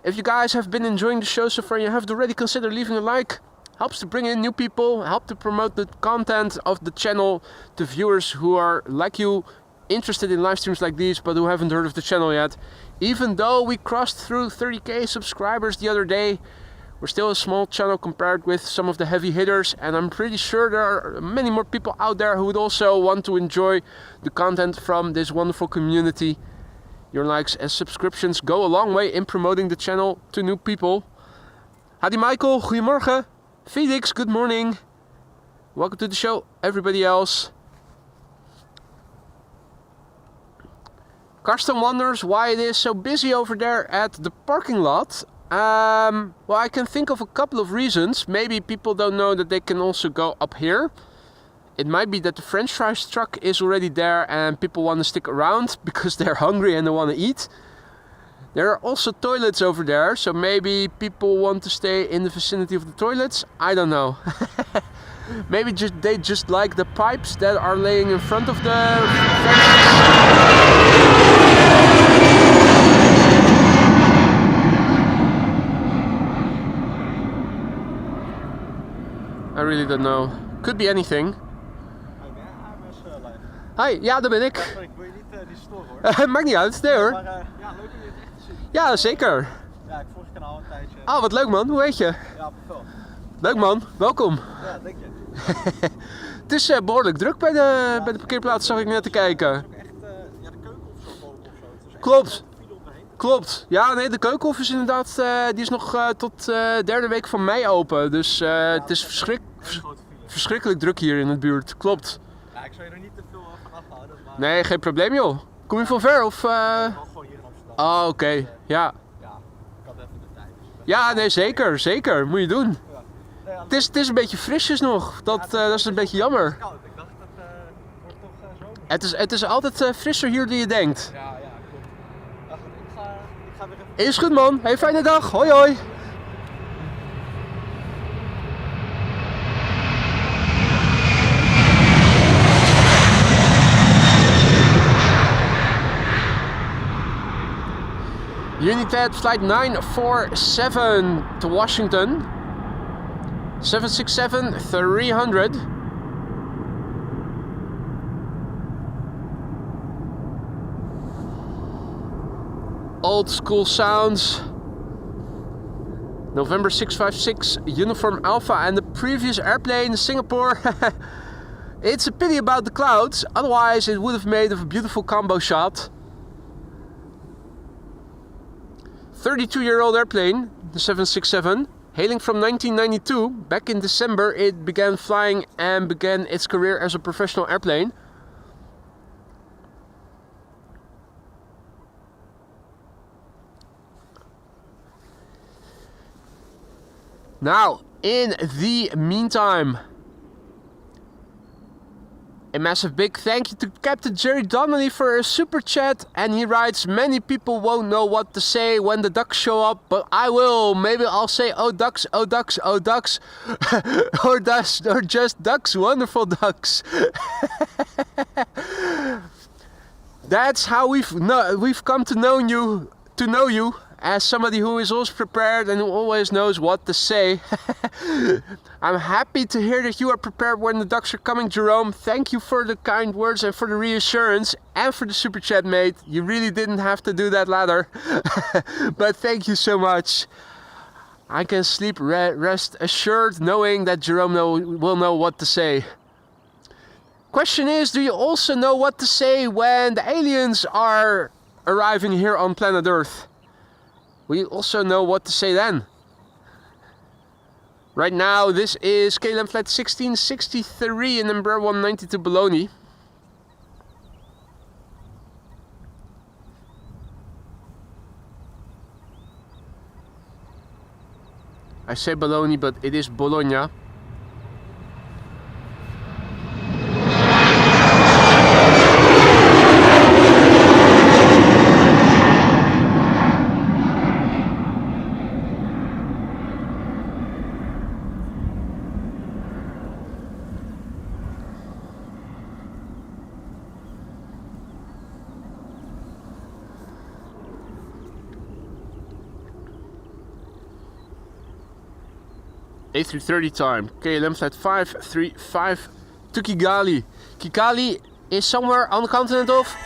If you guys have been enjoying the show so far and you haven't already, consider leaving a like. Helps to bring in new people, help to promote the content of the channel to viewers who are, like you, interested in live streams like these, but who haven't heard of the channel yet. Even though we crossed through 30k subscribers the other day, we're still a small channel compared with some of the heavy hitters, and I'm pretty sure there are many more people out there who would also want to enjoy the content from this wonderful community. Your likes and subscriptions go a long way in promoting the channel to new people. Hadi Michael, goedemorgen. Felix, good morning. Welcome to the show, everybody else. Karsten wonders why it is so busy over there at the parking lot. Well, I can think of a couple of reasons. Maybe people don't know that they can also go up here. It might be that the French fries truck is already there and people want to stick around because they're hungry and they want to eat. There are also toilets over there, so maybe people want to stay in the vicinity of the toilets. I don't know. Maybe they just like the pipes that are laying in front of the I really don't know. Could be anything. Hi, ja, daar ben ik. Ik wil je niet storen hoor. Maakt niet uit, nee hoor. Maar ja, leuk om je echt te zien. Ja, zeker. Ja, ik volg je kanaal een tijdje. Ah, wat leuk man, hoe heet je? Ja, bevel. Leuk man, welkom. Ja, denk je. Het is behoorlijk druk bij de parkeerplaats, zag ik net te kijken. Het is ook echt, ja, de keukenhof zo boven of zo. Het is echt Klopt. file om me heen. Klopt. Ja, nee, de keukenhof is inderdaad, die is nog tot derde week van mei open. Dus het is verschrikkelijk druk hier in het buurt. Klopt. Ja, ik zou je er niet te veel van afhouden. Maar Nee, geen probleem joh. Kom je van ver of... ik ben gewoon hier in Amsterdam. Oh, oké. Ja. Ja, ik had even de tijd. Dus ik ben- Ja, nee, zeker. Zeker. Moet je doen. Ja. Nee, ja, Het is een beetje frisjes nog. Dat is een beetje jammer. het is koud. Ik dacht dat wordt toch zomer. Het is altijd frisser hier dan je denkt. Ja, klopt. Ja, goed, ik ga weer even... Is goed man. Hey, fijne dag. Hoi hoi. United flight 947 to Washington. 767-300. Old school sounds. November 656 Uniform Alpha, and the previous airplane Singapore It's a pity about the clouds, otherwise it would have made a beautiful combo shot. 32-year-old airplane, the 767, hailing from 1992. Back in December it began flying and began its career as a professional airplane. Now, in the meantime, a massive big thank you to Captain Jerry Donnelly for a super chat, and he writes, many people won't know what to say when the ducks show up, but I will. Maybe I'll say, oh ducks, oh ducks, oh ducks, or just ducks, wonderful ducks. That's how we've come to know you as somebody who is always prepared and who always knows what to say. I'm happy to hear that you are prepared when the ducks are coming, Jerome. Thank you for the kind words and for the reassurance and for the super chat, mate. You really didn't have to do that ladder. But thank you so much. I can sleep rest assured knowing that Jerome will know what to say. Question is, do you also know what to say when the aliens are arriving here on planet Earth? We also know what to say then. Right now, this is KLM flight 1663 in number 192 Bologna. I say Bologna, but it is Bologna. A330 time, KLM flight 535 to Kigali. Kigali is somewhere on the continent of...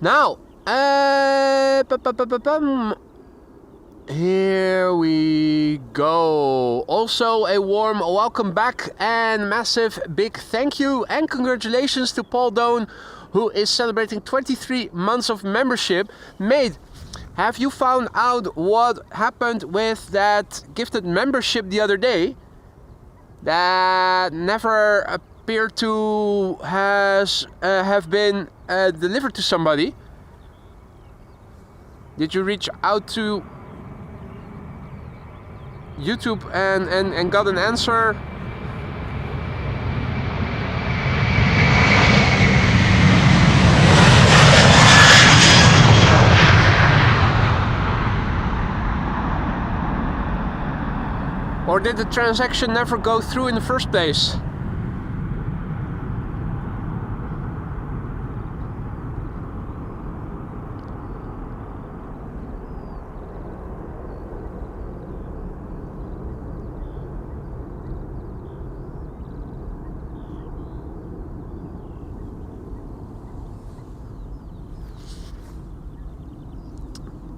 Now, here we go. Also a warm welcome back and massive big thank you and congratulations to Paul Doan, who is celebrating 23 months of membership. Mate, have you found out what happened with that gifted membership the other day that never appeared to have been delivered to somebody? Did you reach out to YouTube and got an answer? Or did the transaction never go through in the first place?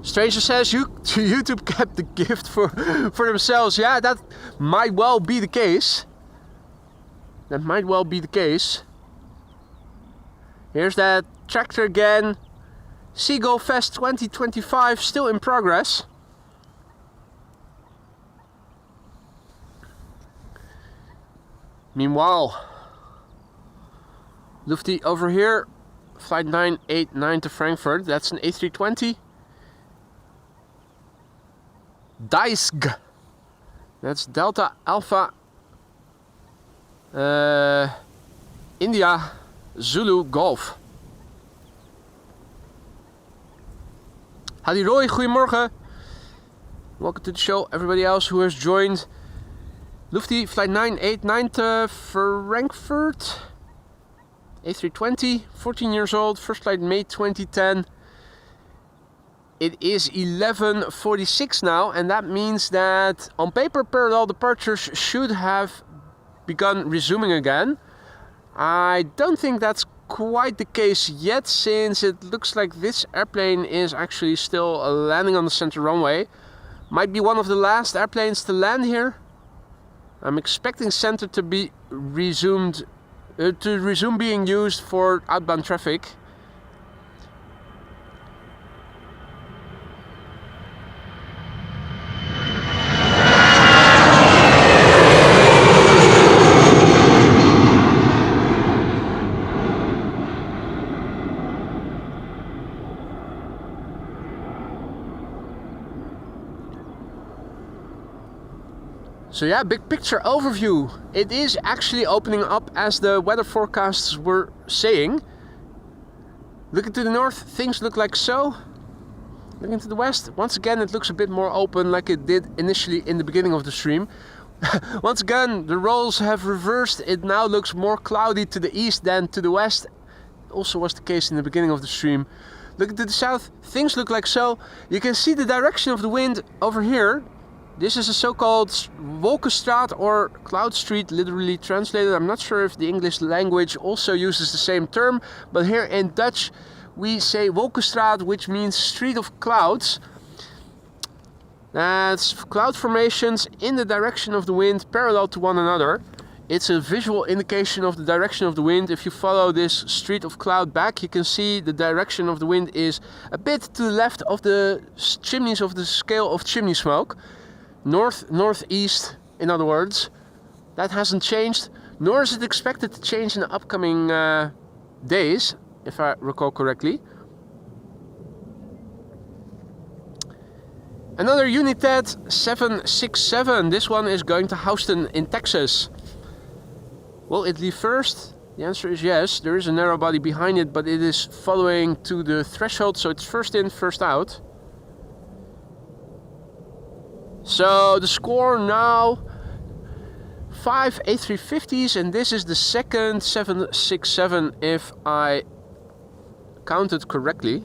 Stranger says YouTube kept the gift for themselves. Yeah, that might well be the case. That might well be the case. Here's that tractor again. Seagull Fest 2025 still in progress. Meanwhile, Lufty over here, flight 989 to Frankfurt. That's an A320. Daisg. That's Delta Alpha India Zulu Golf. Hadi Roy, goedemorgen. Welcome to the show, everybody else who has joined. Lufty flight 989 to Frankfurt. A320, 14 years old, first flight May 2010. It is 11:46 now, and that means that on paper parallel departures should have begun resuming again. I don't think that's quite the case yet, since it looks like this airplane is actually still landing on the center runway. Might be one of the last airplanes to land here. I'm expecting center to be resumed, to resume being used for outbound traffic. So yeah, big picture overview. It is actually opening up as the weather forecasts were saying. Looking to the north, things look like so. Looking to the west, once again it looks a bit more open like it did initially in the beginning of the stream. Once again, the roles have reversed. It now looks more cloudy to the east than to the west. Also was the case in the beginning of the stream. Looking to the south, things look like so. You can see the direction of the wind over here. This is a so-called Wolkenstraat or Cloud Street, literally translated. I'm not sure if the English language also uses the same term, but here in Dutch we say Wolkenstraat, which means street of clouds. That's cloud formations in the direction of the wind parallel to one another. It's a visual indication of the direction of the wind. If you follow this street of cloud back, you can see the direction of the wind is a bit to the left of the chimneys of the scale of chimney smoke. North, northeast, in other words. That hasn't changed, nor is it expected to change in the upcoming days, if I recall correctly. Another United 767. This one is going to Houston in Texas. Will it leave first? The answer is yes. There is a narrow body behind it, but it is following to the threshold, so it's first in, first out. So the score now 5 A350s, and this is the second 767 if I counted correctly.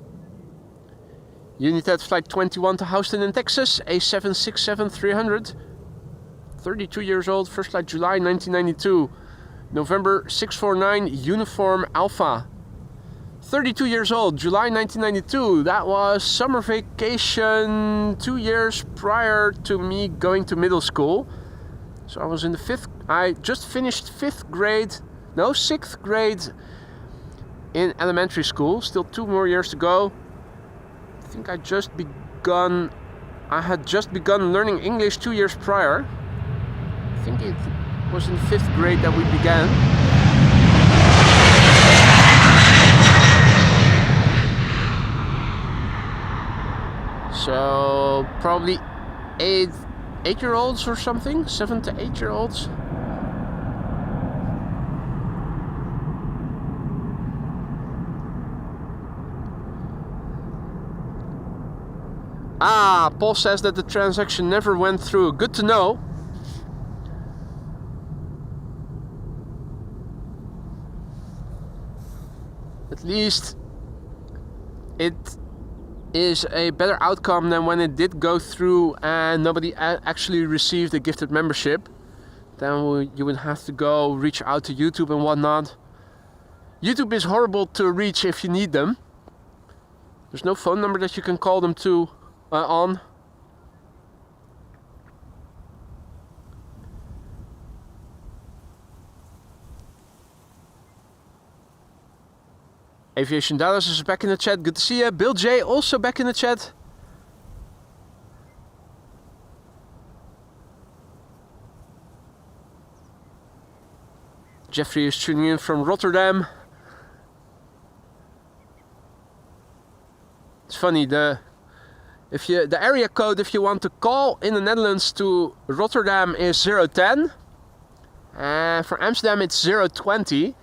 United Flight 21 to Houston in Texas, a 767-300. 32 years old, first flight July 1992. November 649 Uniform Alpha. 32 years old, July 1992. That was summer vacation 2 years prior to me going to middle school. So I was in the I just finished 6th grade in elementary school. Still 2 more years to go. I think I had just begun learning English 2 years prior. I think it was in 5th grade that we began. So probably 8-year-olds or something, 7 to 8-year-olds. Paul says that the transaction never went through. Good to know. At least it is a better outcome than when it did go through and nobody actually received a gifted membership. Then you would have to go reach out to YouTube and whatnot. YouTube is horrible to reach if you need them. There's no phone number that you can call them to on. Aviation Dallas is back in the chat. Good to see you. Bill J also back in the chat. Jeffrey is tuning in from Rotterdam. It's funny, the area code if you want to call in the Netherlands to Rotterdam is 010. And for Amsterdam it's 020.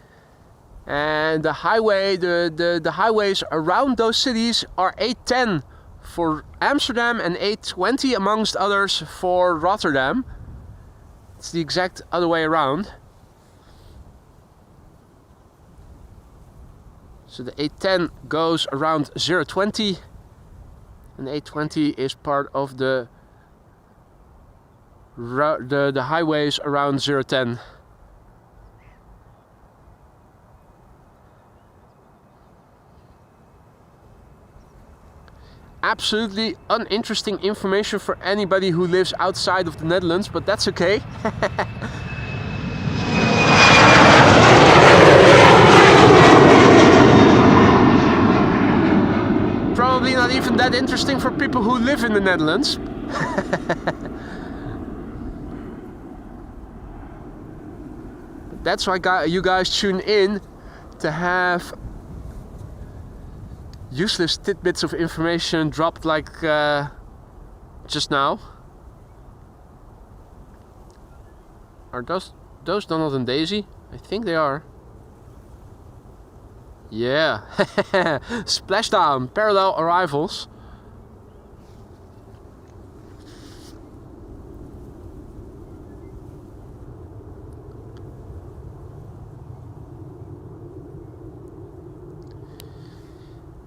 And the highways around those cities are 810 for Amsterdam and 820 amongst others for Rotterdam. It's the exact other way around. So the 810 goes around 020 and 820 is part of the highways around 010. absolutely uninteresting information for anybody who lives outside of the Netherlands, but that's okay. Probably not even that interesting for people who live in the Netherlands. That's why you guys tune in to have useless tidbits of information dropped like just now. Are those Donald and Daisy? I think they are. Yeah. Splashdown, parallel arrivals.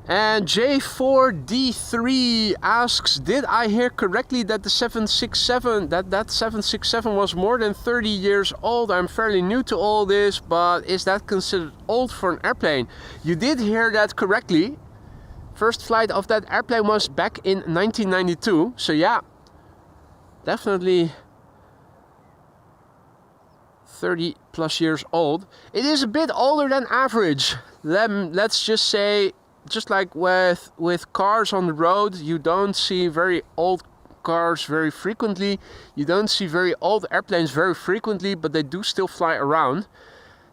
And J4D3 asks, did I hear correctly that the 767 was more than 30 years old? I'm fairly new to all this, but is that considered old for an airplane? You did hear that correctly. First flight of that airplane was back in 1992. So yeah, definitely 30 plus years old. It is a bit older than average. Let's just say, just like with cars on the road, you don't see very old cars very frequently. You don't see very old airplanes very frequently, but they do still fly around.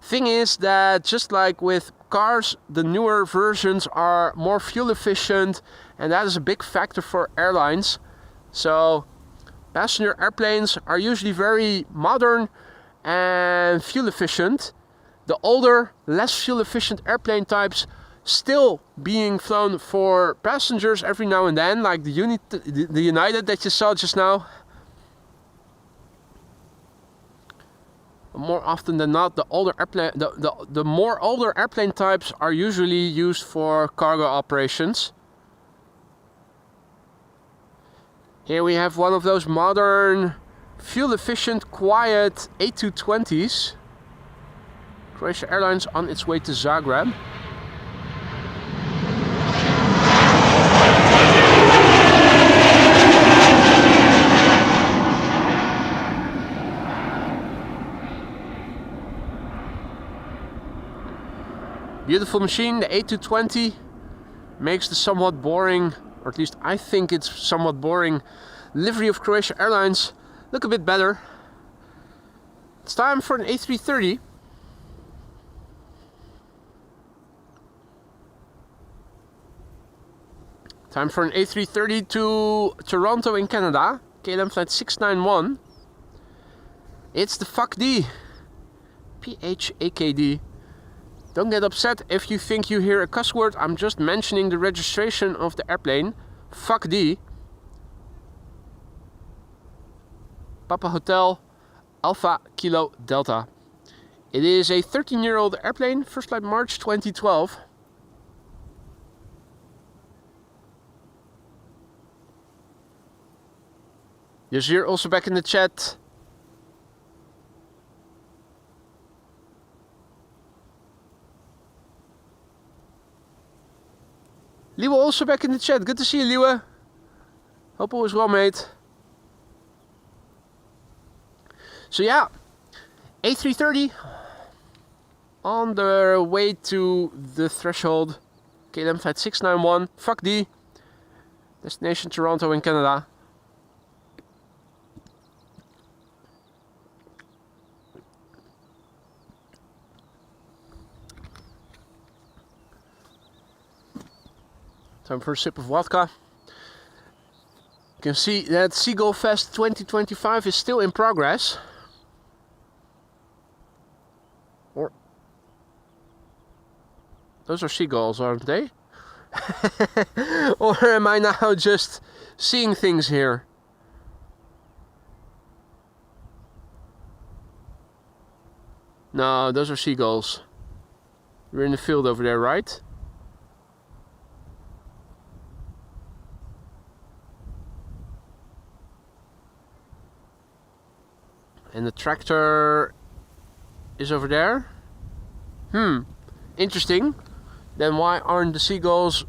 Thing is that just like with cars, the newer versions are more fuel efficient, and that is a big factor for airlines. So passenger airplanes are usually very modern and fuel efficient. The older, less fuel efficient airplane types still being flown for passengers every now and then, like the United that you saw just now. More often than not, the older airplane, the more older airplane types are usually used for cargo operations. Here we have one of those modern, fuel-efficient, quiet A220s. Croatia Airlines on its way to Zagreb. Beautiful machine, the A220 makes the somewhat boring, or at least I think it's somewhat boring, livery of Croatia Airlines look a bit better. It's time for an A330. Time for an A330 to Toronto in Canada, KLM flight 691. It's the FAKD, PHAKD. Don't get upset if you think you hear a cuss word. I'm just mentioning the registration of the airplane. FAKD. Papa Hotel Alpha Kilo Delta. It is a 13-year-old airplane. First flight March 2012. Yazir also back in the chat. Liwe also back in the chat. Good to see you, Liwe. Hope all is well, mate. So yeah, A330 on the way to the threshold. KLM flight 691. FAKD. Destination Toronto in Canada. Time for a sip of vodka. You can see that Seagull Fest 2025 is still in progress. Or those are seagulls, aren't they? Or am I now just seeing things here? No, those are seagulls. We're in the field over there, right? And the tractor is over there. Interesting. Then why aren't the seagulls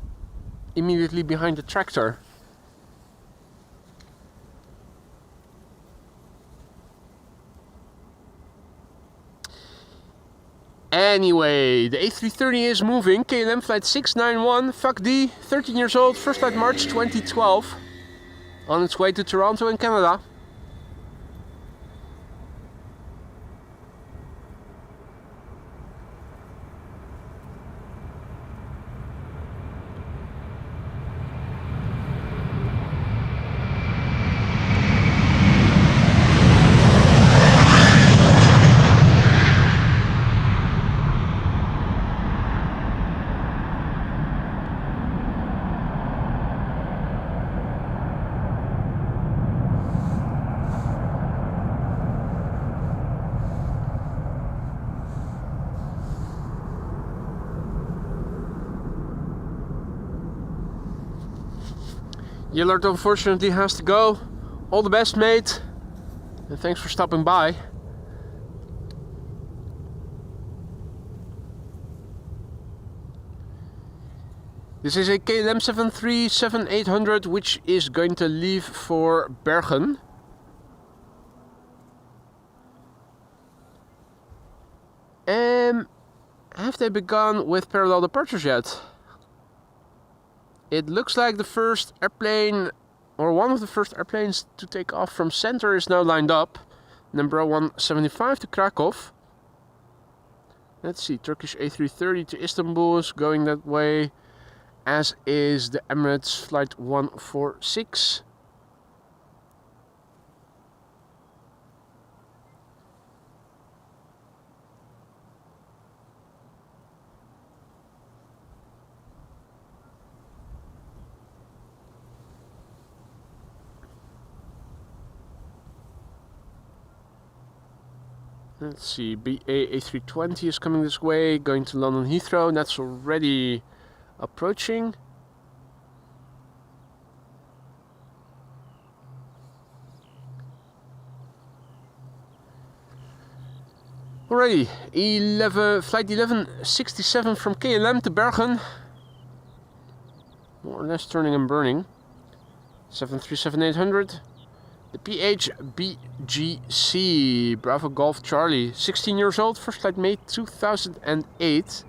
immediately behind the tractor? Anyway, the A330 is moving. KLM flight 691, fuck D, 13 years old, first flight March 2012. On its way to Toronto in Canada. Yellard unfortunately has to go. All the best, mate, and thanks for stopping by. This is a KLM 737-800 which is going to leave for Bergen. Have they begun with parallel departures yet? It looks like the first airplane, or one of the first airplanes to take off from center is now lined up. Number 175 to Krakow. Let's see, Turkish A330 to Istanbul is going that way, as is the Emirates flight 146. Let's see, BA A320 is coming this way, going to London Heathrow, and that's already approaching. Alrighty, flight 1167 from KLM to Bergen. More or less turning and burning. 737-800. The PHBGC, Bravo Golf Charlie, 16 years old, first flight May 2008.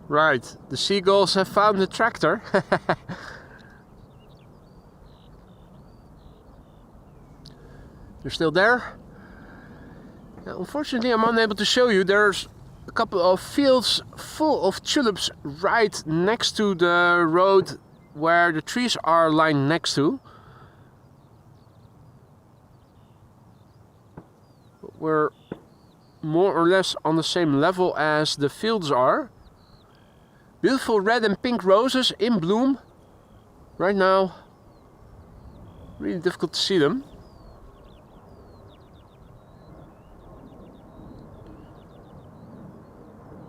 Right, the seagulls have found the tractor. They're still there. Now, unfortunately, I'm unable to show you. There's a couple of fields full of tulips right next to the road where the trees are lined next to. We're more or less on the same level as the fields are. Beautiful red and pink roses in bloom right now. Really difficult to see them.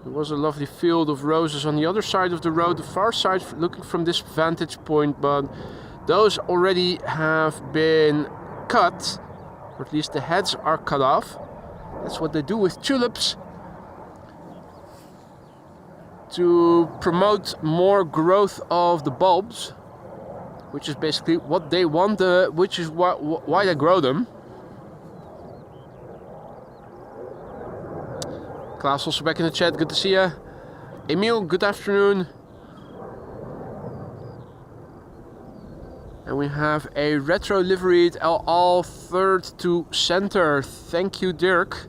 There was a lovely field of roses on the other side of the road, the far side, looking from this vantage point, but those already have been cut, or at least the heads are cut off. That's what they do with tulips, to promote more growth of the bulbs, which is basically what they want, which is why they grow them. Klaas also back in the chat, good to see you. Emil, good afternoon. And we have a retro liveried El Al third to center. Thank you, Dirk.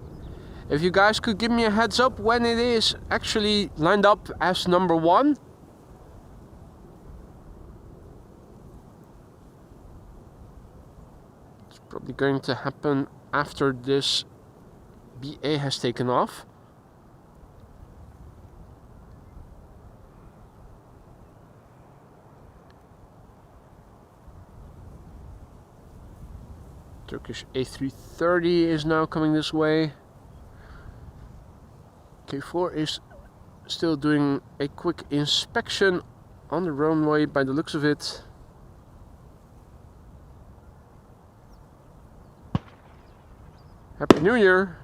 If you guys could give me a heads up when it is actually lined up as number 1. Probably going to happen after this BA has taken off. Turkish A330 is now coming this way. K4 is still doing a quick inspection on the runway by the looks of it. Happy New Year!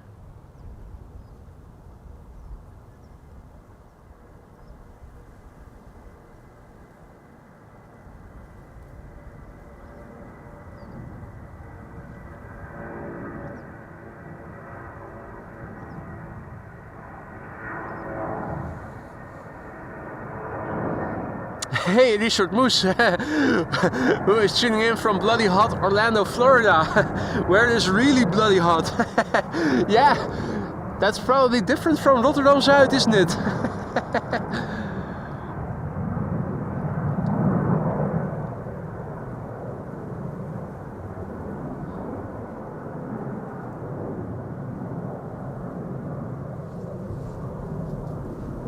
Hey, Richard Moose, who is tuning in from bloody hot Orlando, Florida, where it is really bloody hot. Yeah, that's probably different from Rotterdam Zuid, isn't it?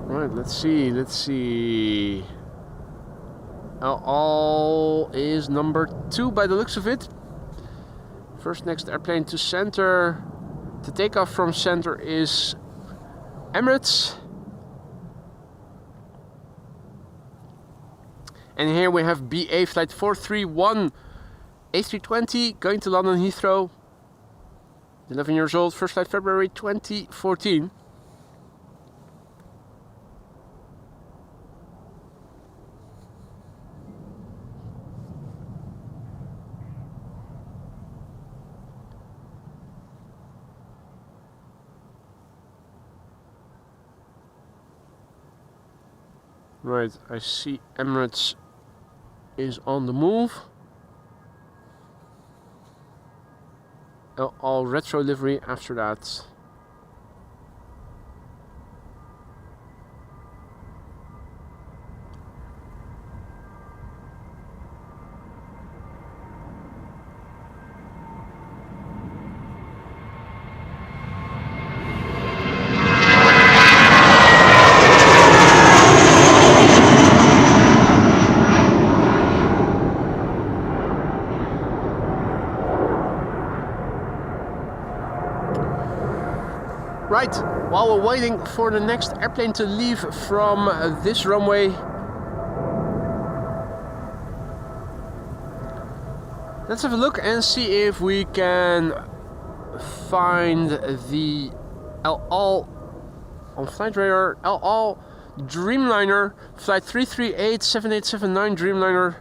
Right, let's see. All is number 2 by the looks of it. First next airplane to center, to take off from center, is Emirates. And here we have BA flight 431 A320 going to London Heathrow. 11 years old, first flight February 2014. Right, I see Emirates is on the move. All retro livery after that. Right, while we're waiting for the next airplane to leave from this runway, let's have a look and see if we can find the El Al on flight radar. El Al Dreamliner, flight 338-7879 Dreamliner.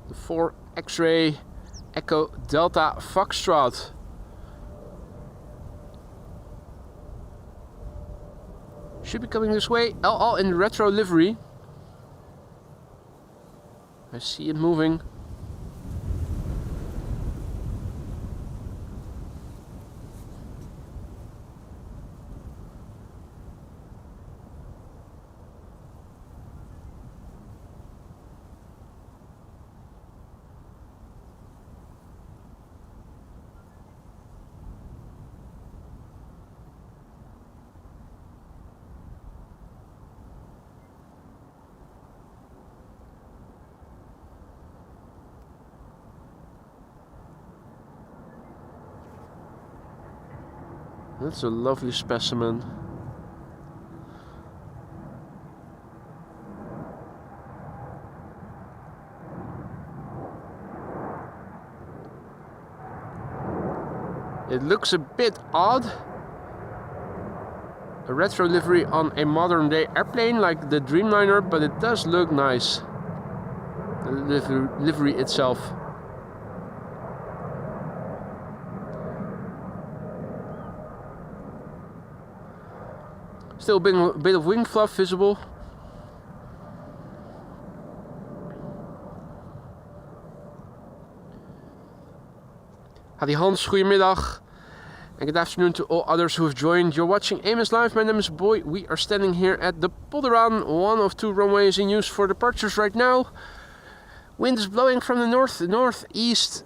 The 4 X-ray Echo Delta Foxtrot. Should be coming this way. LL in retro livery. I see it moving. That's a lovely specimen. It looks a bit odd. A retro livery on a modern day airplane like the Dreamliner, but it does look nice. The livery itself. Still a bit of wing fluff visible. Hadi Hans, goedemiddag. And good afternoon to all others who have joined. You're watching AMS Live. My name is Boy. We are standing here at the Polderaan, one of two runways in use for departures right now. Wind is blowing from the northeast.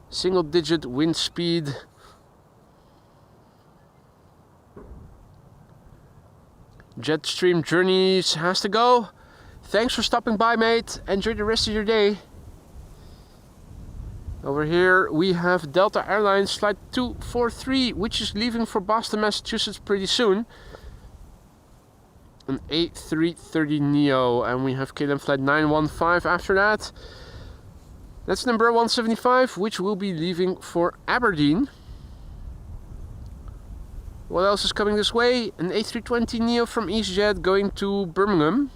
Single digit wind speed. Jetstream Journeys has to go. Thanks for stopping by, mate. Enjoy the rest of your day. Over here we have Delta Airlines flight 243, which is leaving for Boston, Massachusetts pretty soon. An A330 Neo, and we have KLM flight 915 after that. That's number 175, which will be leaving for Aberdeen. What else is coming this way? An A320 Neo from EasyJet going to Birmingham.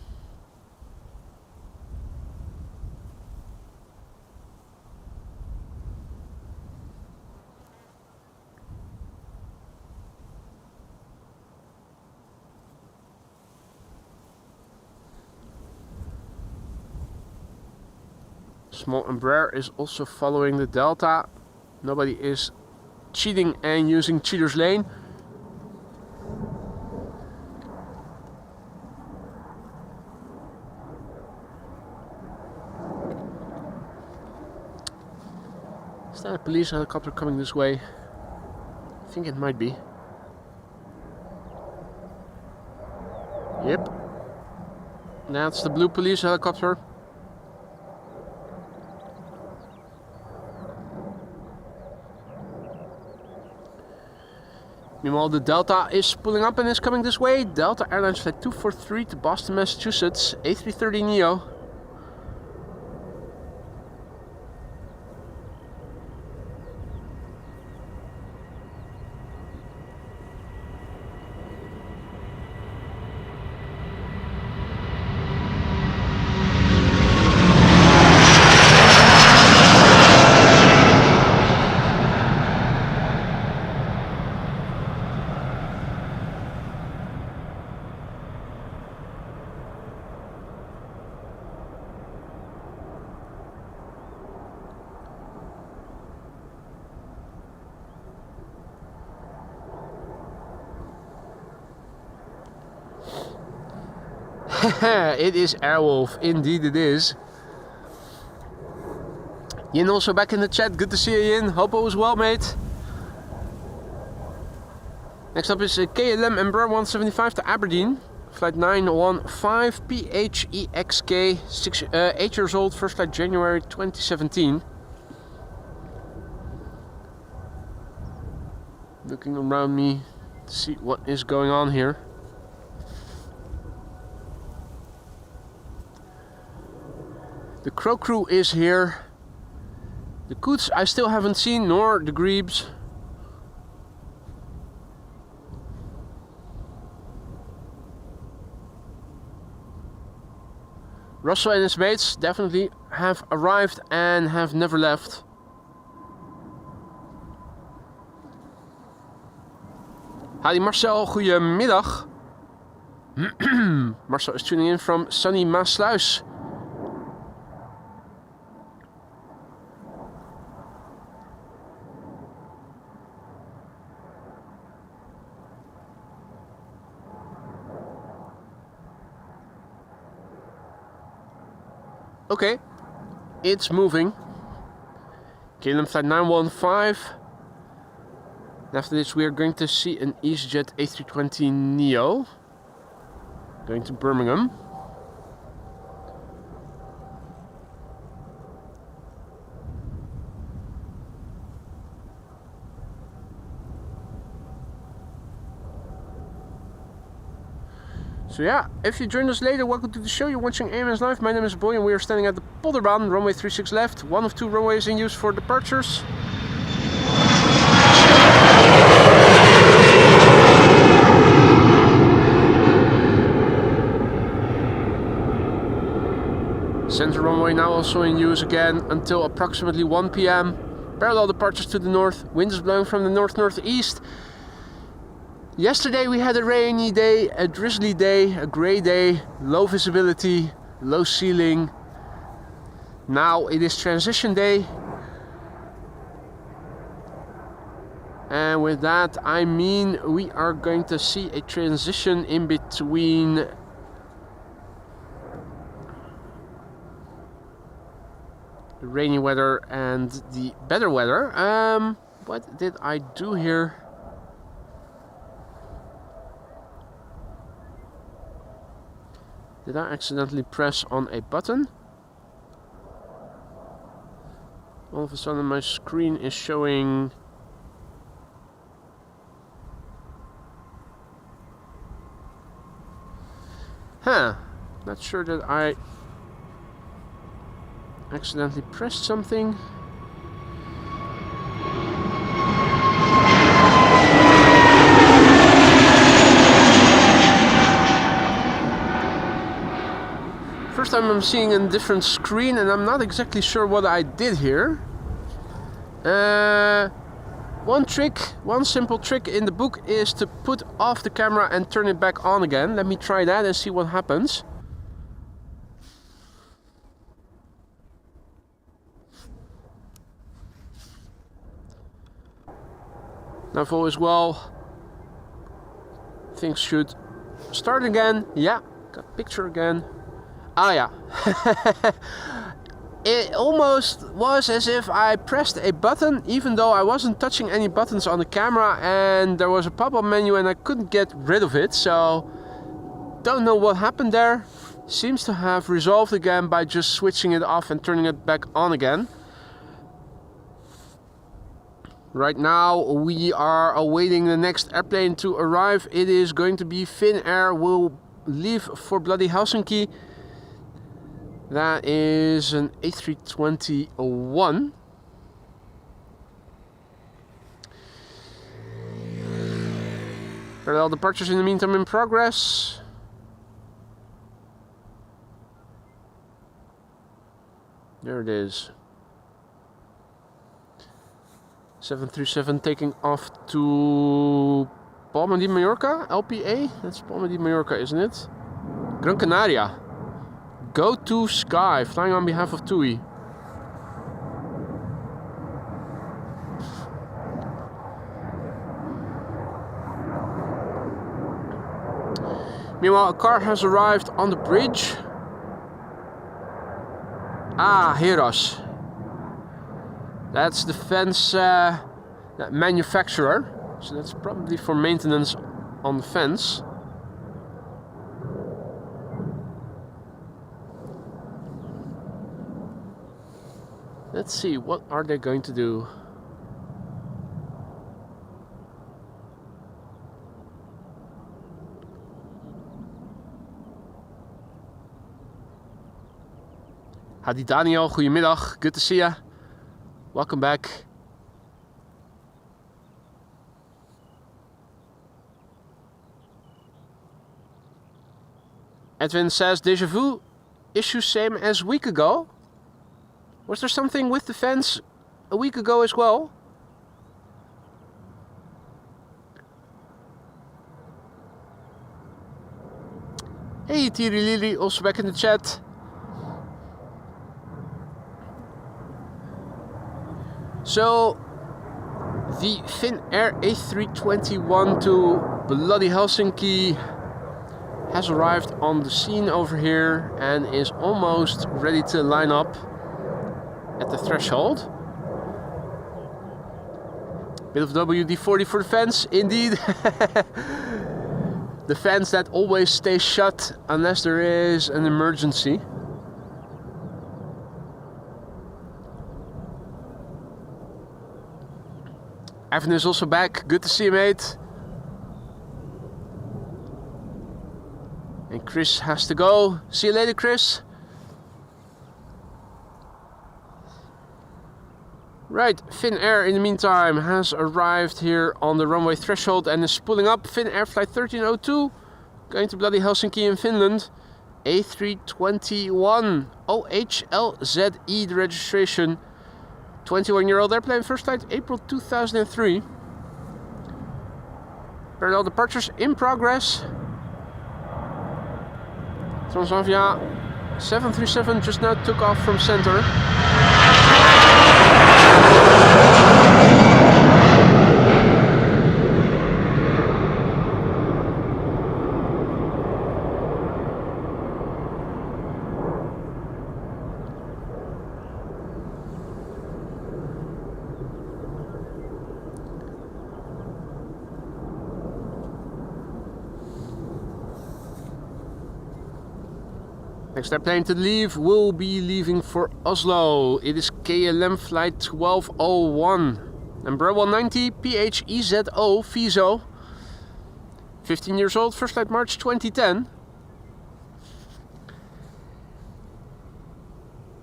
Small Embraer is also following the Delta. Nobody is cheating and using cheater's lane. Is that a police helicopter coming this way? I think it might be. Yep. That's the blue police helicopter. Meanwhile, the Delta is pulling up and is coming this way. Delta Airlines flight 243 to Boston, Massachusetts, A330 Neo. It is Airwolf, indeed it is. Yin also back in the chat, good to see you, Yin. Hope all is well, mate. Next up is KLM Embraer 175 to Aberdeen, flight 915 PHEXK, 8 years old, first flight January 2017. Looking around me to see what is going on here. The Crow Crew is here. The Coots I still haven't seen, nor the Grebes. Russell and his mates definitely have arrived and have never left. Howdy Marcel, goedemiddag. Marcel is tuning in from sunny Maasluis. Okay, it's moving. KLM flight 915. After this we are going to see an EasyJet A320 Neo going to Birmingham. So yeah, if you joined us later, welcome to the show. You're watching AMS Live. My name is Boy and we are standing at the Polderaan, runway 36 left, one of two runways in use for departures. Center runway now also in use again until approximately 1 p.m. Parallel departures to the north, wind is blowing from the north-northeast. Yesterday we had a rainy day, a drizzly day, a grey day, low visibility, low ceiling. Now it is transition day. And with that, I mean we are going to see a transition in between the rainy weather and the better weather. What did I do here? Did I accidentally press on a button? All of a sudden my screen is showing not sure that I accidentally pressed something. First time I'm seeing a different screen and I'm not exactly sure what I did here. One simple trick in the book is to put off the camera and turn it back on again. Let me try that and see what happens. Now if all is well, things should start again. Yeah, got picture again. Ah yeah. It almost was as if I pressed a button even though I wasn't touching any buttons on the camera, and there was a pop-up menu and I couldn't get rid of it, so don't know what happened there. Seems to have resolved again by just switching it off and turning it back on again. Right now we are awaiting the next airplane to arrive. It is going to be Finnair. We'll leave for bloody Helsinki. That is an A321. Parallel departures in the meantime in progress. There it is. 737 taking off to Palma de Mallorca, LPA? That's Palma de Mallorca, isn't it? Gran Canaria. Go to Sky, flying on behalf of TUI. Meanwhile, a car has arrived on the bridge. Ah, Heros. That's the fence manufacturer. So that's probably for maintenance on the fence. Let's see, what are they going to do? Hadi Daniel, goedemiddag. Good to see ya. Welcome back. Edwin says, Deja vu, issue same as week ago. Was there something with the fence a week ago as well? Hey Thierry Lily, also back in the chat. So, the Finnair A321 to bloody Helsinki has arrived on the scene over here and is almost ready to line up at the threshold. Bit of WD-40 for the fence, indeed. The fence that always stays shut unless there is an emergency. Evan is also back. Good to see you, mate. And Chris has to go. See you later, Chris. Right, Finnair in the meantime has arrived here on the runway threshold and is pulling up. Finnair flight 1302 going to bloody Helsinki in Finland. A321 OHLZE, the registration. 21-year-old airplane, first flight April 2003. Parallel departures in progress. Transavia 737 just now took off from center. Next airplane to leave will be leaving for Oslo. It is KLM flight 1201. Embraer 190 PHEZO Viso. 15 years old, first flight March 2010.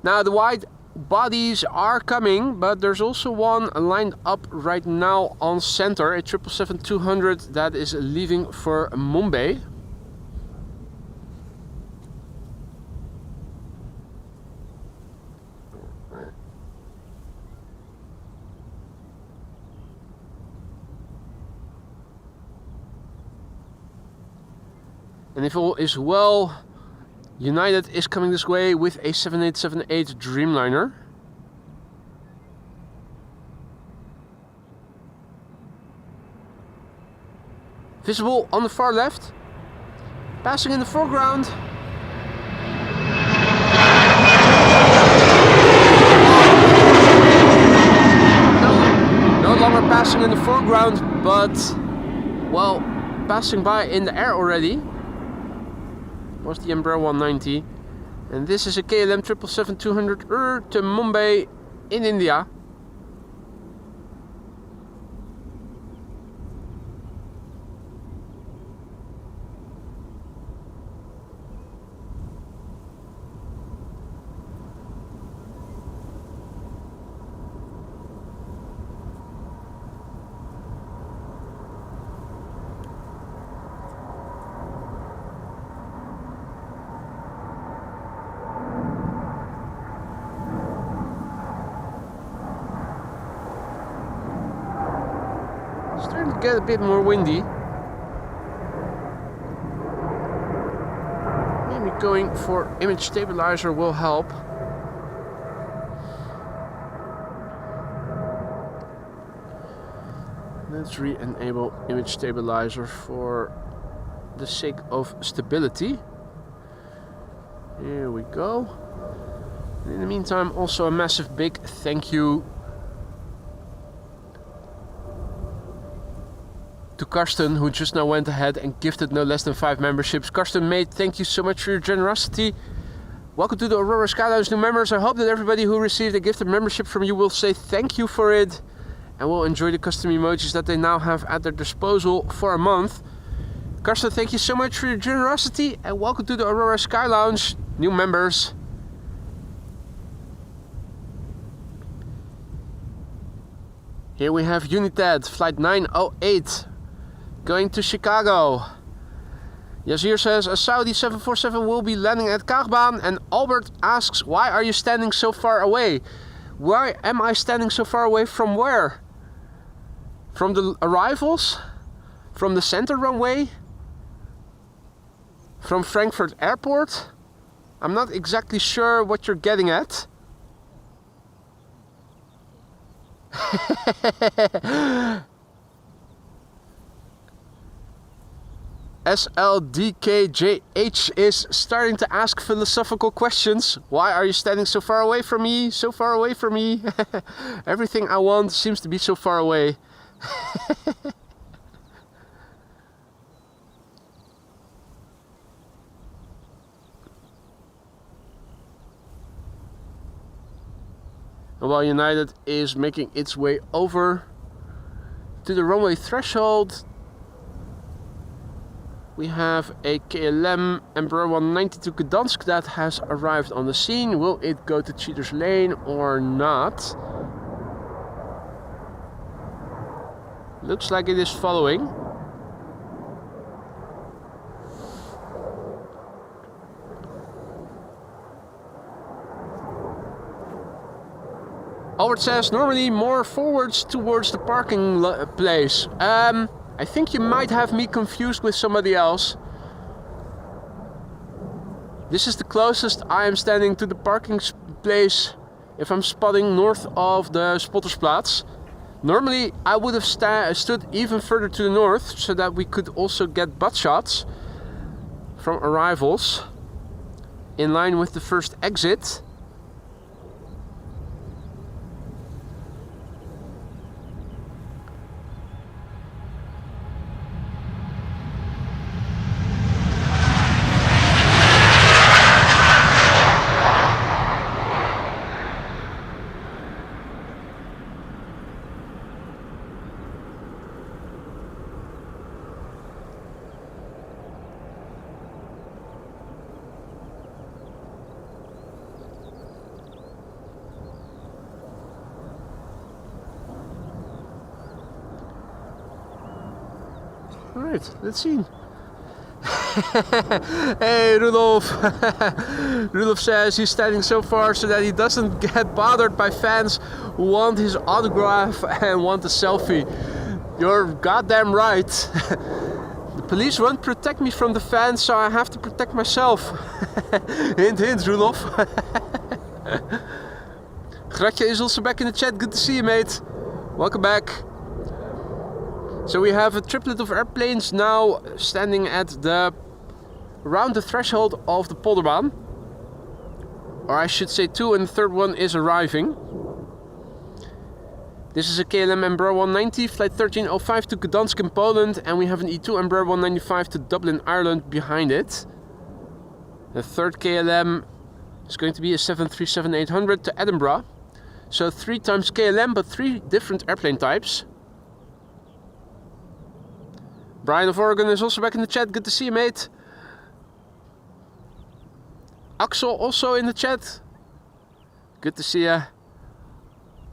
Now the wide bodies are coming, but there's also one lined up right now on center, a 777-200 that is leaving for Mumbai. And if all is well, United is coming this way with a 7878 Dreamliner. Visible on the far left. Passing in the foreground. No longer passing in the foreground, but, well, passing by in the air already. Was the Embraer 190, and this is a KLM 777-200 to Mumbai in India. Starting to get a bit more windy. Maybe going for image stabilizer will help. Let's re-enable image stabilizer for the sake of stability. Here we go. And in the meantime, also a massive big thank you to Karsten, who just now went ahead and gifted no less than 5 memberships. Karsten, mate, thank you so much for your generosity. Welcome to the Aurora Sky Lounge new members. I hope that everybody who received a gifted membership from you will say thank you for it and will enjoy the custom emojis that they now have at their disposal for a month. Karsten, thank you so much for your generosity and welcome to the Aurora Sky Lounge new members. Here we have United, flight 908. Going to Chicago. Yazir says a Saudi 747 will be landing at Kaagbaan, and Albert asks, why are you standing so far away? Why am I standing so far away from where? From the arrivals? From the center runway? From Frankfurt Airport? I'm not exactly sure what you're getting at. SLDKJH is starting to ask philosophical questions. Why are you standing so far away from me? So far away from me? Everything I want seems to be so far away. And while United is making its way over to the runway threshold, we have a KLM Embraer 190 to Gdansk that has arrived on the scene. Will it go to Cheaters Lane or not? Looks like it is following. Albert says normally more forwards towards the parking place. I think you might have me confused with somebody else. This is the closest I am standing to the parking place if I'm spotting north of the Spottersplatz. Normally I would have stood even further to the north so that we could also get butt shots from arrivals in line with the first exit. Alright, let's see. Hey Rudolf. Rudolf says he's standing so far so that he doesn't get bothered by fans who want his autograph and want a selfie. You're goddamn right. The police won't protect me from the fans, so I have to protect myself. Hint hint, Rudolf. Gratje is also back in the chat. Good to see you, mate. Welcome back. So we have a triplet of airplanes now standing at around the threshold of the Polderbaan. Or I should say 2, and the third one is arriving. This is a KLM Embraer 190, flight 1305 to Gdansk in Poland, and we have an E2 Embraer 195 to Dublin, Ireland behind it. The third KLM is going to be a 737-800 to Edinburgh. So 3 times KLM, but 3 different airplane types. Brian of Oregon is also back in the chat. Good to see you, mate. Axel also in the chat. Good to see you.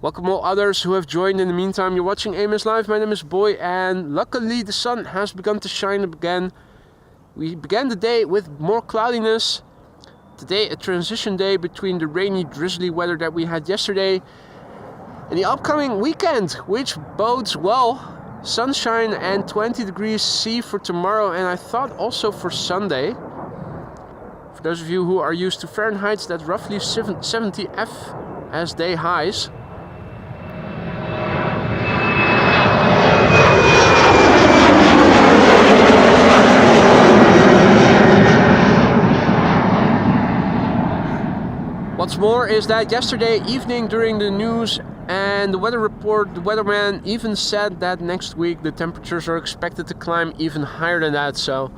Welcome all others who have joined in the meantime. You're watching AMS Live. My name is Boy, and luckily the sun has begun to shine again. We began the day with more cloudiness. Today a transition day between the rainy, drizzly weather that we had yesterday and the upcoming weekend, which bodes well. Sunshine and 20 degrees C for tomorrow, and I thought also for Sunday. For those of you who are used to Fahrenheit, that's roughly 70 F as day highs. What's more is that yesterday evening during the news and the weather report, the weatherman even said that next week the temperatures are expected to climb even higher than that. So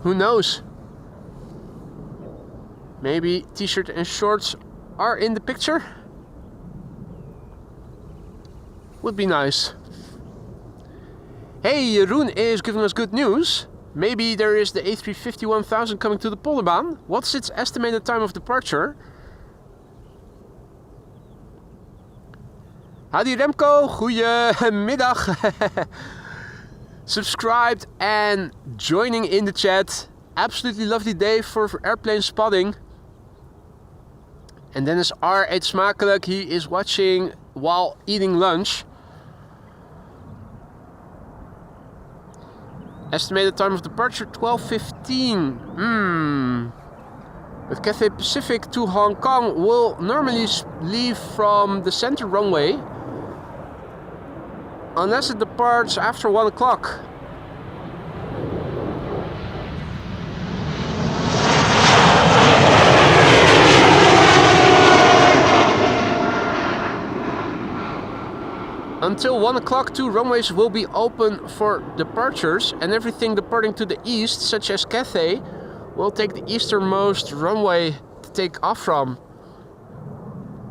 who knows? Maybe t-shirt and shorts are in the picture. Would be nice. Hey, Jeroen is giving us good news. Maybe there is the A350 1000 coming to the Polderbaan. What's its estimated time of departure? Howdy Remco, goedemiddag. Subscribed and joining in the chat. Absolutely lovely day for airplane spotting. And Dennis R. eet smakelijk. He is watching while eating lunch. Estimated time of departure 12:15. With Cathay Pacific to Hong Kong will normally leave from the center runway unless it departs after 1 o'clock. Until 1 o'clock, 2 runways will be open for departures, and everything departing to the east, such as Cathay, will take the easternmost runway to take off from.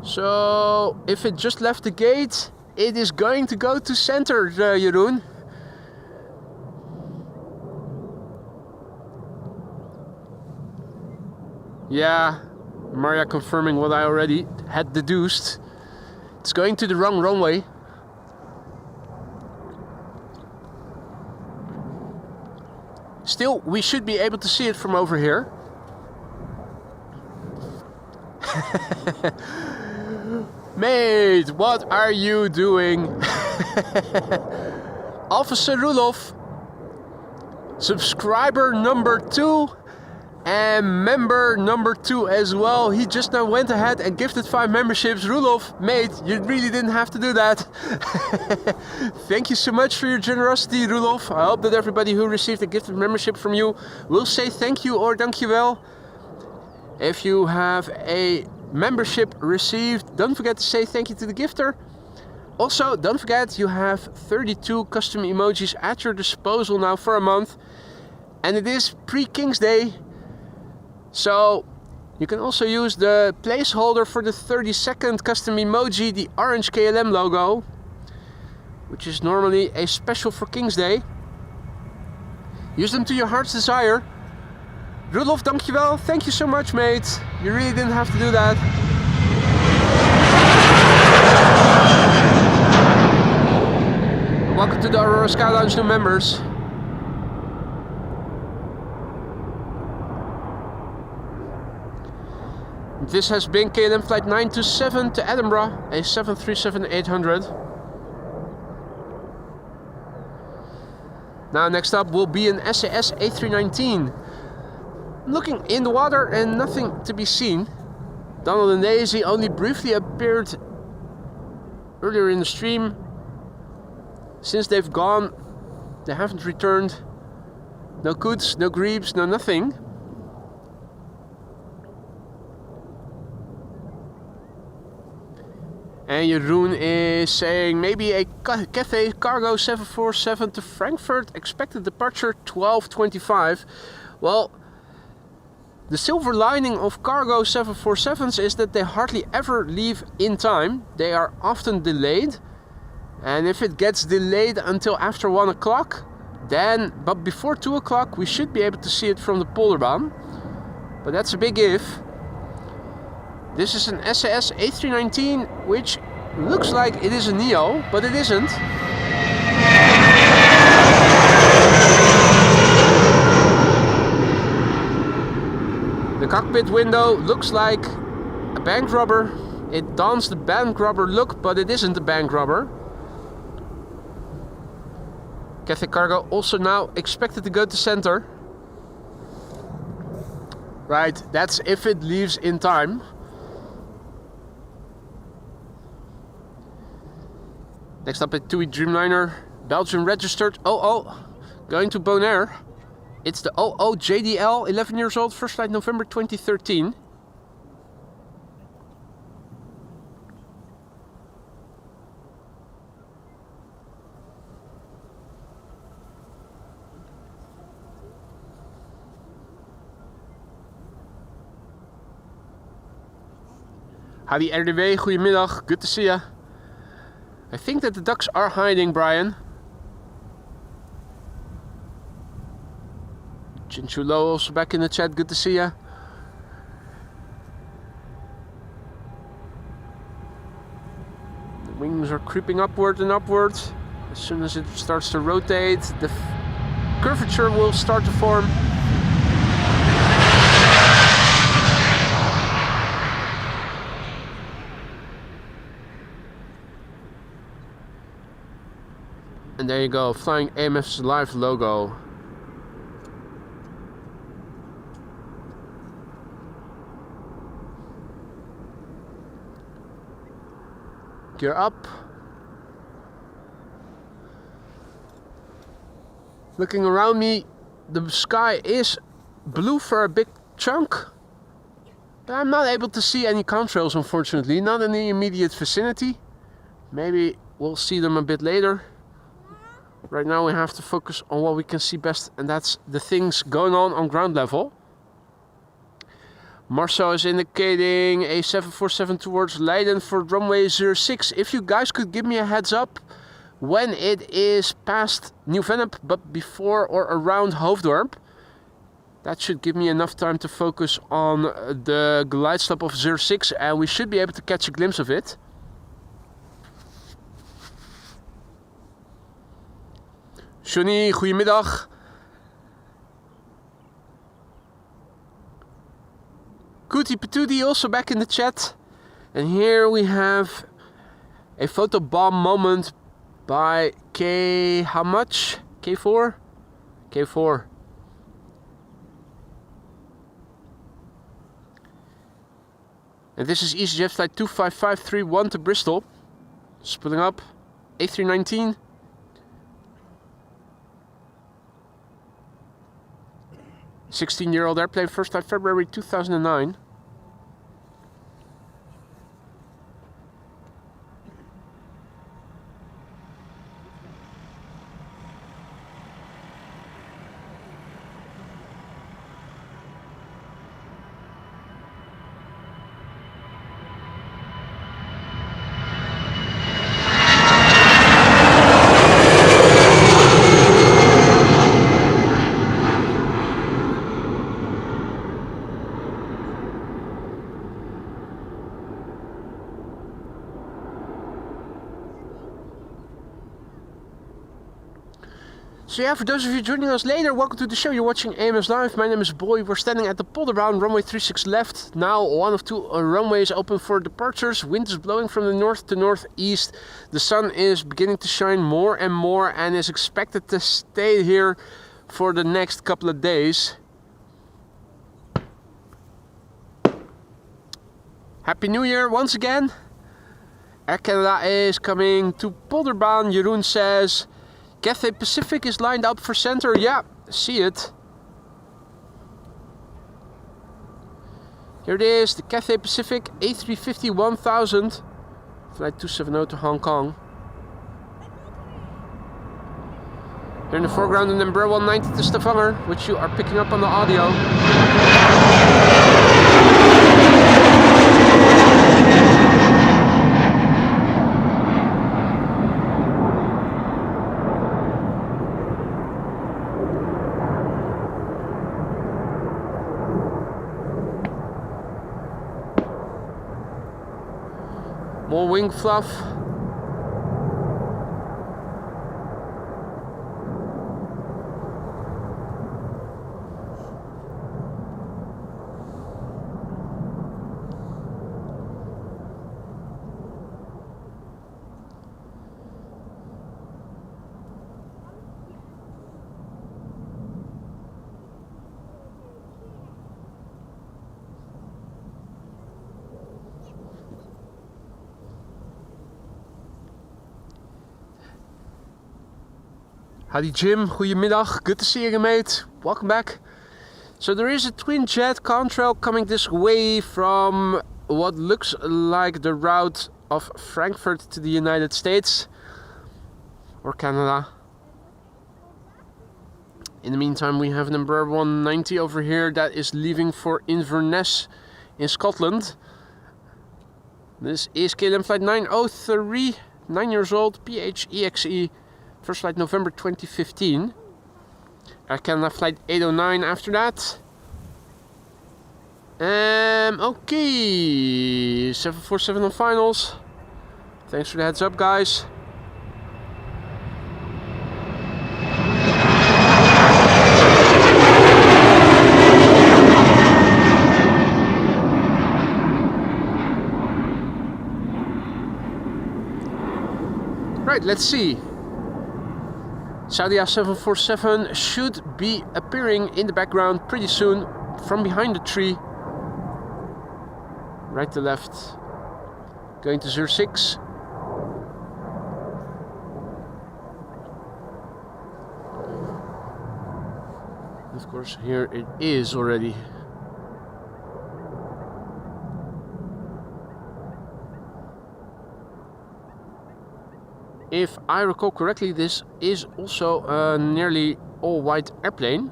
So, if it just left the gate, it is going to go to center, Jeroen. Yeah, Maria confirming what I already had deduced. It's going to the wrong runway. Still, we should be able to see it from over here. Mate, what are you doing? Officer Rudolf, subscriber number 2 and member number 2 as well. He just now went ahead and gifted 5 memberships. Rudolf, mate, you really didn't have to do that. Thank you so much for your generosity, Rudolf. I hope that everybody who received a gifted membership from you will say thank you or dankjewel. If you have a membership received, don't forget to say thank you to the gifter. Also, don't forget you have 32 custom emojis at your disposal now for a month. And it is pre-King's Day. So you can also use the placeholder for the 32nd custom emoji, the orange KLM logo, which is normally a special for King's Day. Use them to your heart's desire. Rudolf, dankjewel. Thank you so much, mate. You really didn't have to do that. Welcome to the Aurora Sky Lounge new members. This has been KLM flight 927 to Edinburgh, a 737-800. Now next up will be an SAS A319. Looking in the water and nothing to be seen. Donald and Daisy only briefly appeared earlier in the stream. Since they've gone, they haven't returned. No Coots, no Grebes, no nothing. And Jeroen is saying maybe a Cathay Cargo 747 to Frankfurt, expected departure 12:25. Well, the silver lining of cargo 747s is that they hardly ever leave in time. They are often delayed. And if it gets delayed until after 1 o'clock, but before 2 o'clock, we should be able to see it from the Polderbaan. But that's a big if. This is an SAS A319, which looks like it is a Neo, but it isn't. The cockpit window looks like a bank robber. It dons the bank robber look, but it isn't a bank robber. Cathay Cargo also now expected to go to center. Right, that's if it leaves in time. Next up at TUI Dreamliner, Belgium registered 00, going to Bonaire. It's the 00 JDL, 11 years old, first flight November 2013. Hadi RDW, goedemiddag, good to see ya. I think that the ducks are hiding, Brian. Chinchulo also back in the chat, good to see ya. The wings are creeping upward and upward. As soon as it starts to rotate, the curvature will start to form. And there you go, flying AMF's live logo. Gear up. Looking around me, the sky is blue for a big chunk. But I'm not able to see any contrails, unfortunately, not in the immediate vicinity. Maybe we'll see them a bit later. Right now we have to focus on what we can see best, and that's the things going on ground level. Marcel is indicating a 747 towards Leiden for runway 06. If you guys could give me a heads up when it is past Nieuw-Vennep but before or around Hoofddorp, that should give me enough time to focus on the glide slope of 06, and we should be able to catch a glimpse of it. Johnny, goedemiddag. Cootie Patootie also back in the chat. And here we have a photo bomb moment by K... how much? K4? K4. And this is EasyJet flight 25531 to Bristol. Spooling up. A319. Sixteen-year-old airplane, first flight February 2009. So yeah, for those of you joining us later, welcome to the show. You're watching AMS Live. My name is Boy. We're standing at the Polderbound, runway 36 left. Now one of two runways open for departures. Wind is blowing from the north to northeast. The sun is beginning to shine more and more and is expected to stay here for the next couple of days. Happy New Year once again. Air Canada is coming to Polderbound. Jeroen says Cathay Pacific is lined up for center. Yeah, see it. Here it is, the Cathay Pacific A340 1000, flight 270 to Hong Kong. Here in the foreground, the number 190 to Stavanger, which you are picking up on the audio. More wing fluff. Howdy Jim, goedemiddag, good to see you mate, welcome back. So there is a twin jet contrail coming this way from what looks like the route of Frankfurt to the United States or Canada. In the meantime we have number 190 over here that is leaving for Inverness in Scotland. This is KLM flight 903, 9 years old, PHEXE. First flight November 2015. Air Canada flight 809 after that. Okay, 747 on finals. Thanks for the heads up, guys. Right, let's see. Saudia 747 should be appearing in the background pretty soon from behind the tree. Right to left. Going to 06. Of course, here it is already. If I recall correctly, this is also a nearly all-white airplane.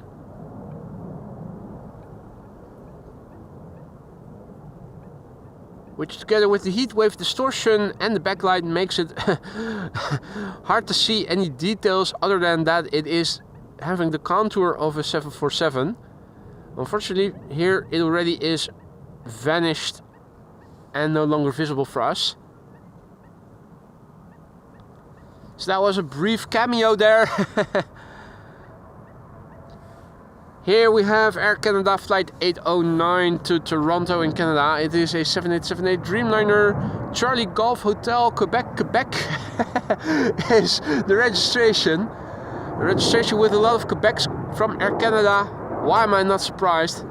Which together with the heat wave distortion and the backlight makes it hard to see any details other than that it is having the contour of a 747. Unfortunately, here it already is vanished and no longer visible for us. So that was a brief cameo there. Here we have Air Canada flight 809 to Toronto in Canada. It is a 7878 Dreamliner, Charlie Golf Hotel, Quebec, Quebec is the registration. The registration with a lot of Quebecs from Air Canada. Why am I not surprised?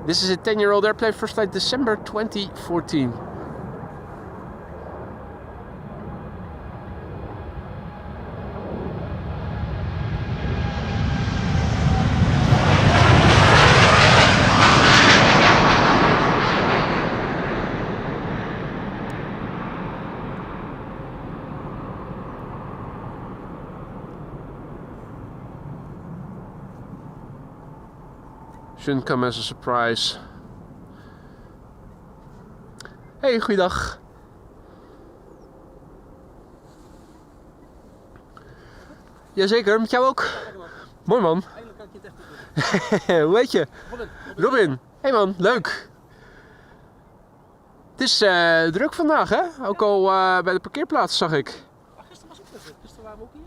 This is a 10-year-old airplane, first flight December 2014. Shouldn't come as a surprise. Hey, goeiedag. Jazeker, met jou ook? Mooi man. Eindelijk kan ik je het echt doen. Hoe heet je? Robin. Robin. Hey man, leuk. Het is druk vandaag hè? Ook al bij de parkeerplaats zag ik. Maar gisteren was ook druk. Gisteren waren we ook hier.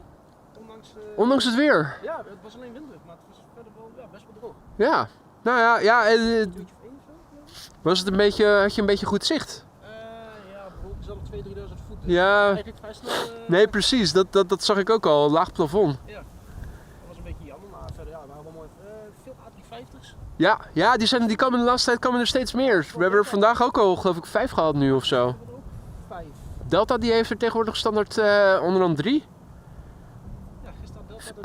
Om Ondanks het weer? Ja, het was alleen winderig, maar het was verder wel best wel droog. Ja. Nou ja, Een uurtje of 1 of zo? was het had je een beetje goed zicht? Ja, bijvoorbeeld zelf 2.000-3.000 voet. Dus Ja. eigenlijk vrij snel. Nee, precies. Dat zag ik ook al. Laag plafond. Ja, dat was een beetje jammer, maar verder waren wel mooi. Veel A350's. Ja, die komen de laatste tijd er steeds meer. We hebben er vandaag ook al, geloof ik, 5 gehad nu of zo. We hebben er ook 5. Delta die heeft er tegenwoordig standaard onderhand 3. Ja, gisteren had Delta.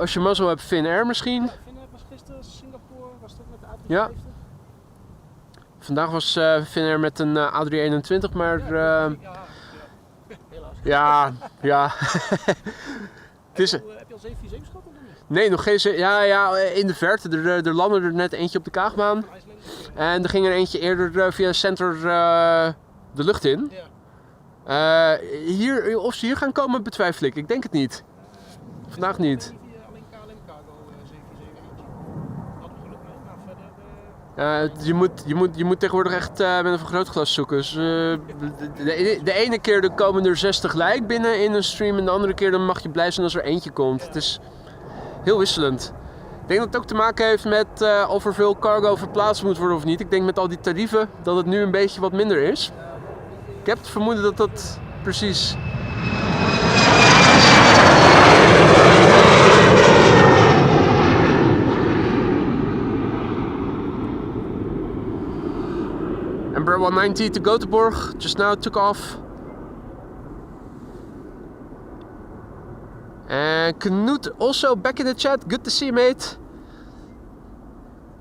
Als je mazzel hebt, Finnair misschien. Ja, Finnair was gisteren, Singapore was het ook met de A350. Ja. Vandaag was Finnair met een A321, maar helaas. ja. Het is, Heb je al 747 gehad of niet? nee, nog geen. Ja, in de verte. Er landde er net eentje op de Kaagbaan. Van IJsland? En er ging er eentje eerder via Center de lucht in. Ja. Of ze hier gaan komen, betwijfel ik. Ik denk het niet. Vandaag niet. Alleen KLM Cargo 747 eentje. Hadden we geluk mee, maar verder... Je moet tegenwoordig echt met een vergrootglas zoeken. Dus, de ene keer komen er 6 tegelijk binnen in een stream. En de andere keer dan mag je blij zijn als er eentje komt. Het is heel wisselend. Ik denk dat het ook te maken heeft met of er veel cargo verplaatst moet worden of niet. Ik denk met al die tarieven dat het nu een beetje wat minder is. Ik heb het vermoeden dat dat precies... Embraer 190 to Göteborg just now took off. And Knut also back in the chat. Good to see you, mate.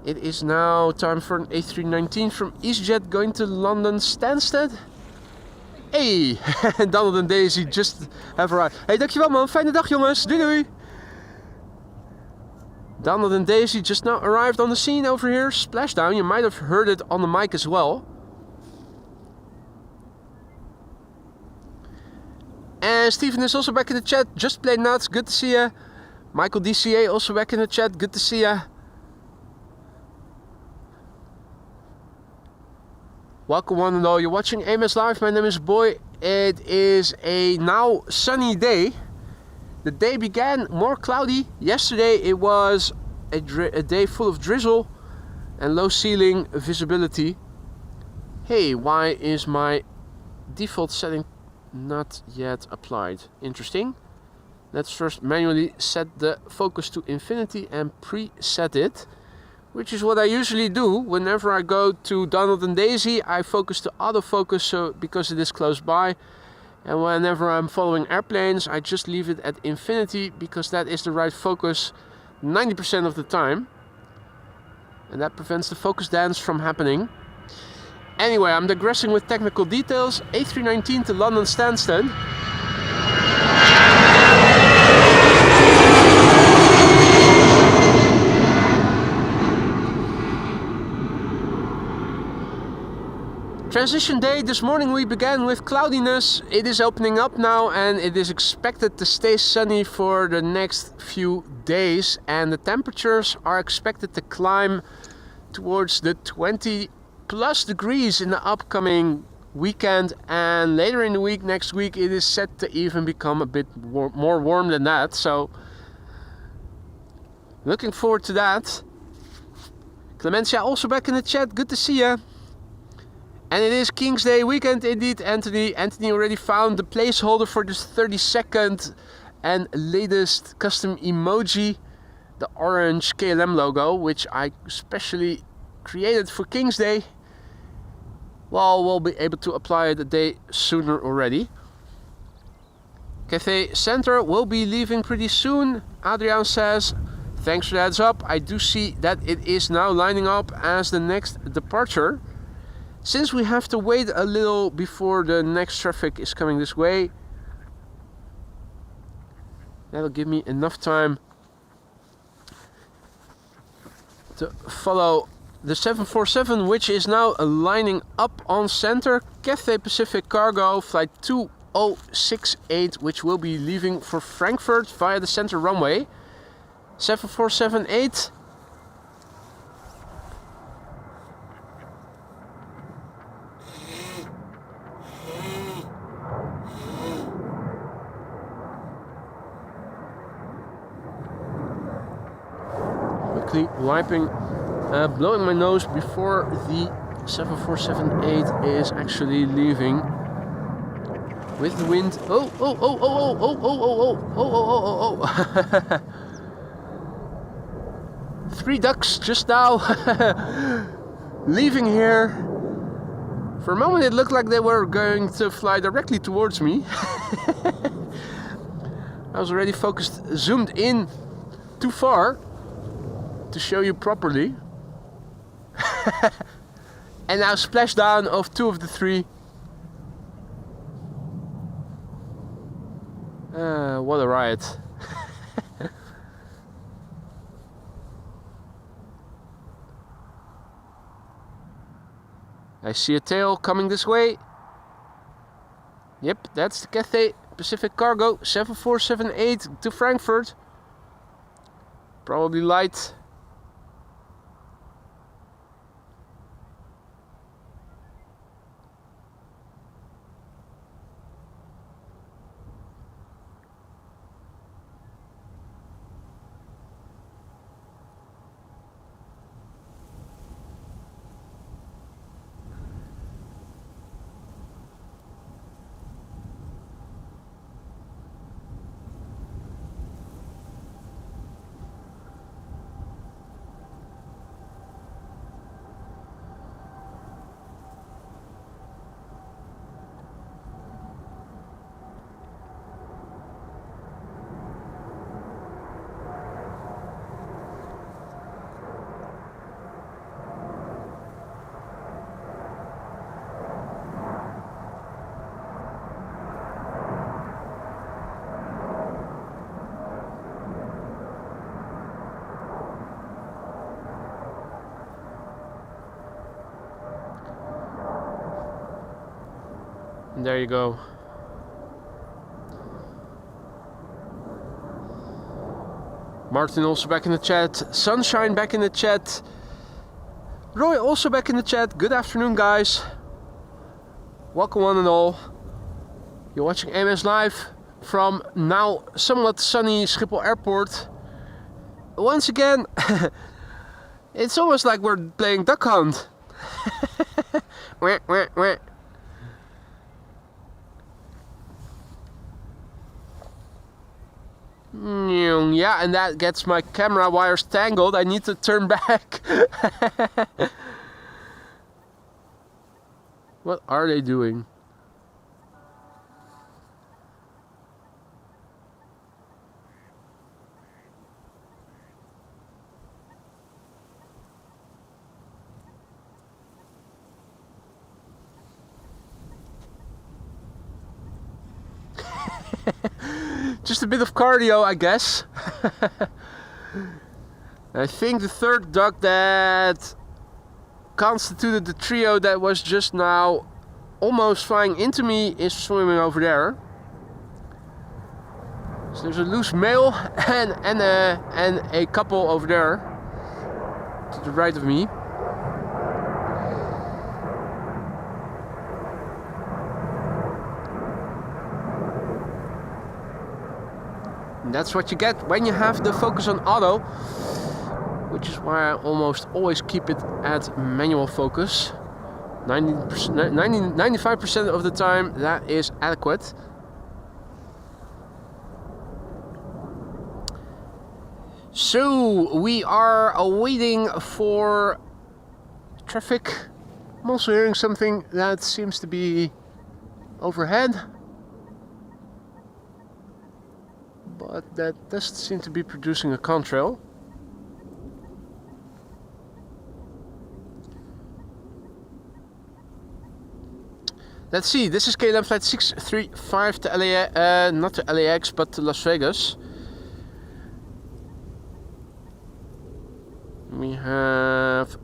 It is now time for an A319 from EasyJet going to London Stansted. Hey, Donald and Daisy just have arrived. Hey, dankjewel man. Fijne dag jongens. Doei doei. Donald and Daisy just now arrived on the scene over here. Splashdown. You might have heard it on the mic as well. And Steven is also back in the chat. Just play nuts. Good to see you. Michael DCA also back in the chat. Good to see you. Welcome one and all. You're watching AMS Live. My name is Boy. It is a now sunny day. The day began more cloudy. Yesterday it was a day full of drizzle and low ceiling visibility. Hey, why is my default setting not yet applied? Interesting. Let's first manually set the focus to infinity and preset it, which is what I usually do whenever I go to Donald and Daisy. I focus to autofocus because it is close by, and whenever I'm following airplanes I just leave it at infinity because that is the right focus 90% of the time, and that prevents the focus dance from happening. Anyway, I'm digressing with technical details. A319 to London Stansted. Transition day. This morning we began with cloudiness. It is opening up now and it is expected to stay sunny for the next few days, and the temperatures are expected to climb towards the 20 plus degrees in the upcoming weekend, and later in the week, next week, it is set to even become a bit more warm than that. So looking forward to that. Clemencia also back in the chat. Good to see you. And it is King's Day weekend indeed, Anthony. Anthony already found the placeholder for this 32nd and latest custom emoji, the orange KLM logo, which I specially created for King's Day. Well, we'll be able to apply it a day sooner already. Cafe Center will be leaving pretty soon, Adrian says. Thanks for the heads up. I do see that it is now lining up as the next departure. Since we have to wait a little before the next traffic is coming this way, that'll give me enough time to follow the 747, which is now lining up on center. Cathay Pacific Cargo flight 2068, which will be leaving for Frankfurt via the center runway. 7478. quickly wiping, blowing my nose before the 7478 is actually leaving. With the wind. Oh, oh, oh, oh, oh, oh, oh, oh, oh, oh, oh, oh, oh. 3 ducks just now leaving here. For a moment it looked like they were going to fly directly towards me. I was already focused, zoomed in too far to show you properly. And now splashdown of 2 of the 3. What a riot. I see a tail coming this way. Yep, that's the Cathay Pacific Cargo 7478 to Frankfurt. Probably light. And there you go. Martin also back in the chat. Sunshine back in the chat. Roy also back in the chat. Good afternoon, guys. Welcome one and all. You're watching AMS Live from now somewhat sunny Schiphol Airport. Once again, it's almost like we're playing Duck Hunt. Wah, wah, wah. Yeah, and that gets my camera wires tangled. I need to turn back. What are they doing? Just a bit of cardio, I guess. I think the third duck that constituted the trio that was just now almost flying into me is swimming over there. So there's a loose male and a couple over there to the right of me. And that's what you get when you have the focus on auto, which is why I almost always keep it at manual focus. 95% of the time that is adequate. So we are waiting for traffic. I'm also hearing something that seems to be overhead, but that doesn't seem to be producing a contrail. Let's see, this is KLM flight 635 to LAX, not to LAX, but to Las Vegas. We have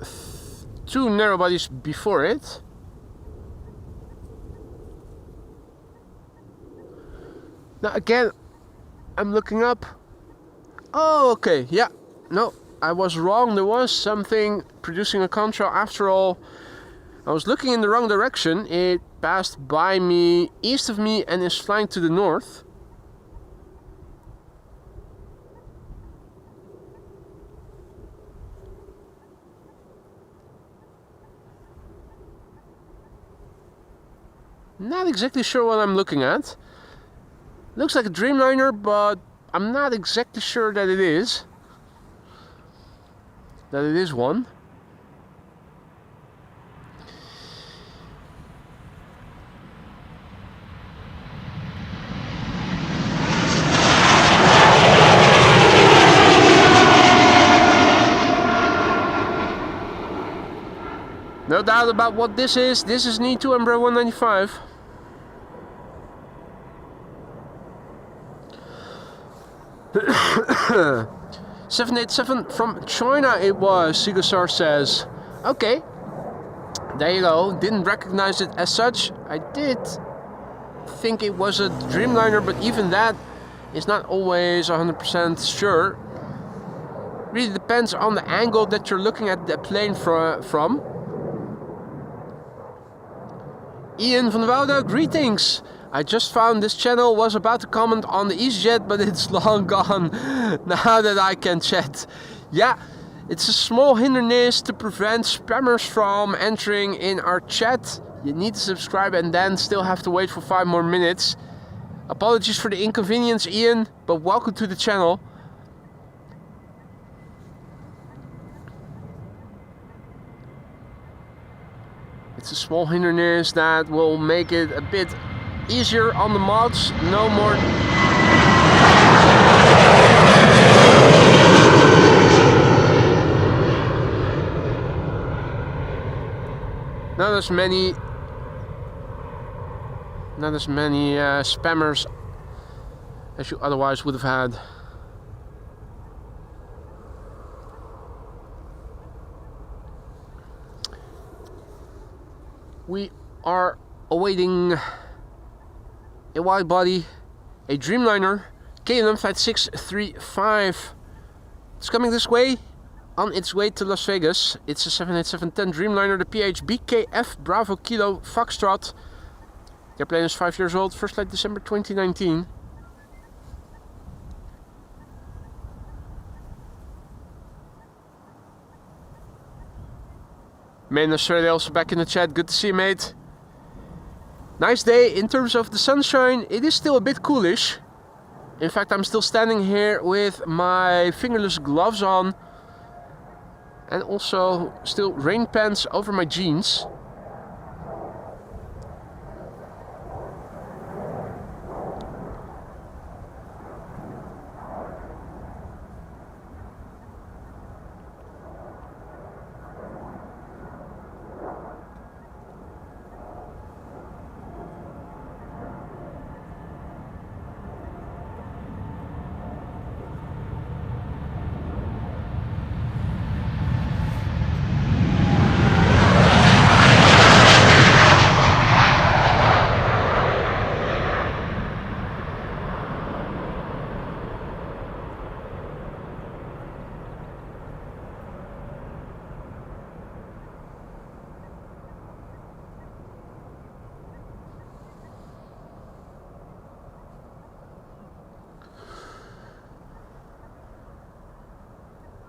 2 narrow bodies before it. Now again, I'm looking up. Oh, okay, yeah. No, I was wrong. There was something producing a contrail after all. I was looking in the wrong direction. It passed by me, east of me, and is flying to the north. exactly sure what I'm looking at. Looks like a Dreamliner, but I'm not exactly sure that it is. That it is one. No doubt about what this is. This is an E2 Embraer 195. $787 from China it was, Sigosar says. Okay, there you go. Didn't recognize it as such. I did think it was a Dreamliner, but even that is not always 100% sure. Really depends on the angle that you're looking at the plane from. Ian van der Woude, greetings! I just found this channel, was about to comment on the EasyJet, but it's long gone now that I can chat. Yeah, it's a small hindernis to prevent spammers from entering in our chat. You need to subscribe and then still have to wait for 5 more minutes. Apologies for the inconvenience, Ian, but welcome to the channel. It's a small hindernis that will make it a bit easier on the mods. No more. Not as many spammers as you otherwise would have had. We are awaiting a wide body, a Dreamliner, KLM Flight 635. It's coming this way, on its way to Las Vegas. It's a 787-10 Dreamliner, the PH BKF Bravo Kilo Foxtrot. The airplane is 5 years old, first flight December 2019. Main Australia also back in the chat. Good to see you, mate. Nice day. In terms of the sunshine, it is still a bit coolish. In fact, I'm still standing here with my fingerless gloves on. And also still rain pants over my jeans.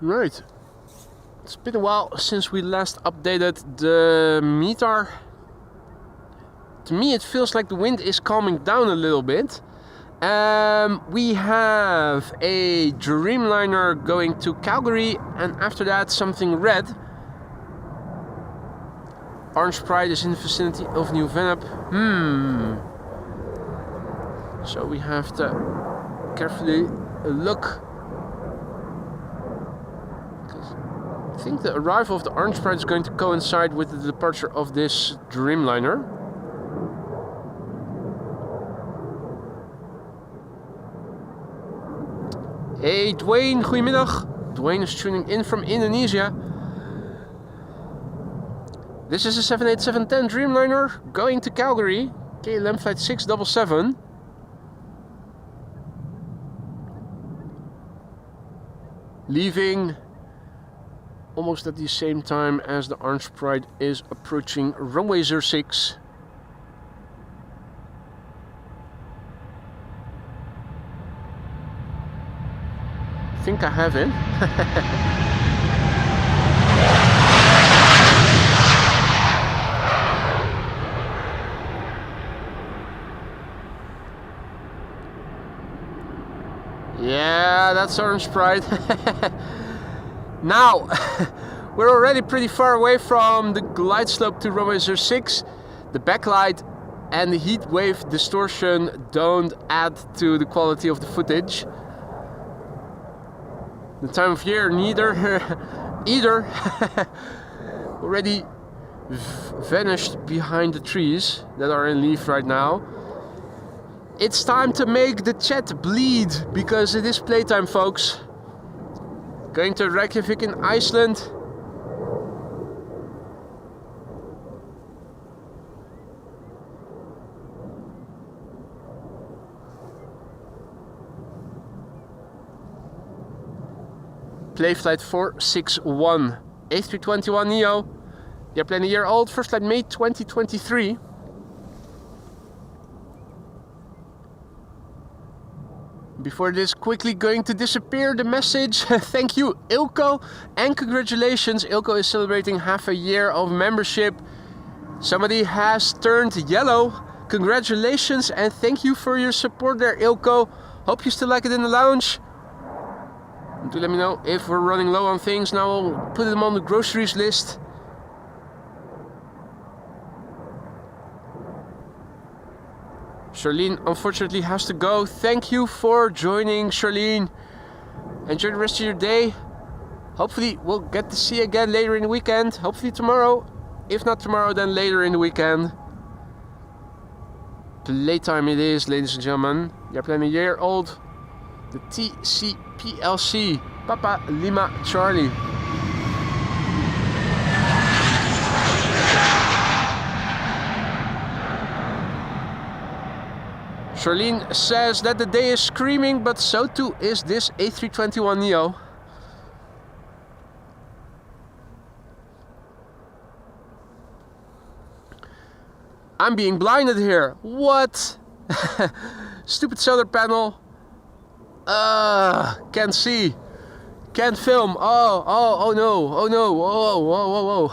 Right, it's been a while since we last updated the METAR. To me it feels like the wind is calming down a little bit. We have a Dreamliner going to Calgary, and after that something red. Orange Pride is in the vicinity of New Vennep. So we have to carefully look. I think the arrival of the Orange Pride is going to coincide with the departure of this Dreamliner. Hey Dwayne, goedemiddag. Dwayne is tuning in from Indonesia. This is a 787-10 Dreamliner going to Calgary, KLM Flight 677. Leaving almost at the same time as the Orange Pride is approaching runway 06. I think I have it. Yeah, that's Orange Sprite. Now, we're already pretty far away from the glide slope to runway 06. The backlight and the heat wave distortion don't add to the quality of the footage. The time of year, neither, either, already vanished behind the trees that are in leaf right now. It's time to make the chat bleed, because it is playtime, folks. Going to Reykjavik in Iceland. Play flight 461, A321neo. Airplane a year old, first flight May 2023. Before this quickly going to disappear, the message. Thank you, Ilko, and congratulations. Ilko is celebrating half a year of membership. Somebody has turned yellow. Congratulations and thank you for your support there, Ilko. Hope you still like it in the lounge. Do let me know if we're running low on things. Now I'll put them on the groceries list. Charlene unfortunately has to go. Thank you for joining, Charlene. Enjoy the rest of your day. Hopefully we'll get to see you again later in the weekend. Hopefully tomorrow. If not tomorrow, then later in the weekend. Playtime it is, ladies and gentlemen. Airplane a year old. The TCPLC. Papa Lima Charlie. Charlene says that the day is screaming, but so too is this A321neo. I'm being blinded here. What? Stupid solar panel. Can't see. Can't film. Oh no. Oh no. Whoa.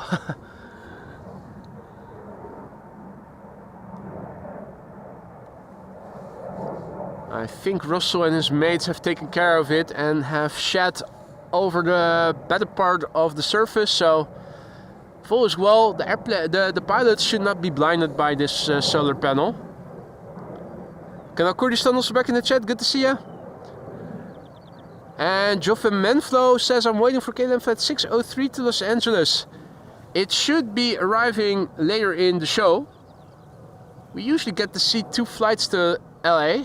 I think Russell and his mates have taken care of it and have shed over the better part of the surface, so full as well. The pilots should not be blinded by this solar panel. Canal Kurdistan also back in the chat, good to see you. And Joffe Menflo says, I'm waiting for KLM flight 603 to Los Angeles. It should be arriving later in the show. We usually get to see 2 flights to LA.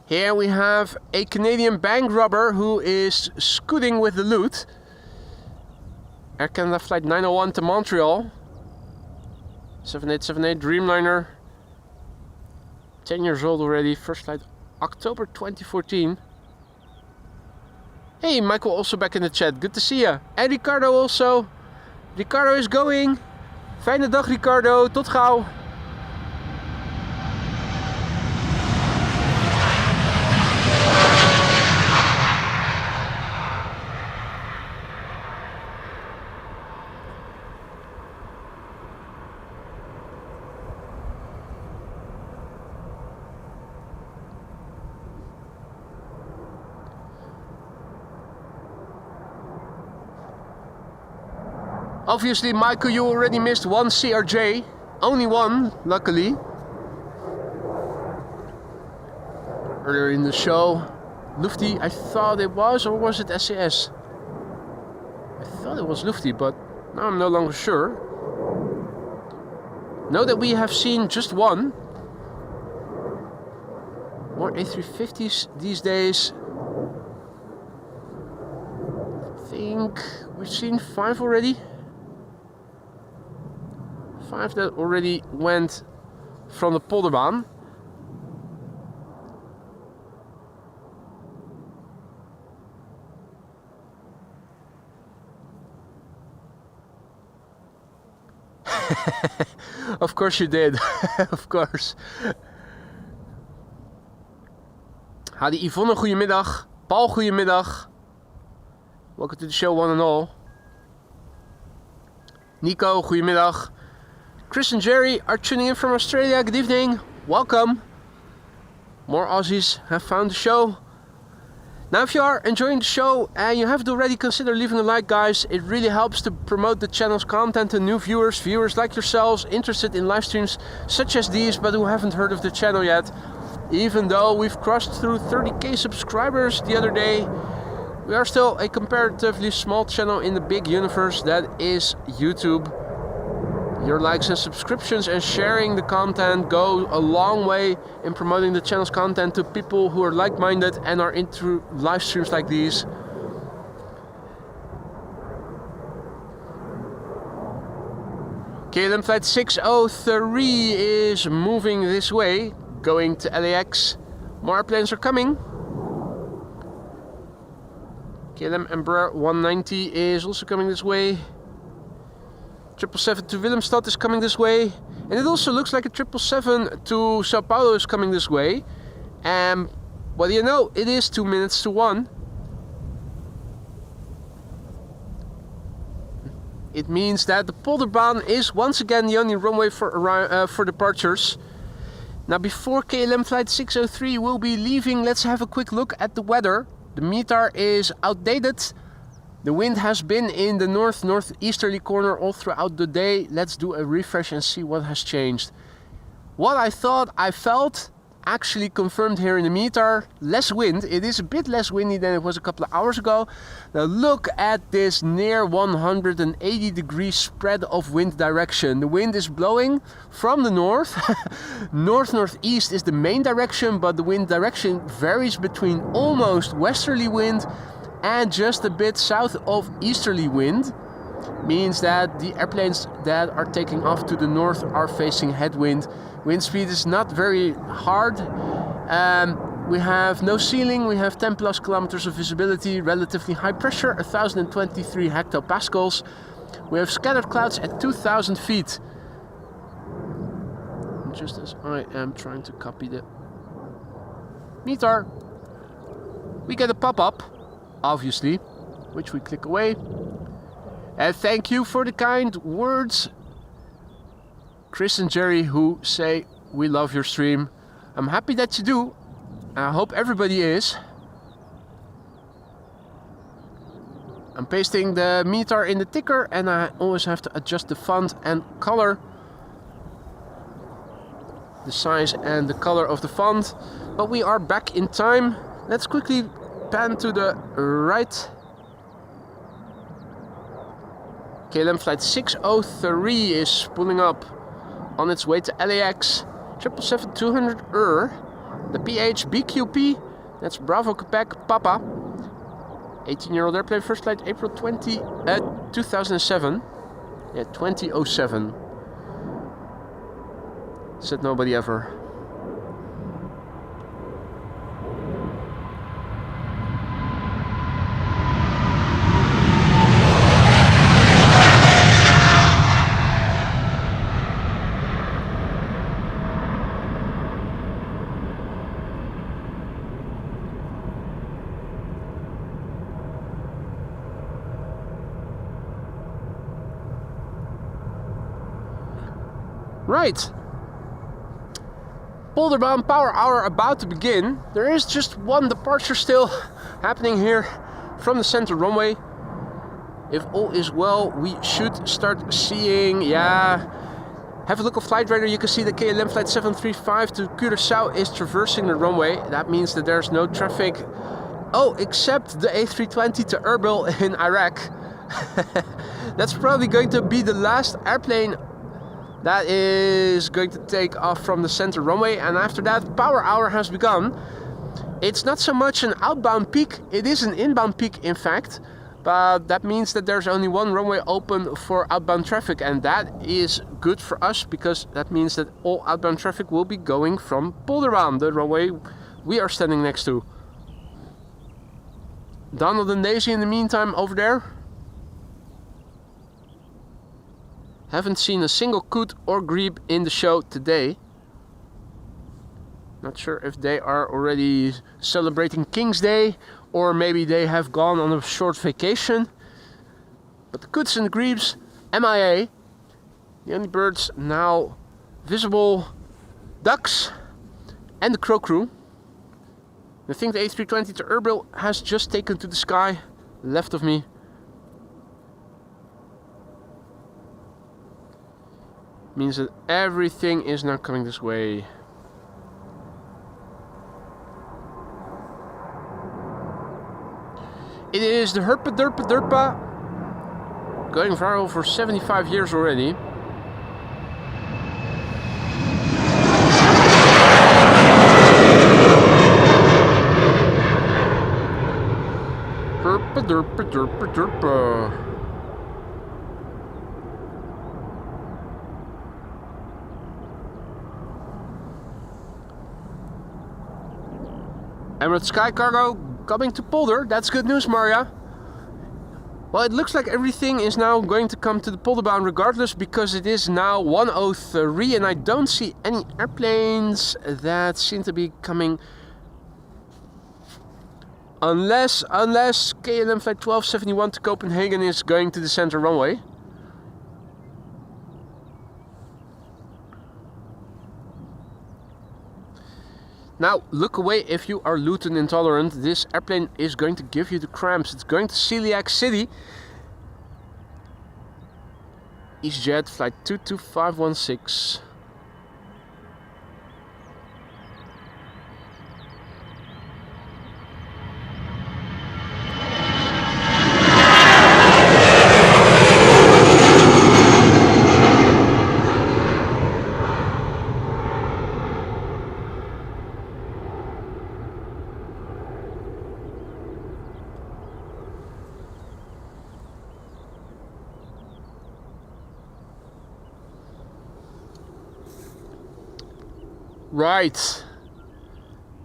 Here we have a Canadian bank robber who is scooting with the loot. Air Canada flight 901 to Montreal. 7878 Dreamliner. 10 years old already. First flight October 2014. Hey, Michael also back in the chat. Good to see you. And Ricardo also. Ricardo is going. Fijne dag Ricardo. Tot gauw. Obviously, Michael, you already missed one CRJ. Only one, luckily. Earlier in the show, Lufty, I thought it was, or was it SAS? I thought it was Lufty, but now I'm no longer sure. Know that we have seen just one. More A350s these days. I think we've seen 5 already. 5 that already went from the polderbaan. Of course you did. Of course. Hadi Yvonne, goedemiddag. Paul, goedemiddag. Welcome to the show, one and all. Nico, goedemiddag. Chris and Jerry are tuning in from Australia. Good evening. Welcome. more Aussies have found the show. Now if you are enjoying the show and you haven't already, consider leaving a like, guys. It really helps to promote the channel's content to new viewers like yourselves, interested in live streams such as these but who haven't heard of the channel yet. Even though we've crossed through 30k subscribers the other day, we are still a comparatively small channel in the big universe that is YouTube. Your likes and subscriptions and sharing the content go a long way in promoting the channel's content to people who are like-minded and are into live streams like these. KLM flight 603 is moving this way, going to LAX. More airplanes are coming. KLM Embraer 190 is also coming this way. 777 to Willemstad is coming this way. And it also looks like a 777 to Sao Paulo is coming this way. And what do you know? It is 2 minutes to 1. It means that the Polderbaan is once again the only runway for departures. Now before KLM flight 603 will be leaving, let's have a quick look at the weather. The METAR is outdated. The wind has been in the northeasterly corner all throughout the day. Let's do a refresh and see what has changed. What I thought I felt actually confirmed here in the METAR. Less wind. It is a bit less windy than it was a couple of hours ago. Now look at this near 180 degree spread of wind direction. The wind is blowing from the north. Northeast is the main direction, but the wind direction varies between almost westerly wind and just a bit south of easterly wind. Means that the airplanes that are taking off to the north are facing headwind. Wind speed is not very hard. We have no ceiling, we have 10 plus kilometers of visibility, relatively high pressure, 1023 hectopascals. We have scattered clouds at 2000 feet. Just as I am trying to copy the METAR, we get a pop-up, obviously, which we click away. And thank you for the kind words, Chris and Jerry, who say we love your stream. I'm happy that you do. I hope everybody is. I'm pasting the METAR in the ticker and I always have to adjust the font and color. The size and the color of the font. But we are back in time. Let's quickly pan to the right. KLM flight 603 is pulling up on its way to LAX. 777-200 the PH BQP, that's Bravo Quebec Papa. 18-year-old airplane, first flight April 2007. Yeah, 2007. Said nobody ever. Right. Polderbaan Power Hour about to begin. There is just one departure still happening here from the center runway. If all is well, we should start seeing, have a look at flight radar. You can see the KLM flight 735 to Curaçao is traversing the runway. That means that there's no traffic. Oh, except the A320 to Erbil in Iraq. That's probably going to be the last airplane that is going to take off from the center runway, and after that, power hour has begun. It's not so much an outbound peak, it is an inbound peak in fact, but that means that there's only one runway open for outbound traffic, and that is good for us because that means that all outbound traffic will be going from Polderbaan, the runway we are standing next to. Donald and Daisy in the meantime over there. Haven't seen a single coot or grebe in the show today. Not sure if they are already celebrating King's Day or maybe they have gone on a short vacation. But the coots and the grebes, MIA. The only birds now visible, ducks and the crow crew. I think the A320 to Erbil has just taken to the sky, left of me. Means that everything is now coming this way. It is the Herpa Derpa Derpa, going viral for 75 years already. Herpa Derpa Derpa Derpa. Emirates Sky Cargo coming to Polder. That's good news, Maria. Well, it looks like everything is now going to come to the Polderbaan regardless, because it is now 1:03 and I don't see any airplanes that seem to be coming. Unless KLM Flight 1271 to Copenhagen is going to the center runway. Now, look away if you are gluten intolerant. This airplane is going to give you the cramps. It's going to Celiac City. EasyJet flight 22516. Right,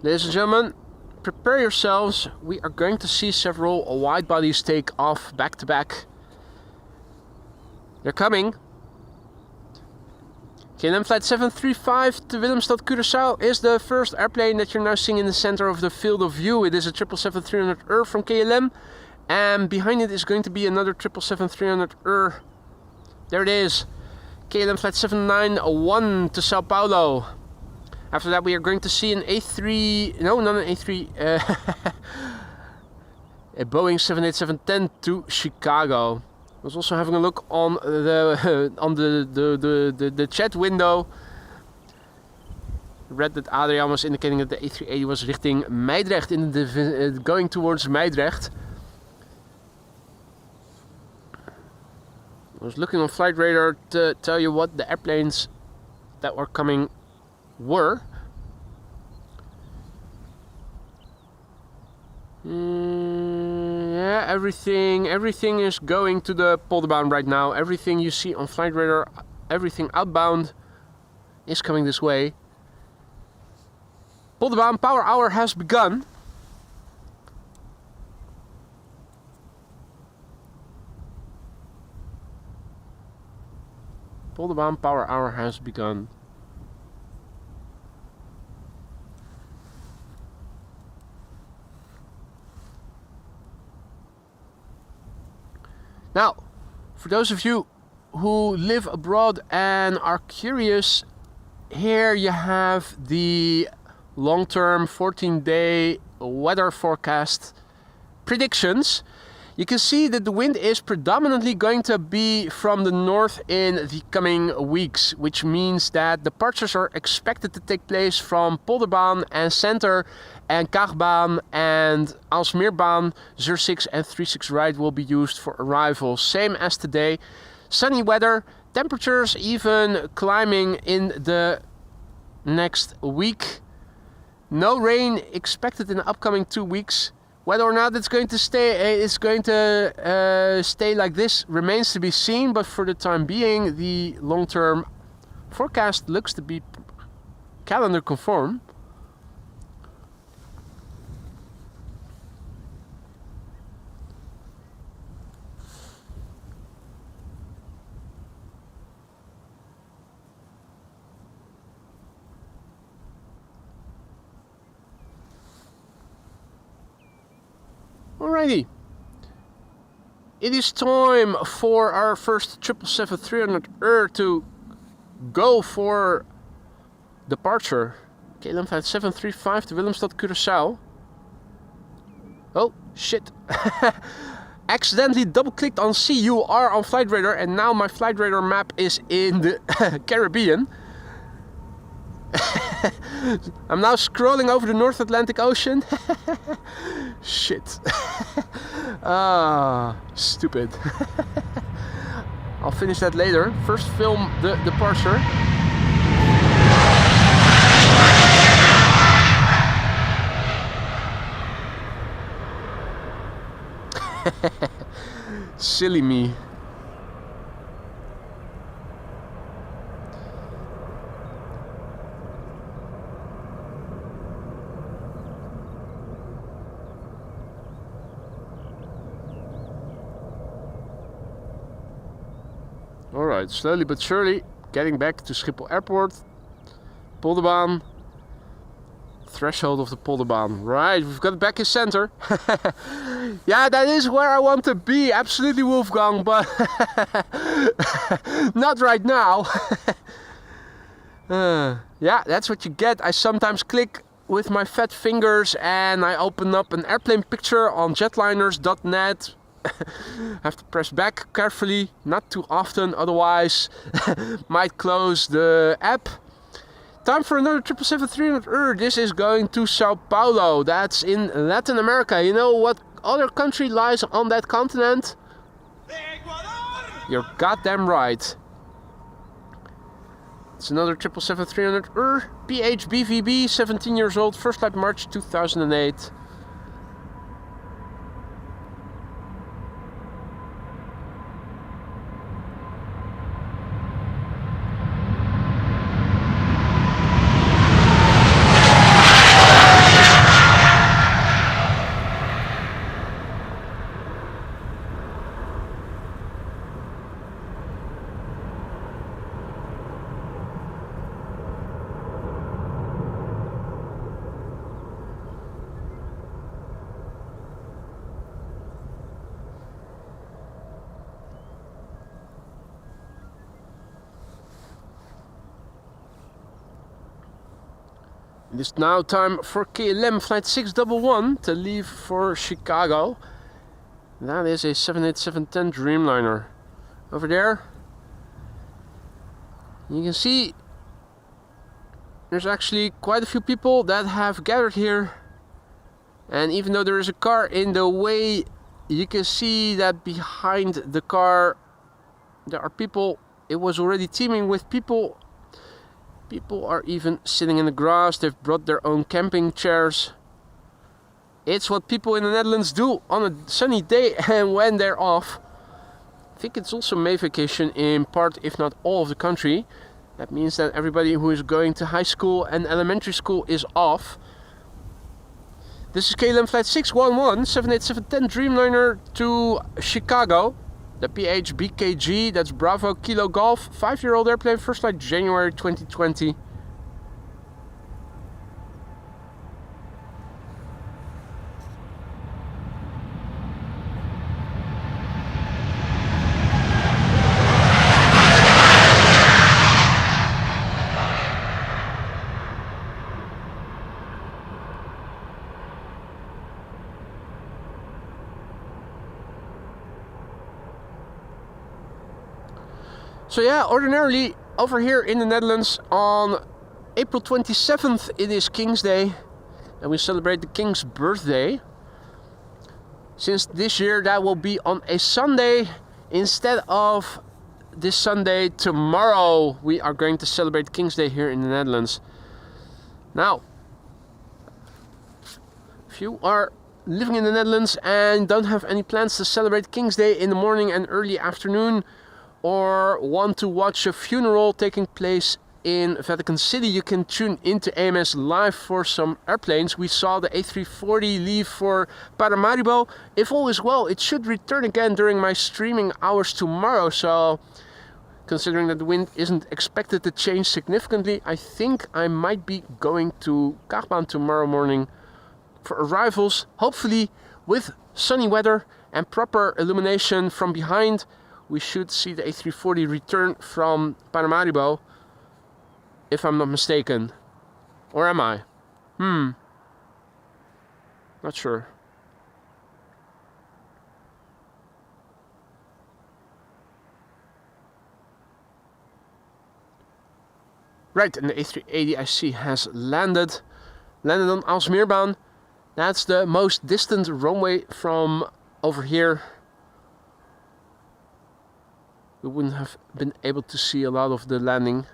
ladies and gentlemen, prepare yourselves. We are going to see several wide bodies take off back to back. They're coming. KLM Flight 735 to Willemstad Curaçao is the first airplane that you're now seeing in the center of the field of view. It is a 777-300ER from KLM, and behind it is going to be another 777-300ER. There it is, KLM Flight 791 to Sao Paulo. After that, we are going to see an A3, no, not an A3, a Boeing 787-10 to Chicago. I was also having a look on the chat window. I read that Adrian was indicating that the A380 was richting Meidrecht, going towards Meidrecht. I was looking on Flight Radar to tell you what the airplanes that were coming were. Yeah, everything is going to the Polderbaan right now. Everything you see on Flight Radar, everything outbound is coming this way. Polderbaan power hour has begun. Polderbaan power hour has begun. Now, for those of you who live abroad and are curious, here you have the long-term 14-day weather forecast predictions. You can see that the wind is predominantly going to be from the north in the coming weeks, which means that departures are expected to take place from Polderbaan and Center, and Kaagbaan and Aalsmeerbaan. 06 and 36 right will be used for arrival, same as today. Sunny weather, temperatures even climbing in the next week. No rain expected in the upcoming 2 weeks. Whether or not it's going to stay, stay like this remains to be seen. But for the time being, the long-term forecast looks to be calendar conform. Alrighty, it is time for our first 777-300ER to go for departure. KLM Flight 735 to Willemstad Curaçao. Oh, shit. Accidentally double-clicked on CUR on Flight Radar, and now my Flight Radar map is in the Caribbean. I'm now scrolling over the North Atlantic Ocean. Shit. Ah, stupid. I'll finish that later. First film the departure. Silly me. Alright, slowly but surely getting back to Schiphol Airport. Polderbaan. Threshold of the Polderbaan. Right, we've got it back in center. Yeah, that is where I want to be. Absolutely, Wolfgang, but not right now. Yeah, that's what you get. I sometimes click with my fat fingers and I open up an airplane picture on jetliners.net. Have to press back carefully, not too often, otherwise might close the app. Time for another 777-300. This is going to Sao Paulo. That's in Latin America. You know what other country lies on that continent? Ecuador! You're goddamn right. It's another 777-300. PHBVB, 17 years old, first flight March 2008. It is now time for KLM flight 611 to leave for Chicago. That is a 787-10 Dreamliner. Over there, you can see there's actually quite a few people that have gathered here. And even though there is a car in the way, you can see that behind the car there are people. It was already teeming with people. People are even sitting in the grass. They've brought their own camping chairs. It's what people in the Netherlands do on a sunny day and when they're off. I think it's also May vacation in part, if not all, of the country. That means that everybody who is going to high school and elementary school is off. This is KLM flight 611, 787-10 Dreamliner to Chicago. The PHBKG, that's Bravo Kilo Golf, 5-year-old airplane, first flight January 2020. So yeah, ordinarily over here in the Netherlands on April 27th it is King's Day and we celebrate the King's birthday. Since this year that will be on a Sunday instead of this Sunday, tomorrow we are going to celebrate King's Day here in the Netherlands. Now, if you are living in the Netherlands and don't have any plans to celebrate King's Day in the morning and early afternoon, or want to watch a funeral taking place in Vatican City, you can tune into AMS Live for some airplanes. We saw the A340 leave for Paramaribo. If all is well, it should return again during my streaming hours tomorrow. So, considering that the wind isn't expected to change significantly, I think I might be going to Kaagbaan tomorrow morning for arrivals, hopefully with sunny weather and proper illumination from behind. We should see the A340 return from Paramaribo, if I'm not mistaken. Or am I? Not sure. Right, and the A380 I see has landed on Aalsmeerbaan. That's the most distant runway from over here. We wouldn't have been able to see a lot of the landing.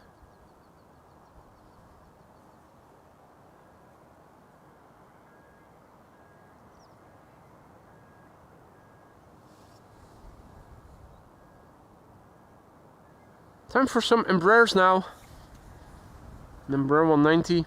Time for some Embraers now. An Embraer 190.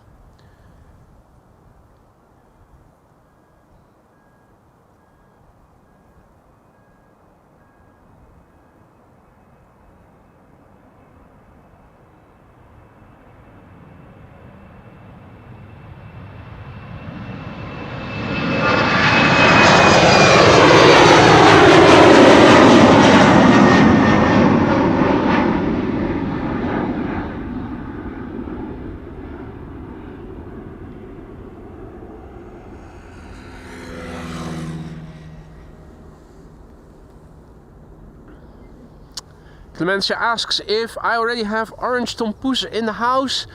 Clemencia asks if I already have orange tompoes in the house.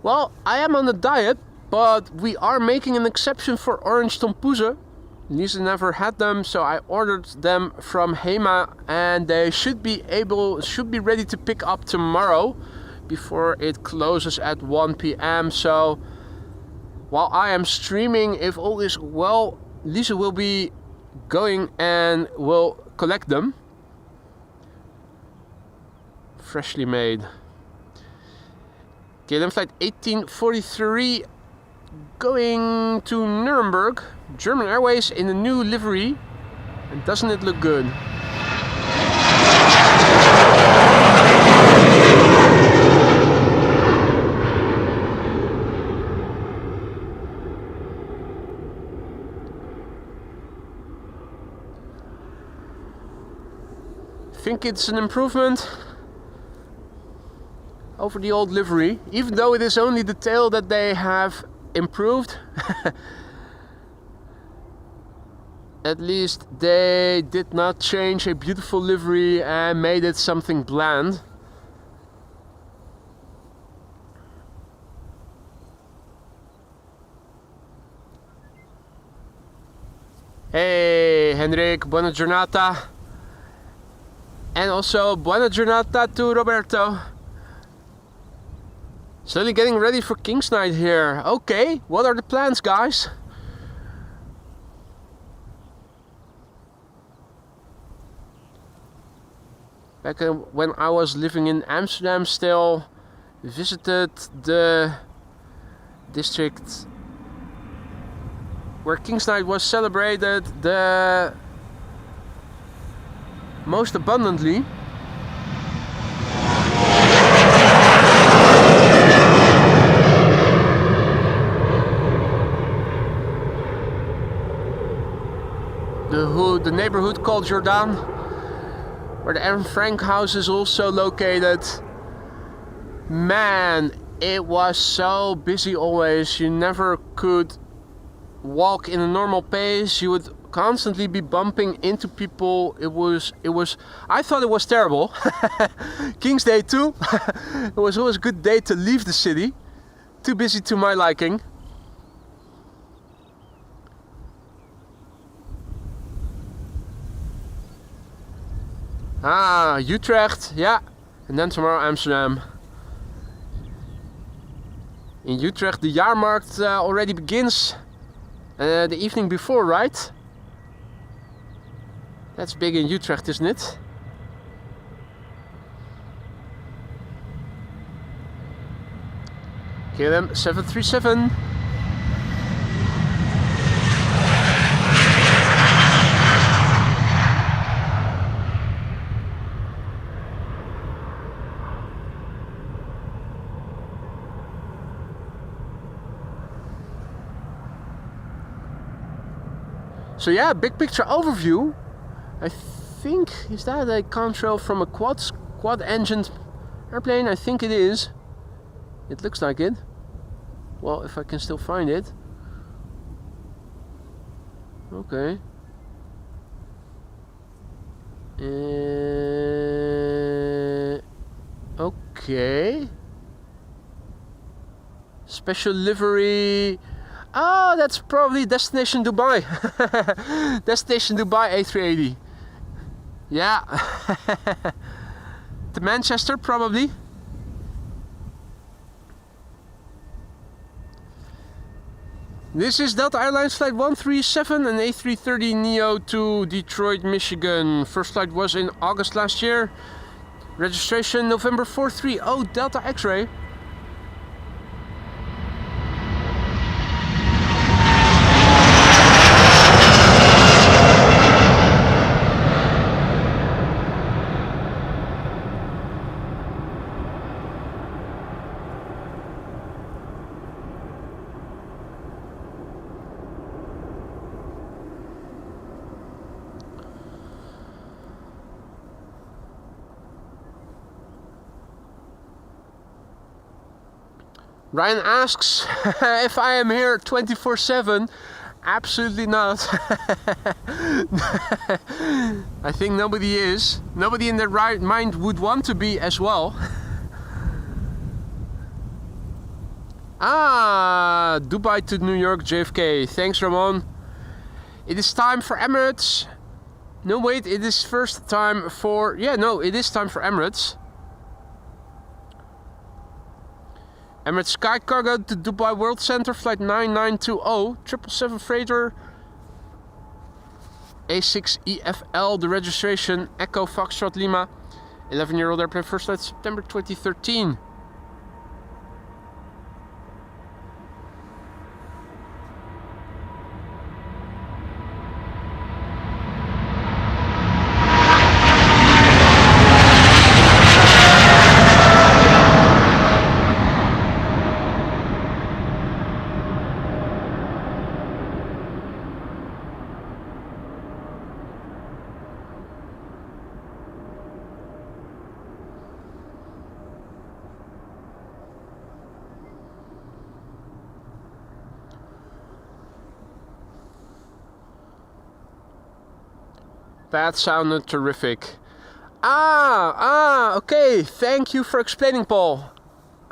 Well, I am on a diet, but we are making an exception for orange tompoes. Lisa never had them, so I ordered them from Hema, and they should be ready to pick up tomorrow before it closes at 1 p.m. So while I am streaming, if all is well, Lisa will be going and will collect them. Freshly made. KLM flight 1843 going to Nuremberg. German Airways in a new livery. And doesn't it look good? Think it's an improvement over the old livery, even though it is only the tail that they have improved. At least they did not change a beautiful livery and made it something bland. Hey Henrik, buona giornata. And also buona giornata to Roberto. Slowly getting ready for King's Night here. Okay, what are the plans, guys? Back when I was living in Amsterdam still, visited the district where King's Night was celebrated the most abundantly. The neighborhood called Jordan, where the Anne Frank house is also located. Man, it was so busy always. You never could walk in a normal pace. You would constantly be bumping into people. It was I thought it was terrible. King's Day too. It was always a good day to leave the city. Too busy to my liking. Ah, Utrecht, yeah. And then tomorrow Amsterdam. In Utrecht the Jaarmarkt already begins the evening before, right? That's big in Utrecht, isn't it? KLM 737. So yeah, big picture overview. I think, is that a contrail from a quad engined airplane? I think it is. It looks like it. Well, if I can still find it. Okay. Okay. Special livery. Oh, that's probably Destination Dubai. Destination Dubai A380. Yeah. To Manchester, probably. This is Delta Airlines flight 137 and A330 Neo to Detroit, Michigan. First flight was in August last year. Registration November 430 Delta X-ray. Ryan asks if I am here 24/7. Absolutely not. I think nobody is. Nobody in their right mind would want to be as well. Ah, Dubai to New York JFK. Thanks, Ramon. It is time for Emirates. No, wait, it is first time for... Yeah, no, it is time for Emirates. Emirates Sky Cargo to Dubai World Center, flight 9920, 777 freighter, A6EFL, the registration, Echo Foxtrot Lima, 11-year-old airplane, first flight September 2013. That sounded terrific. Okay. Thank you for explaining, Paul.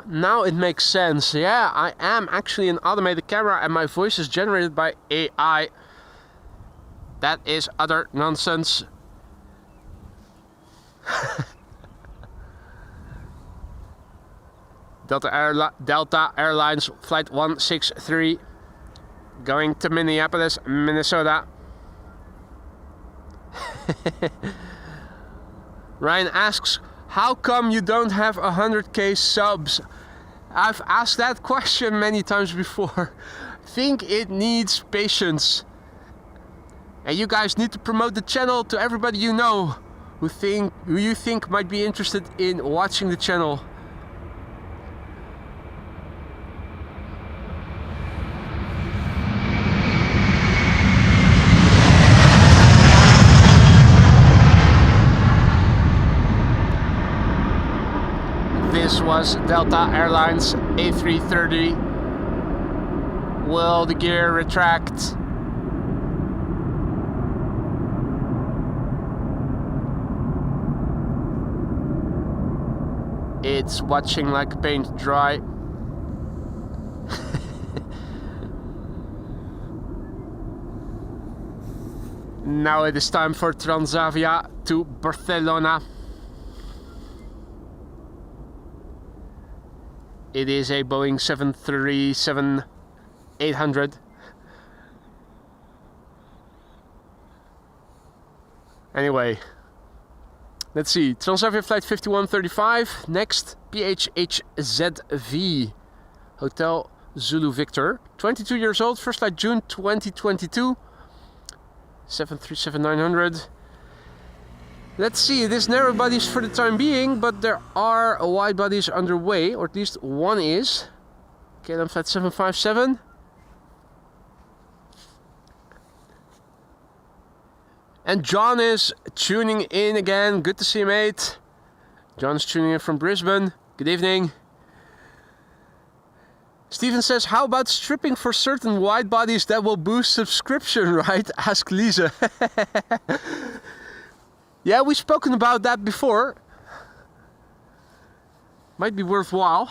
Now it makes sense. Yeah, I am actually an automated camera and my voice is generated by AI. That is utter nonsense. Delta Airlines flight 163 going to Minneapolis, Minnesota. Ryan asks, how come you don't have 100k subs? I've asked that question many times before. I think it needs patience. And you guys need to promote the channel to everybody you know who you think might be interested in watching the channel. This was Delta Airlines A330. Will the gear retract? It's watching like paint dry. Now it is time for Transavia to Barcelona. It is a Boeing 737-800. Anyway, let's see. Transavia flight 5135. Next, PHHZV. Hotel Zulu Victor. 22 years old. First flight June 2022. 737-900. Let's see, it is narrow bodies for the time being, but there are wide bodies underway, or at least one is. KLM flight 757. And John is tuning in again. Good to see you, mate. John's tuning in from Brisbane. Good evening. Steven says, how about stripping for certain wide bodies that will boost subscription, right? Ask Lisa. Yeah, we've spoken about that before. Might be worthwhile.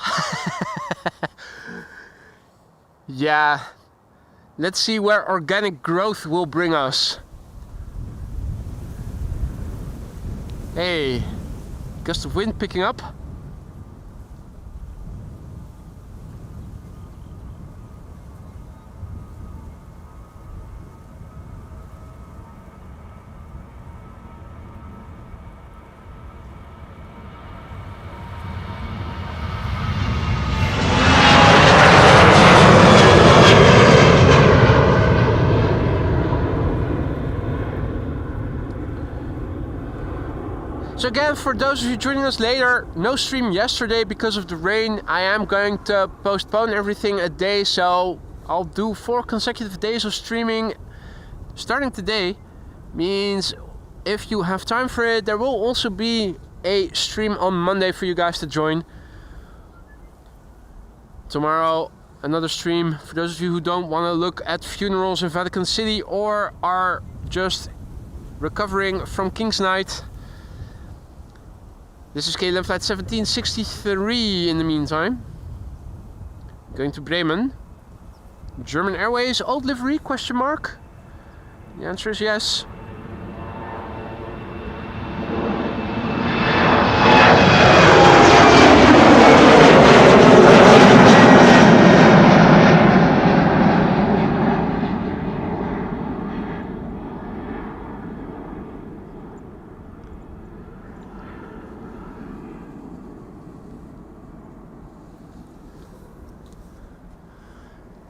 Yeah, let's see where organic growth will bring us. Hey, gust of wind picking up. So again, for those of you joining us later, no stream yesterday because of the rain. I am going to postpone everything a day, so I'll do 4 consecutive days of streaming starting today. Means if you have time for it, there will also be a stream on Monday for you guys to join. Tomorrow, another stream for those of you who don't want to look at funerals in Vatican City or are just recovering from King's Night. This is KLM flight 1763 in the meantime. Going to Bremen. German Airways, old livery, question mark? The answer is yes.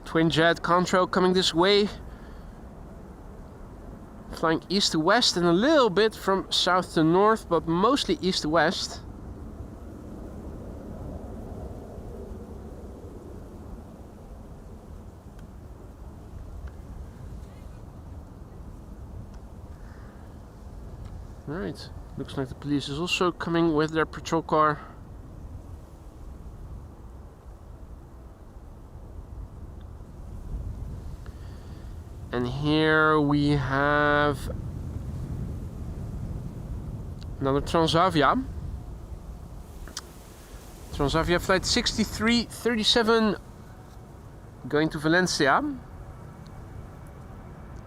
Twin jet control coming this way, flying east to west and a little bit from south to north, but mostly east to west. Right, looks like the police is also coming with their patrol car. And here we have another Transavia. Transavia flight 6337 going to Valencia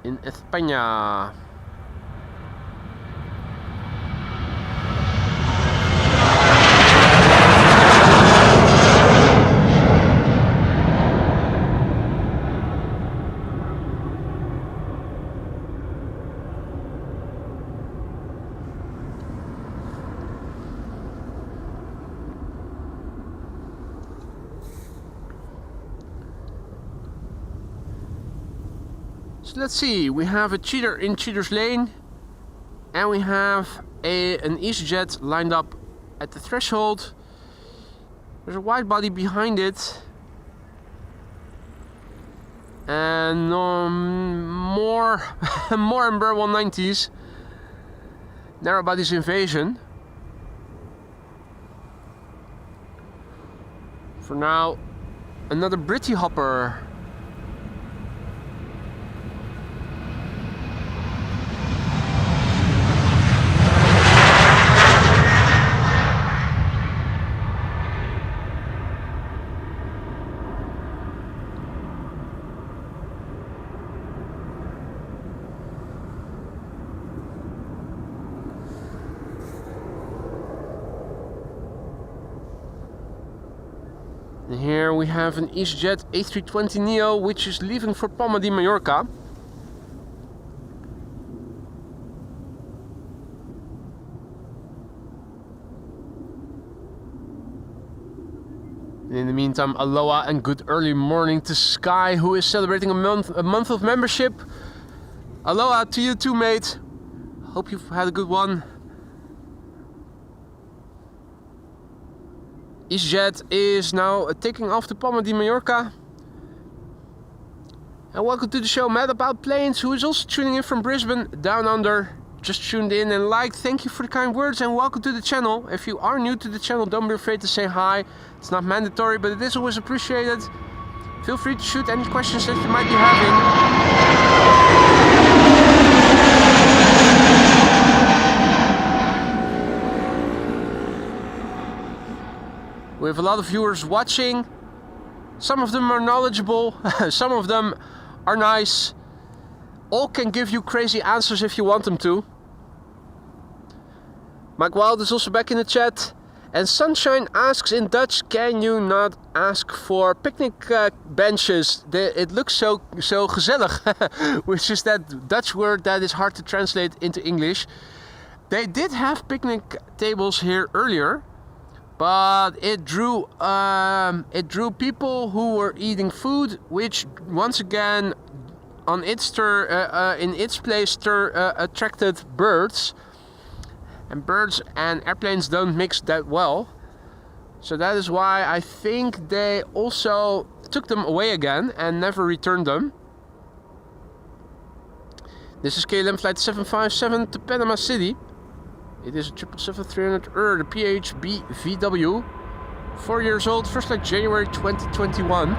in España. So let's see, we have a cheater in cheater's lane and we have an EasyJet lined up at the threshold. There's a wide body behind it and more Embraer 190s, narrow bodies invasion. For now, another Britty hopper. And here we have an EasyJet A320 Neo, which is leaving for Palma de Mallorca. In the meantime, aloha and good early morning to Sky, who is celebrating a month of membership. Aloha to you too, mate. Hope you've had a good one. EasyJet is now taking off to Palma de Mallorca. And welcome to the show, Mad About Planes, who is also tuning in from Brisbane, down under. Just tuned in and liked. Thank you for the kind words and welcome to the channel. If you are new to the channel, don't be afraid to say hi. It's not mandatory, but it is always appreciated. Feel free to shoot any questions that you might be having. We have a lot of viewers watching. Some of them are knowledgeable, some of them are nice. All can give you crazy answers if you want them to. Mike Wild is also back in the chat. And Sunshine asks in Dutch, can you not ask for picnic benches? It looks so gezellig, which is that Dutch word that is hard to translate into English. They did have picnic tables here earlier, but it drew people who were eating food, which once again on its place attracted birds. And birds and airplanes don't mix that well. So that is why I think they also took them away again and never returned them. This is KLM flight 757 to Panama City. It is a 777-300 the PHB VW. 4 years old, first flight January 2021.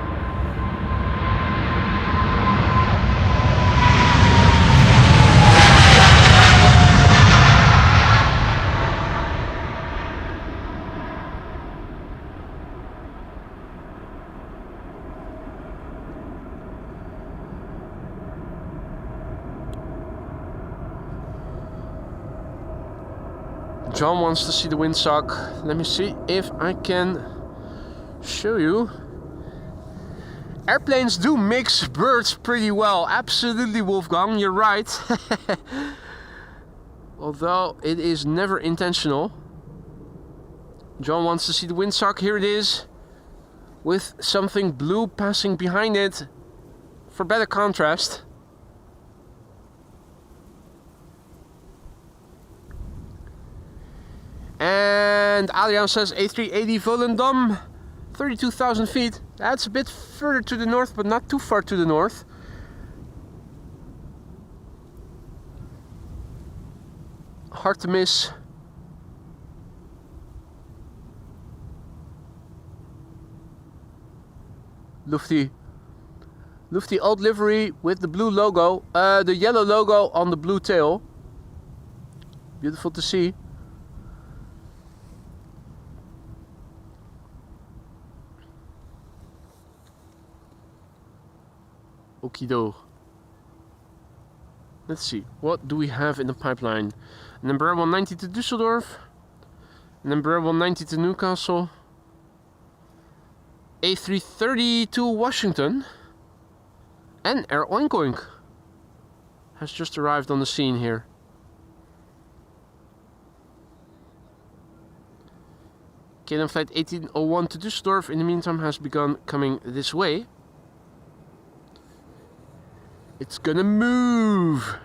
John wants to see the windsock. Let me see if I can show you. Airplanes do mix birds pretty well. Absolutely, Wolfgang, you're right. Although it is never intentional. John wants to see the windsock. Here it is. With something blue passing behind it for better contrast. And Adrian says A380 Volendam, 32,000 feet. That's a bit further to the north, but not too far to the north. Hard to miss. Lufty old livery with the blue logo, the yellow logo on the blue tail. Beautiful to see. Okido. Let's see, what do we have in the pipeline? An Embraer 190 to Düsseldorf, an Embraer 190 to Newcastle, A330 to Washington, and Air Oinkoink has just arrived on the scene here. KLM flight 1801 to Düsseldorf in the meantime has begun coming this way. It's gonna move.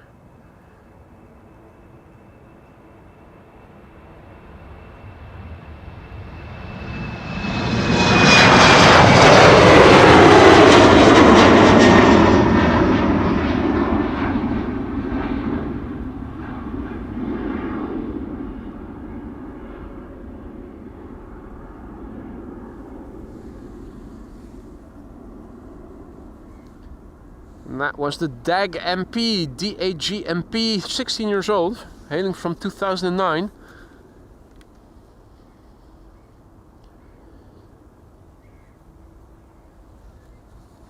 And that was the DAG MP, DAG MP, 16 years old, hailing from 2009.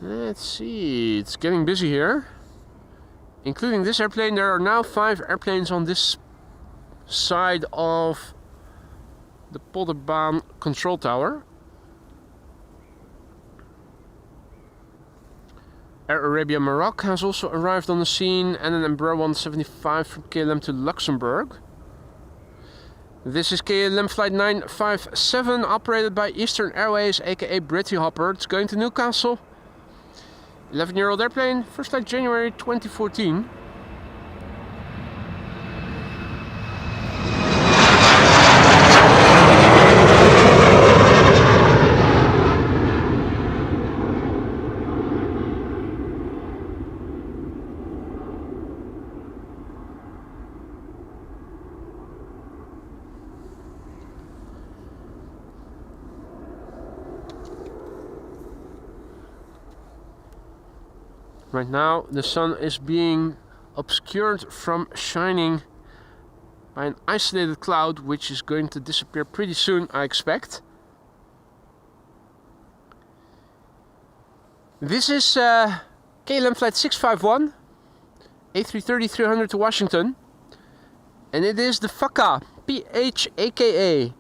Let's see, it's getting busy here. Including this airplane, there are now 5 airplanes on this side of the Polderbaan control tower. Air Arabia Maroc has also arrived on the scene, and an Embraer 175 from KLM to Luxembourg. This is KLM flight 957, operated by Eastern Airways, aka Britty Hopper. It's going to Newcastle. 11-year-old airplane, first flight January 2014. Right now the sun is being obscured from shining by an isolated cloud, which is going to disappear pretty soon, I expect. This is KLM flight 651, A330-300 to Washington. And it is the FACA, P-H-A-K-A.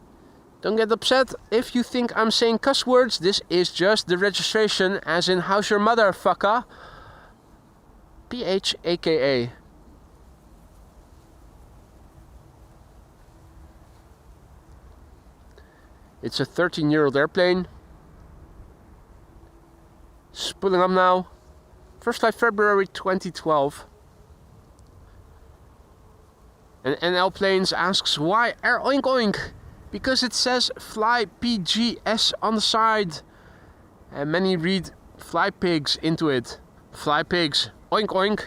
Don't get upset if you think I'm saying cuss words. This is just the registration, as in how's your mother, FACA? P-H-A-K-A. It's a 13-year-old airplane. Spooling up now. First flight February 2012. And NL Planes asks why Air Oink Oink? Because it says Fly PGS on the side. And many read Fly Pigs into it. Fly Pigs. Oink Oink.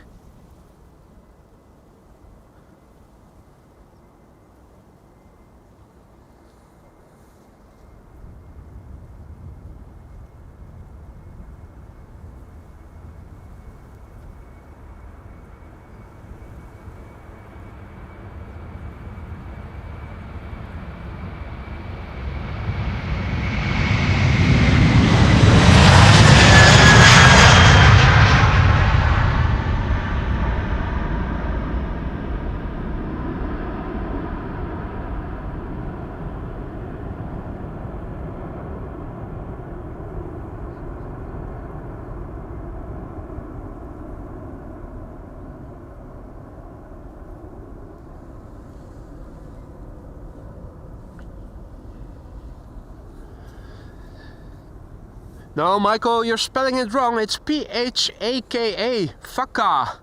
No, Michael, you're spelling it wrong. It's P-H-A-K-A. FACA.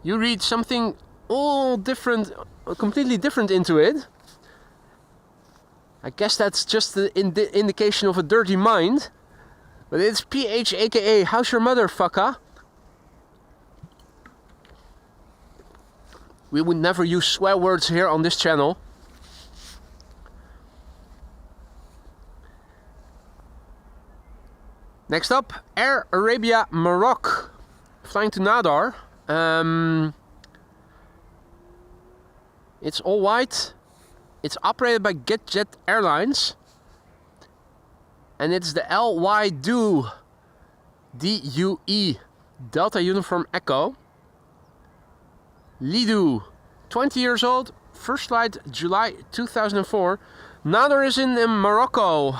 You read something all different, completely different into it. I guess that's just the indication of a dirty mind. But it's P-H-A-K-A. How's your mother, FACA? We would never use swear words here on this channel. Next up, Air Arabia Maroc, flying to Nadar. It's all white. It's operated by GetJet Airlines. And it's the LY DUE, D-U-E, Delta Uniform Echo. Lidu, 20 years old, first flight July 2004. Nadar is in Morocco.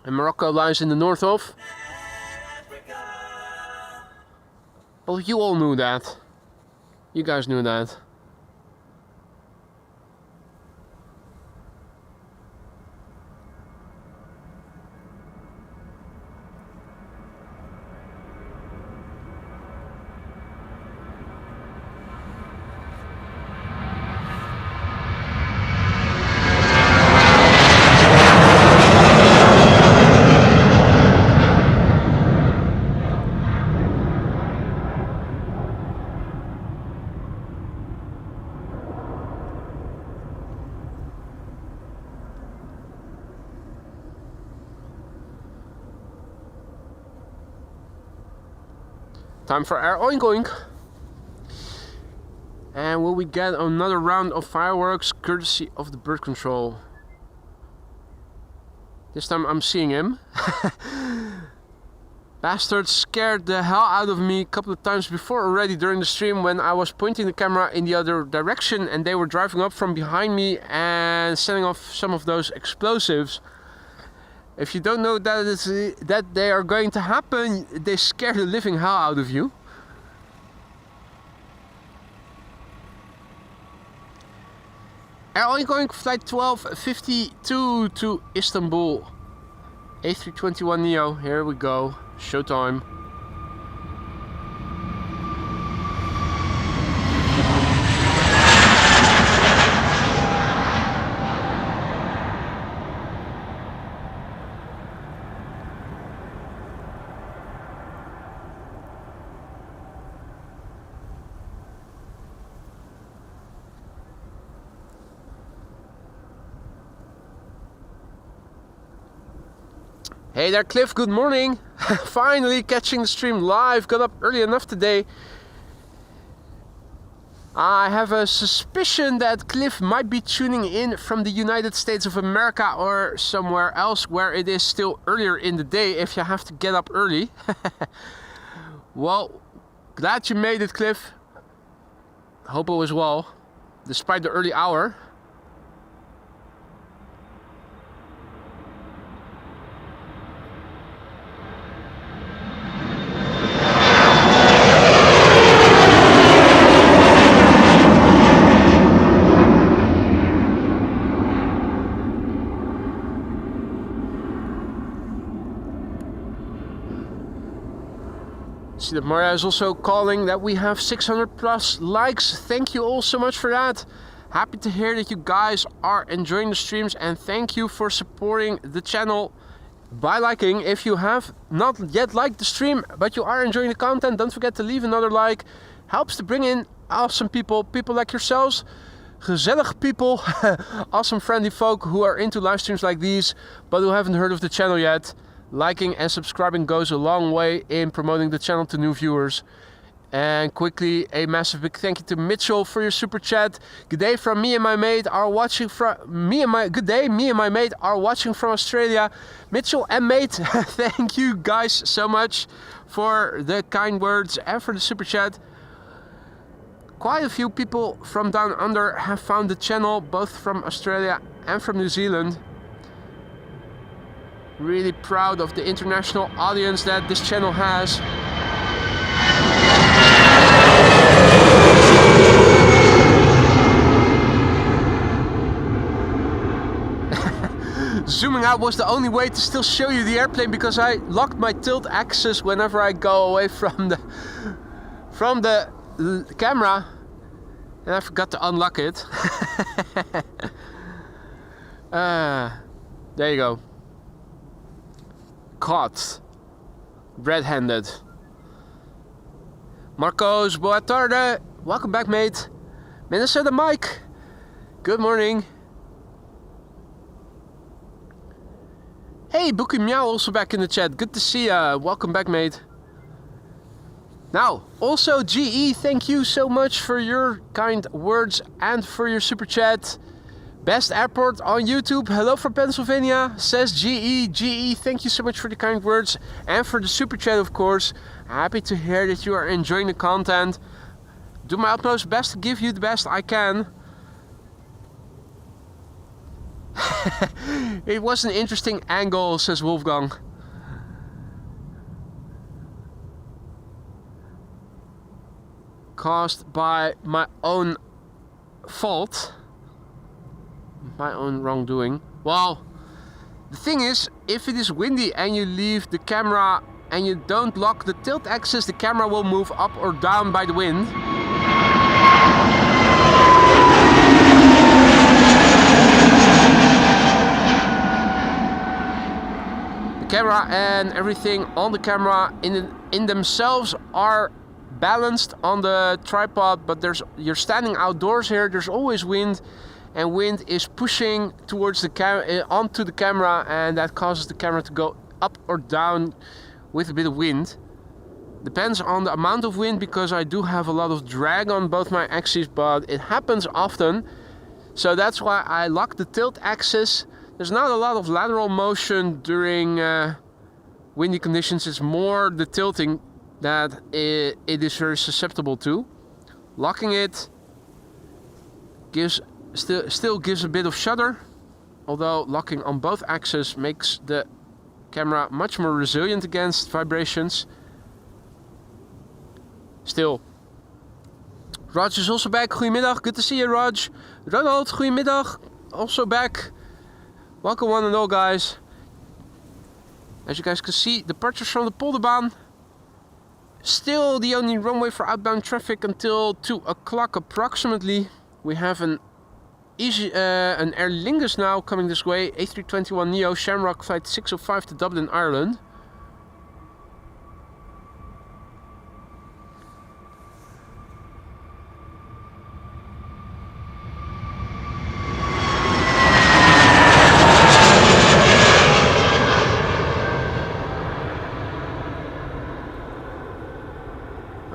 And Morocco lies in the north of... Well, you all knew that. You guys knew that. Time for Air Oink Oink. And will we get another round of fireworks courtesy of the bird control? This time I'm seeing him. Bastard scared the hell out of me a couple of times before already during the stream when I was pointing the camera in the other direction and they were driving up from behind me and setting off some of those explosives. If you don't know that they are going to happen, they scare the living hell out of you. Air Oink Oink flight 1252 to Istanbul. A321neo, here we go. Showtime. Hey there Cliff, good morning. Finally catching the stream live, got up early enough today. I have a suspicion that Cliff might be tuning in from the United States of America or somewhere else where it is still earlier in the day if you have to get up early. Well, glad you made it, Cliff. Hope all is well, despite the early hour. See that Maria is also calling that we have 600 plus likes. Thank you all so much for that. Happy to hear that you guys are enjoying the streams, and thank you for supporting the channel by liking. If you have not yet liked the stream but you are enjoying the content, don't forget to leave another like. Helps to bring in awesome people like yourselves, gezellig people, awesome friendly folk who are into live streams like these but who haven't heard of the channel yet. Liking and subscribing goes a long way in promoting the channel to new viewers. And quickly, a massive big thank you to Mitchell for your super chat. Good day from me and my mate are watching from me and my mate are watching from Australia. Mitchell and mate, thank you guys so much for the kind words and for the super chat. Quite a few people from down under have found the channel, both from Australia and from New Zealand. Really proud of the international audience that this channel has. Zooming out was the only way to still show you the airplane because I locked my tilt axis whenever I go away from the camera, and I forgot to unlock it. There you go. Caught red-handed. Marcos, boa tarde. Welcome back, mate. Minnesota Mike, good morning. Hey, Bookie Meow also back in the chat. Good to see ya. Welcome back, mate. Now, also GE, thank you so much for your kind words and for your super chat. Best airport on YouTube. Hello from Pennsylvania, says GE. GE, thank you so much for the kind words and for the super chat, of course. Happy to hear that you are enjoying the content. Do my utmost best to give you the best I can. It was an interesting angle, says Wolfgang. Caused by my own fault. My own wrongdoing. Well, the thing is, if it is windy and you leave the camera and you don't lock the tilt axis, the camera will move up or down by the wind. The camera and everything on the camera in themselves are balanced on the tripod, but you're standing outdoors here, there's always wind. And wind is pushing towards the onto the camera, and that causes the camera to go up or down with a bit of wind. Depends on the amount of wind, because I do have a lot of drag on both my axes, but it happens often. So that's why I lock the tilt axis. There's not a lot of lateral motion during windy conditions. It's more the tilting that it is very susceptible to. Locking it still gives a bit of shudder, although locking on both axes makes the camera much more resilient against vibrations. Still. Raj is also back. Goedemiddag. Good to see you, Raj. Ronald, goedemiddag. Also back. Welcome one and all, guys. As you guys can see, departures from the Polderbaan. Still the only runway for outbound traffic until 2 o'clock approximately. We have an Aer Lingus now coming this way, A321neo Shamrock flight 605 to Dublin, Ireland.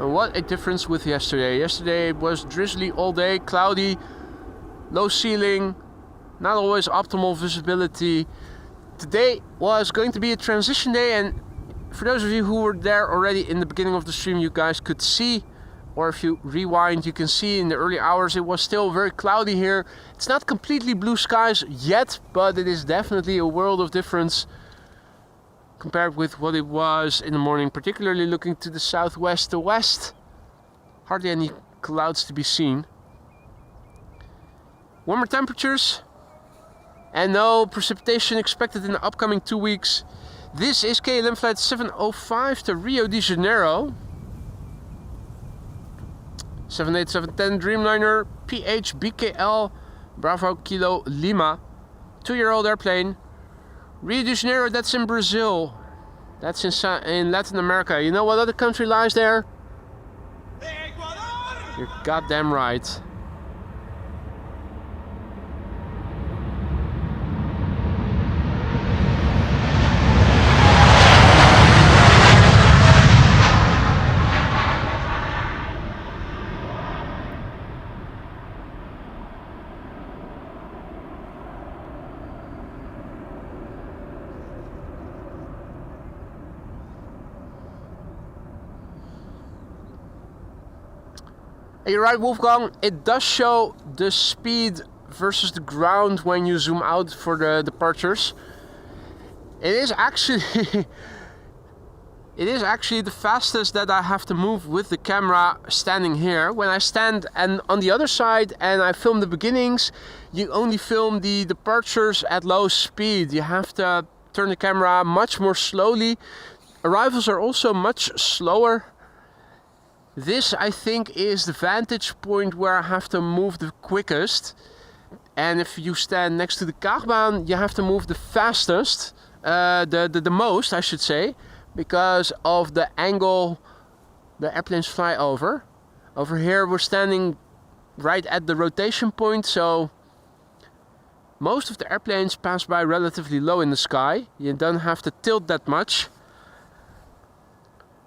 What a difference with yesterday. Yesterday it was drizzly all day, cloudy, low ceiling, not always optimal visibility. Today was going to be a transition day, and for those of you who were there already in the beginning of the stream, you guys could see, or if you rewind, you can see in the early hours it was still very cloudy here. It's not completely blue skies yet, but it is definitely a world of difference compared with what it was in the morning, particularly looking to the southwest, the west. Hardly any clouds to be seen. Warmer temperatures and no precipitation expected in the upcoming 2 weeks. This is KLM flight 705 to Rio de Janeiro. 78710 Dreamliner PHBKL Bravo Kilo Lima. 2-year-old airplane. Rio de Janeiro, that's in Brazil. That's in Latin America. You know what other country lies there? You're goddamn right. You're right, Wolfgang, it does show the speed versus the ground when you zoom out for the departures. It is actually the fastest that I have to move with the camera standing here. When I stand and on the other side and I film the beginnings, you only film the departures at low speed. You have to turn the camera much more slowly. Arrivals are also much slower. This, I think, is the vantage point where I have to move the quickest. And if you stand next to the Kaagbaan, you have to move the fastest, the most, I should say, because of the angle the airplanes fly over. Over here, we're standing right at the rotation point, so most of the airplanes pass by relatively low in the sky. You don't have to tilt that much.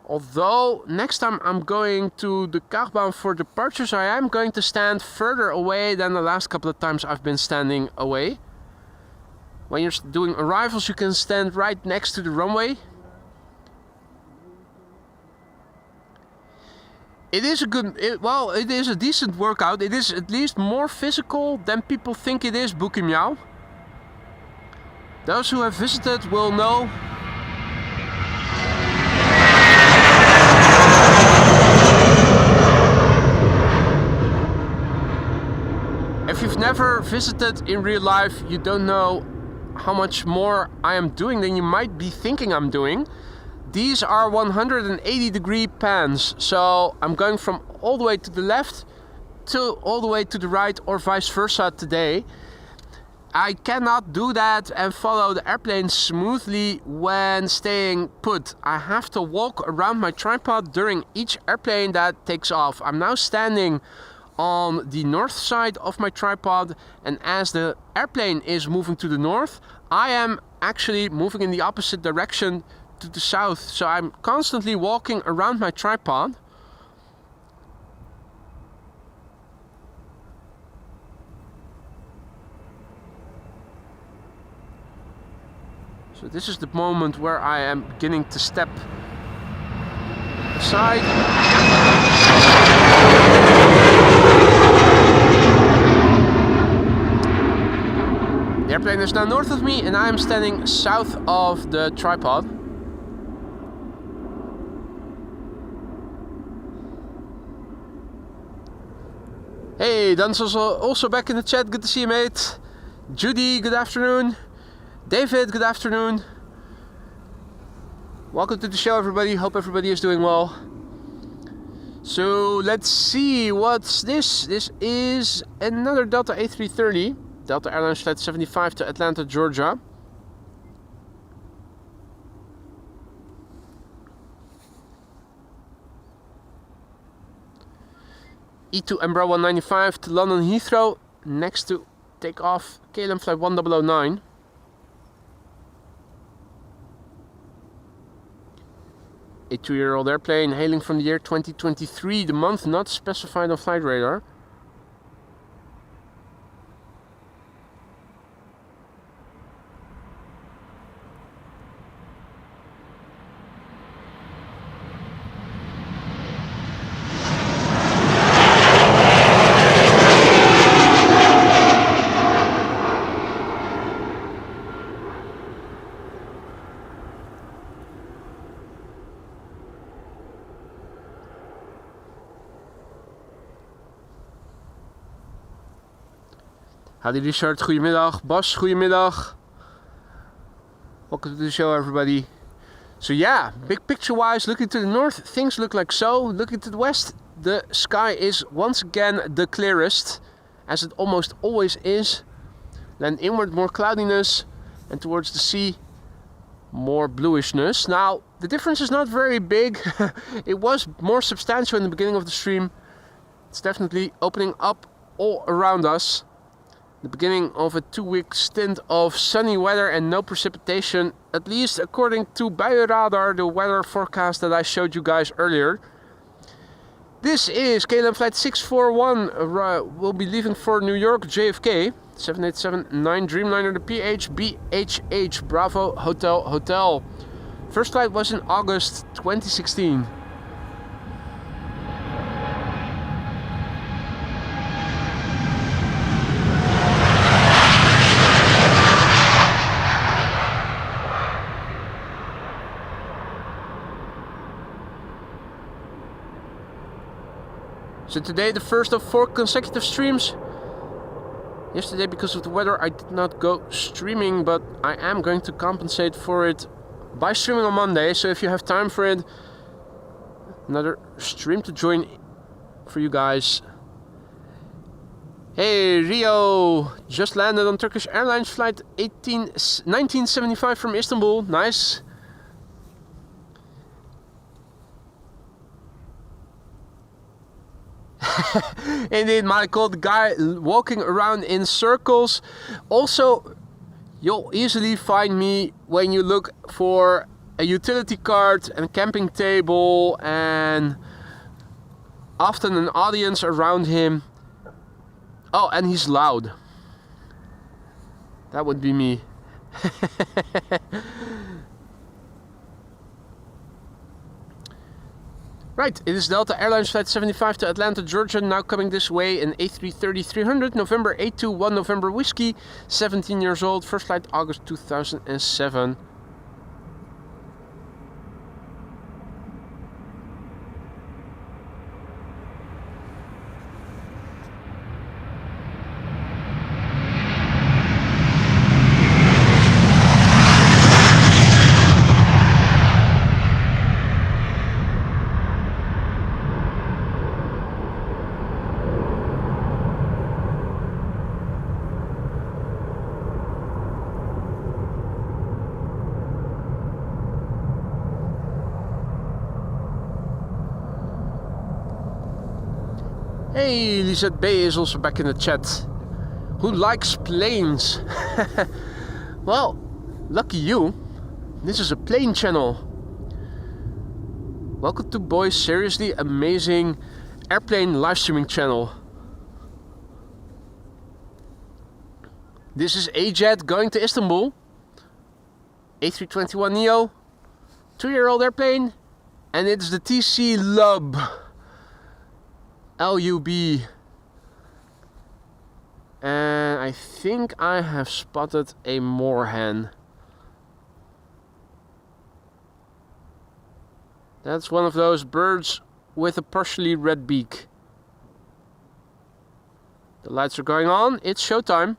Although next time I'm going to the Kaagbaan for departures, I am going to stand further away than the last couple of times I've been standing away. When you're doing arrivals, you can stand right next to the runway. It is it is a decent workout. It is at least more physical than people think it is, Buki Meow. Those who have visited will know. If you've never visited in real life, you don't know how much more I am doing than you might be thinking I'm doing. These are 180-degree pans, so I'm going from all the way to the left to all the way to the right, or vice versa today. I cannot do that and follow the airplane smoothly when staying put. I have to walk around my tripod during each airplane that takes off. I'm now standing on the north side of my tripod, and as the airplane is moving to the north, I am actually moving in the opposite direction to the south, so I'm constantly walking around my tripod. So this is the moment where I am beginning to step aside. The airplane is now north of me and I am standing south of the tripod. Hey, Dan's also back in the chat. Good to see you, mate. Judy, good afternoon. David, good afternoon. Welcome to the show, everybody. Hope everybody is doing well. So let's see, what's this? This is another Delta A330. Delta Airlines flight 75 to Atlanta, Georgia. E2 Embraer 195 to London Heathrow. Next to take off KLM flight a 2-year-old airplane hailing from the year 2023, the month not specified on flight radar. Howdy Richard, goedemiddag. Bas, goedemiddag. Welcome to the show, everybody. So yeah, big picture wise, looking to the north, things look like so. Looking to the west, the sky is once again the clearest, as it almost always is. Then inward, more cloudiness, and towards the sea, more bluishness. Now, the difference is not very big. It was more substantial in the beginning of the stream. It's definitely opening up all around us. The beginning of a 2-week stint of sunny weather and no precipitation, at least according to Buienradar, the weather forecast that I showed you guys earlier. This is KLM flight 641, we'll be leaving for New York, JFK, 787-9 Dreamliner, the PHBHH, Bravo Hotel Hotel. First flight was in August 2016. So today the first of 4 consecutive streams. Yesterday, because of the weather, I did not go streaming, but I am going to compensate for it by streaming on Monday. So if you have time for it, another stream to join for you guys. Hey Rio, just landed on Turkish Airlines flight 1975 from Istanbul. Nice. Indeed, Michael, the guy walking around in circles. Also, you'll easily find me when you look for a utility cart and camping table and often an audience around him. Oh, and he's loud. That would be me. Right, it is Delta Airlines flight 75 to Atlanta, Georgia, now coming this way in A330-300, November 821 November Whiskey, 17 years old, first flight August 2007. Hey, Lisette Bay is also back in the chat. Who likes planes? Well, lucky you. This is a plane channel. Welcome to Boy's seriously amazing airplane live streaming channel. This is A-Jet going to Istanbul. A321neo, 2-year-old airplane, and it's the TC Lub. LUB. And I think I have spotted a moorhen. That's one of those birds with a partially red beak. The lights are going on, it's showtime.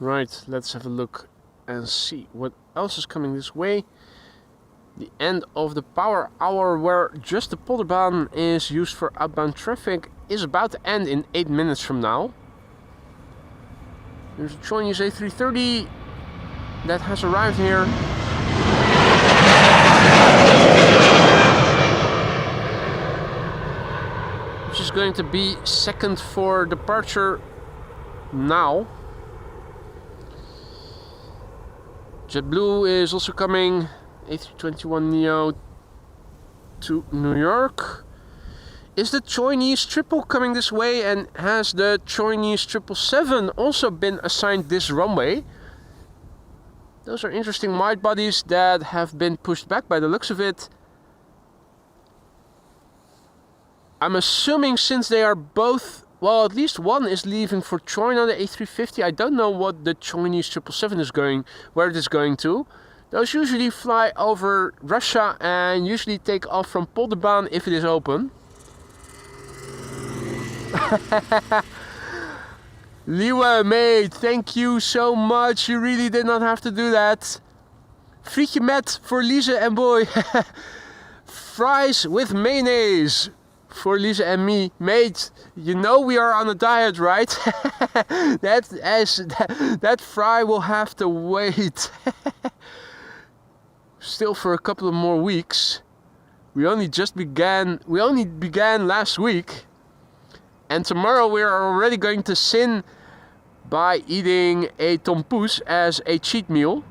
Right, let's have a look and see what else is coming this way. The end of the power hour, where just the Polderbaan is used for outbound traffic, is about to end in 8 minutes from now. There's a Chinese A330 that has arrived here. Which is going to be second for departure now. JetBlue is also coming, A321neo to New York. Is the Chinese triple coming this way, and has the Chinese 777 also been assigned this runway? Those are interesting wide bodies that have been pushed back by the looks of it. I'm assuming since they are both, well, at least one is leaving for China, the A350. I don't know what the Chinese 777 is going, where it is going to. Those usually fly over Russia and usually take off from Polderbaan if it is open. Lieve, mate, thank you so much. You really did not have to do that. Frietje met for Lise and Boy. Fries with mayonnaise for Lise and me. Mate, you know we are on a diet, right? that fry will have to wait. Still for a couple of more weeks. We only began last week. And tomorrow we are already going to sin by eating a tompoes as a cheat meal.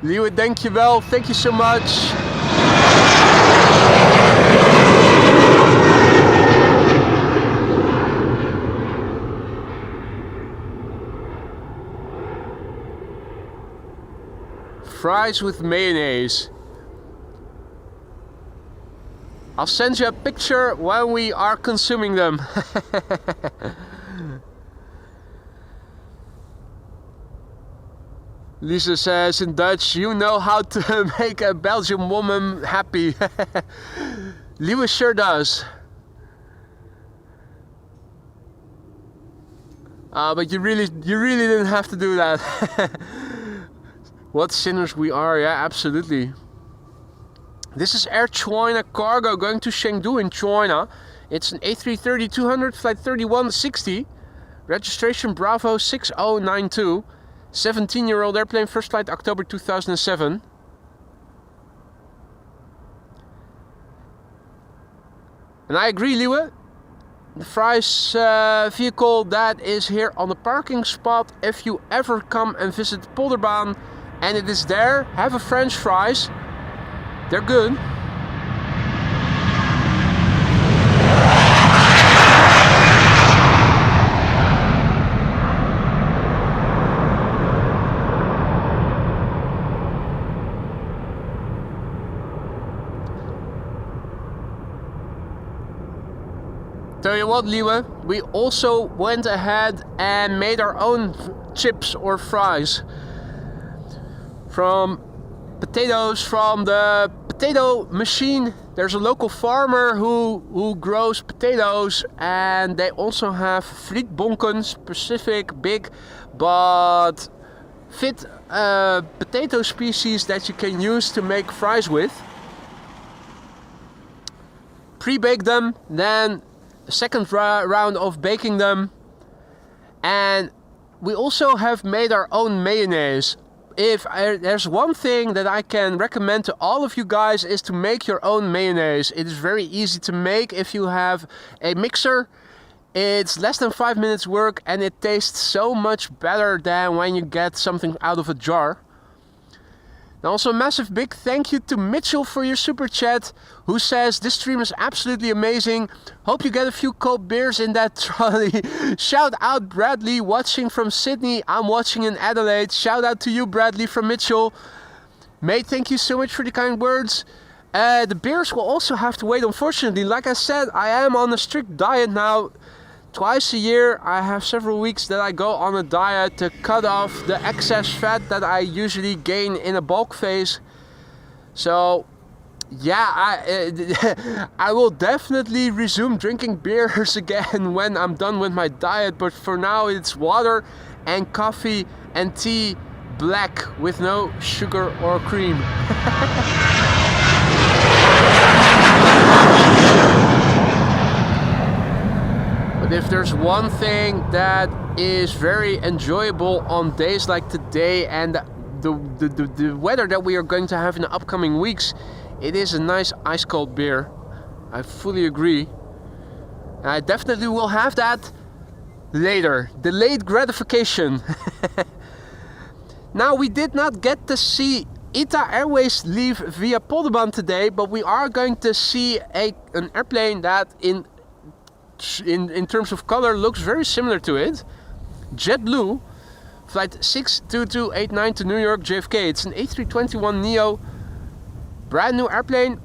Liewe, dankjewel. Thank you so much. Fries with mayonnaise. I'll send you a picture when we are consuming them. Lisa says in Dutch, you know how to make a Belgian woman happy. Lewis sure does. But you really didn't have to do that. What sinners we are, yeah, absolutely. This is Air China Cargo going to Chengdu in China. It's an A330-200 flight 3160. Registration Bravo 6092. 17-year-old airplane, first flight October 2007. And I agree, Liewe. The Fries vehicle that is here on the parking spot. If you ever come and visit Polderbaan and it is there, have a French fries. They're good. Tell you what, Liewe, we also went ahead and made our own chips or fries. From potatoes from the potato machine. There's a local farmer who grows potatoes, and they also have frietbonken, specific, big, but fit potato species that you can use to make fries with. Pre-bake them, then a second round of baking them, and we also have made our own mayonnaise. If there's one thing that I can recommend to all of you guys is to make your own mayonnaise. It is very easy to make if you have a mixer. It's less than 5 minutes work and it tastes so much better than when you get something out of a jar. And also a massive big thank you to Mitchell for your super chat, who says this stream is absolutely amazing. Hope you get a few cold beers in that trolley. Shout out Bradley watching from Sydney. I'm watching in Adelaide. Shout out to you, Bradley, from Mitchell. Mate, thank you so much for the kind words. The beers will also have to wait, unfortunately. Like I said, I am on a strict diet now. Twice a year I have several weeks that I go on a diet to cut off the excess fat that I usually gain in a bulk phase. So yeah, I will definitely resume drinking beers again when I'm done with my diet, but for now it's water and coffee and tea, black with no sugar or cream. But if there's one thing that is very enjoyable on days like today and the weather that we are going to have in the upcoming weeks, it is a nice ice cold beer. I fully agree. I definitely will have that later. Delayed gratification. Now, we did not get to see ITA Airways leave via Polderbaan today, but we are going to see an airplane that in terms of color looks very similar to it. JetBlue, flight 62289 to New York JFK. It's an A321neo, brand new airplane.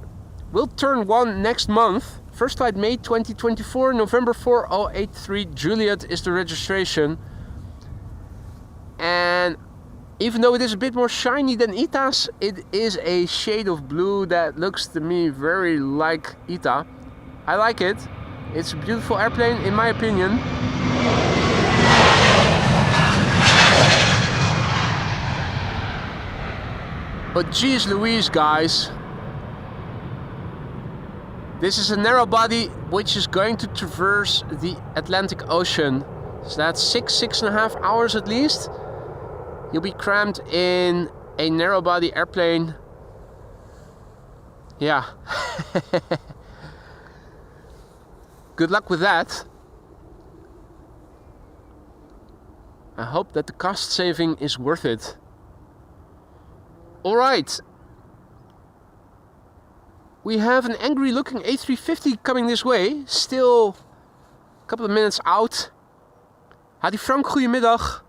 Will turn 1 next month. First flight May 2024, November 4083 Juliet is the registration. And even though it is a bit more shiny than ITA's, it is a shade of blue that looks to me very like ITA. I like it. It's a beautiful airplane in my opinion. But geez Louise, guys. This is a narrow body which is going to traverse the Atlantic Ocean. So that's 6.5 hours at least. You'll be crammed in a narrow body airplane. Yeah. Good luck with that. I hope that the cost saving is worth it. Alright. We have an angry looking A350 coming this way. Still a couple of minutes out. Hadi Frank, goedemiddag.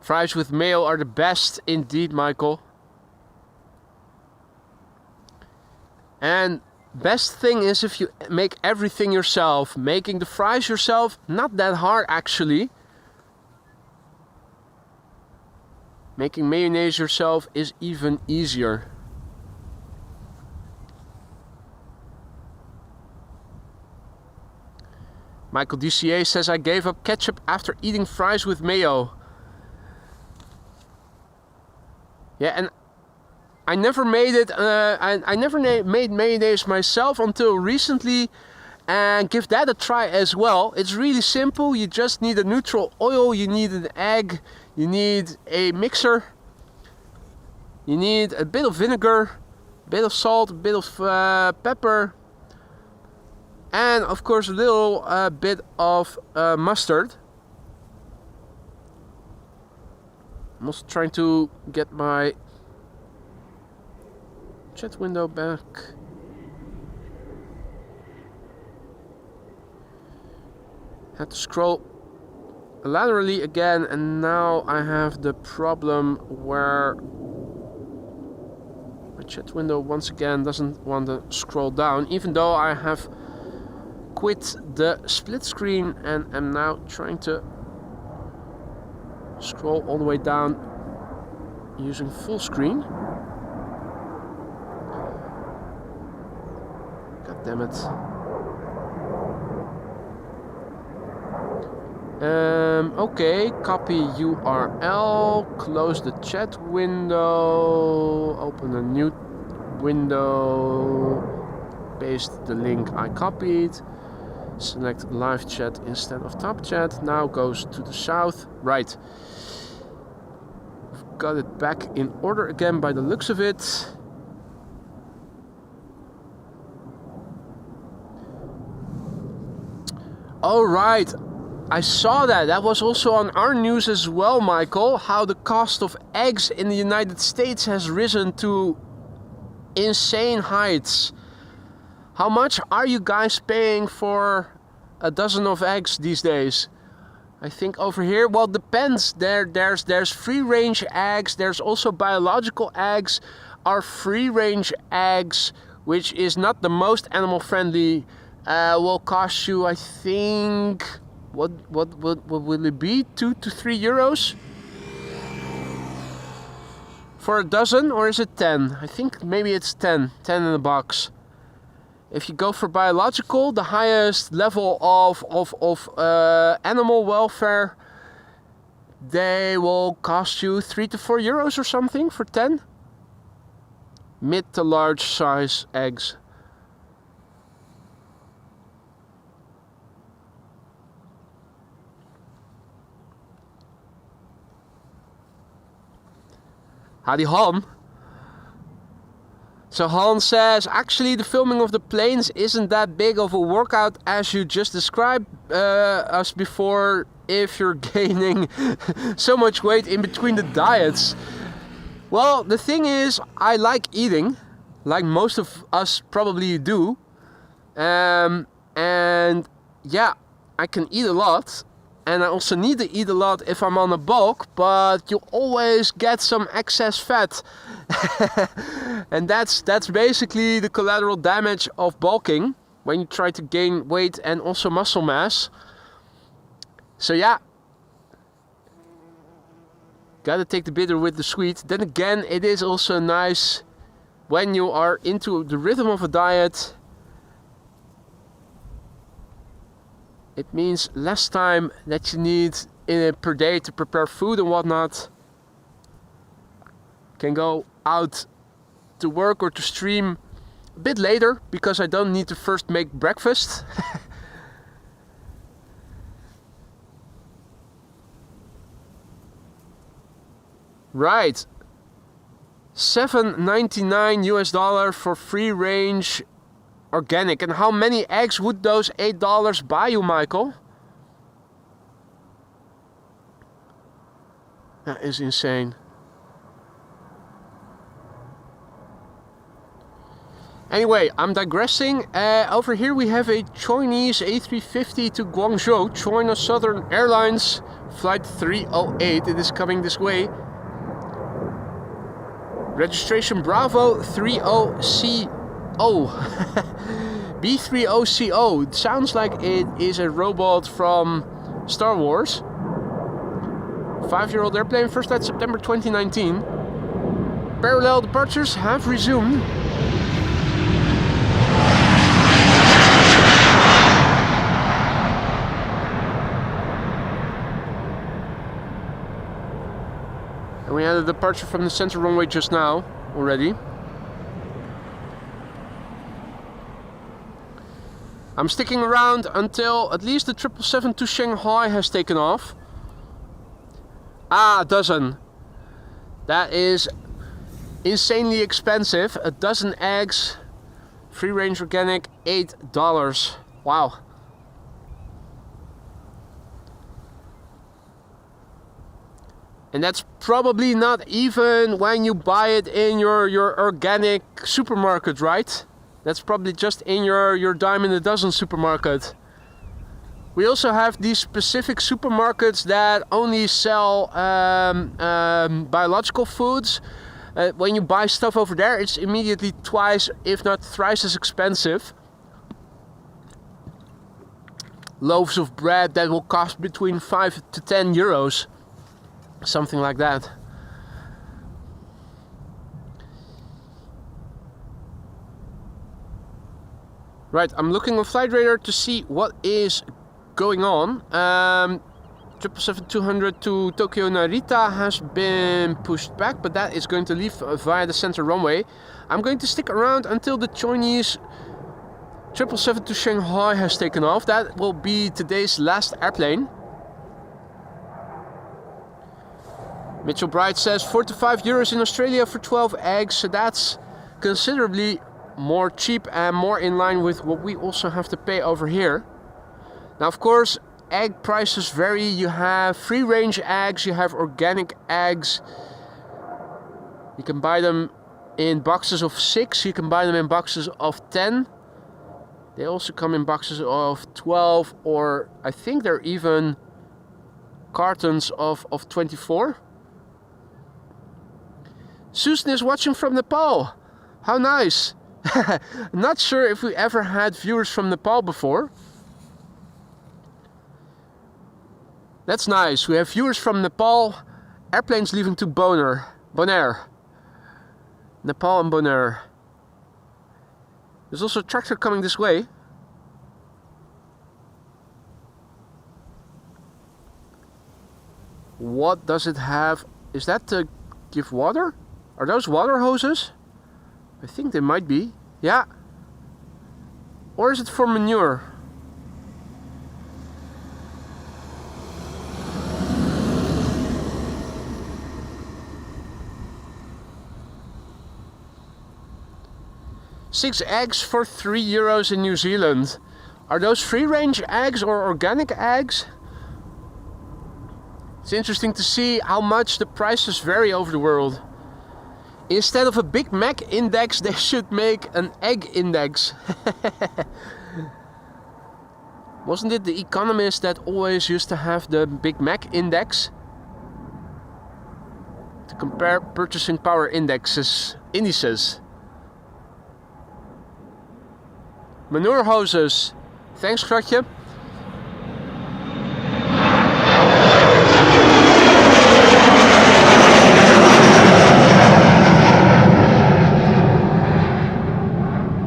Fries with mayo are the best indeed, Michael. And best thing is if you make everything yourself. Making the fries yourself, not that hard actually. Making mayonnaise yourself is even easier. Michael DCA says, I gave up ketchup after eating fries with mayo. Yeah, and I never made it, I never made mayonnaise myself until recently, and give that a try as well. It's really simple. You just need a neutral oil, you need an egg, you need a mixer, you need a bit of vinegar, a bit of salt, a bit of pepper, and of course a little bit of mustard. I'm also trying to get my chat window back. Had to scroll laterally again, and now I have the problem where my chat window once again doesn't want to scroll down, even though I have quit the split screen and am now trying to scroll all the way down using full screen. God damn it. Okay, copy URL, close the chat window, open a new window, paste the link I copied, select live chat instead of top chat, now goes to the south, right. I've got it back in order again by the looks of it. Alright. I saw that. That was also on our news as well, Michael. How the cost of eggs in the United States has risen to insane heights. How much are you guys paying for a dozen of eggs these days? I think over here, well, depends. There's free-range eggs. There's also biological eggs. Our free-range eggs, which is not the most animal-friendly, will cost you, I think. What will it be? 2 to 3 euros for a dozen, or is it 10? I think maybe it's 10 in a box. If you go for biological, the highest level of animal welfare, they will cost you 3 to 4 euros or something for 10. mid to large size eggs. Howdy Han. So Han says, actually the filming of the planes isn't that big of a workout as you just described us before if you're gaining so much weight in between the diets. Well, the thing is, I like eating, like most of us probably do. And yeah, I can eat a lot. And I also need to eat a lot if I'm on a bulk, but you always get some excess fat. And that's basically the collateral damage of bulking when you try to gain weight and also muscle mass. So yeah, gotta take the bitter with the sweet. Then again, it is also nice when you are into the rhythm of a diet. It means less time that you need per day to prepare food and whatnot. Can go out to work or to stream a bit later because I don't need to first make breakfast. Right. $7.99 US for free range organic. And how many eggs would those $8 buy you, Michael? That is insane. Anyway, I'm digressing. Over here we have a Chinese A350 to Guangzhou, China Southern Airlines, flight 308. It is coming this way. Registration Bravo 30CO. B30CO. It sounds like it is a robot from Star Wars. 5-year-old airplane, first flight September 2019. Parallel departures have resumed. And we had a departure from the center runway just now already. I'm sticking around until at least the 777 to Shanghai has taken off. A dozen. That is insanely expensive. A dozen eggs, free range organic, $8. Wow. And that's probably not even when you buy it in your organic supermarket, right? That's probably just in your dime in a dozen supermarket. We also have these specific supermarkets that only sell biological foods. When you buy stuff over there, it's immediately twice, if not thrice as expensive. Loaves of bread that will cost between 5 to 10 euros. Something like that. Right, I'm looking on Flight Radar to see what is going on. 777-200 to Tokyo Narita has been pushed back, but that is going to leave via the center runway. I'm going to stick around until the Chinese 777 to Shanghai has taken off. That will be today's last airplane. Mitchell Bright says 4 to 5 euros in Australia for 12 eggs, so that's considerably more cheap and more in line with what we also have to pay over here. Now, of course, egg prices vary. You have free range eggs, you have organic eggs. You can buy them in boxes of 6, you can buy them in boxes of 10. They also come in boxes of 12, or I think they're even cartons of 24. Susan is watching from Nepal. How nice. Not sure if we ever had viewers from Nepal before. That's nice. We have viewers from Nepal. Airplanes leaving to Bonaire. Nepal and Bonaire. There's also a tractor coming this way. What does it have? Is that to give water? Are those water hoses? I think they might be. Yeah. Or is it for manure? Six eggs for €3 in New Zealand. Are those free-range eggs or organic eggs? It's interesting to see how much the prices vary over the world. Instead of a Big Mac index, they should make an egg index. Wasn't it The Economist that always used to have the Big Mac index? To compare purchasing power indices. Manure hoses. Thanks, Gratje.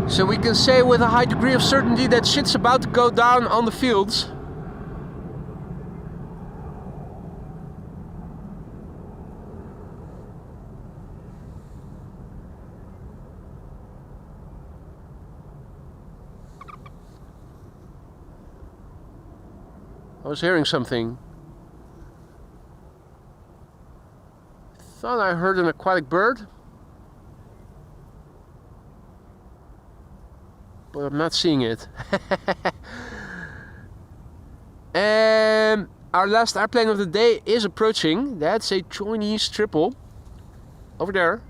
So we can say with a high degree of certainty that shit's about to go down on the fields. I was hearing something. Thought I heard an aquatic bird, but I'm not seeing it. And our last airplane of the day is approaching. That's a Chinese triple over there.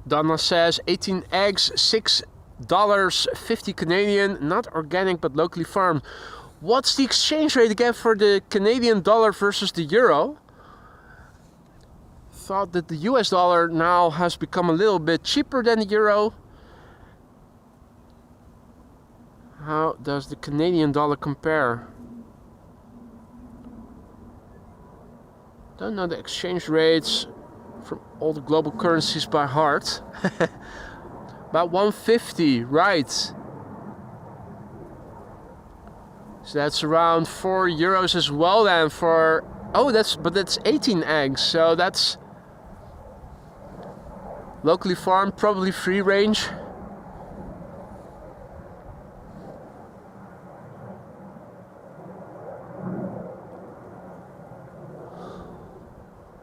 Donna says 18 eggs, $6.50 Canadian, not organic but locally farmed. What's the exchange rate again for the Canadian dollar versus the euro? Thought that the US dollar now has become a little bit cheaper than the euro. How does the Canadian dollar compare? Don't know the exchange rates from all the global currencies by heart. About 150, right. So that's around €4 as well then for... Oh, that's 18 eggs, so that's locally farmed, probably free range.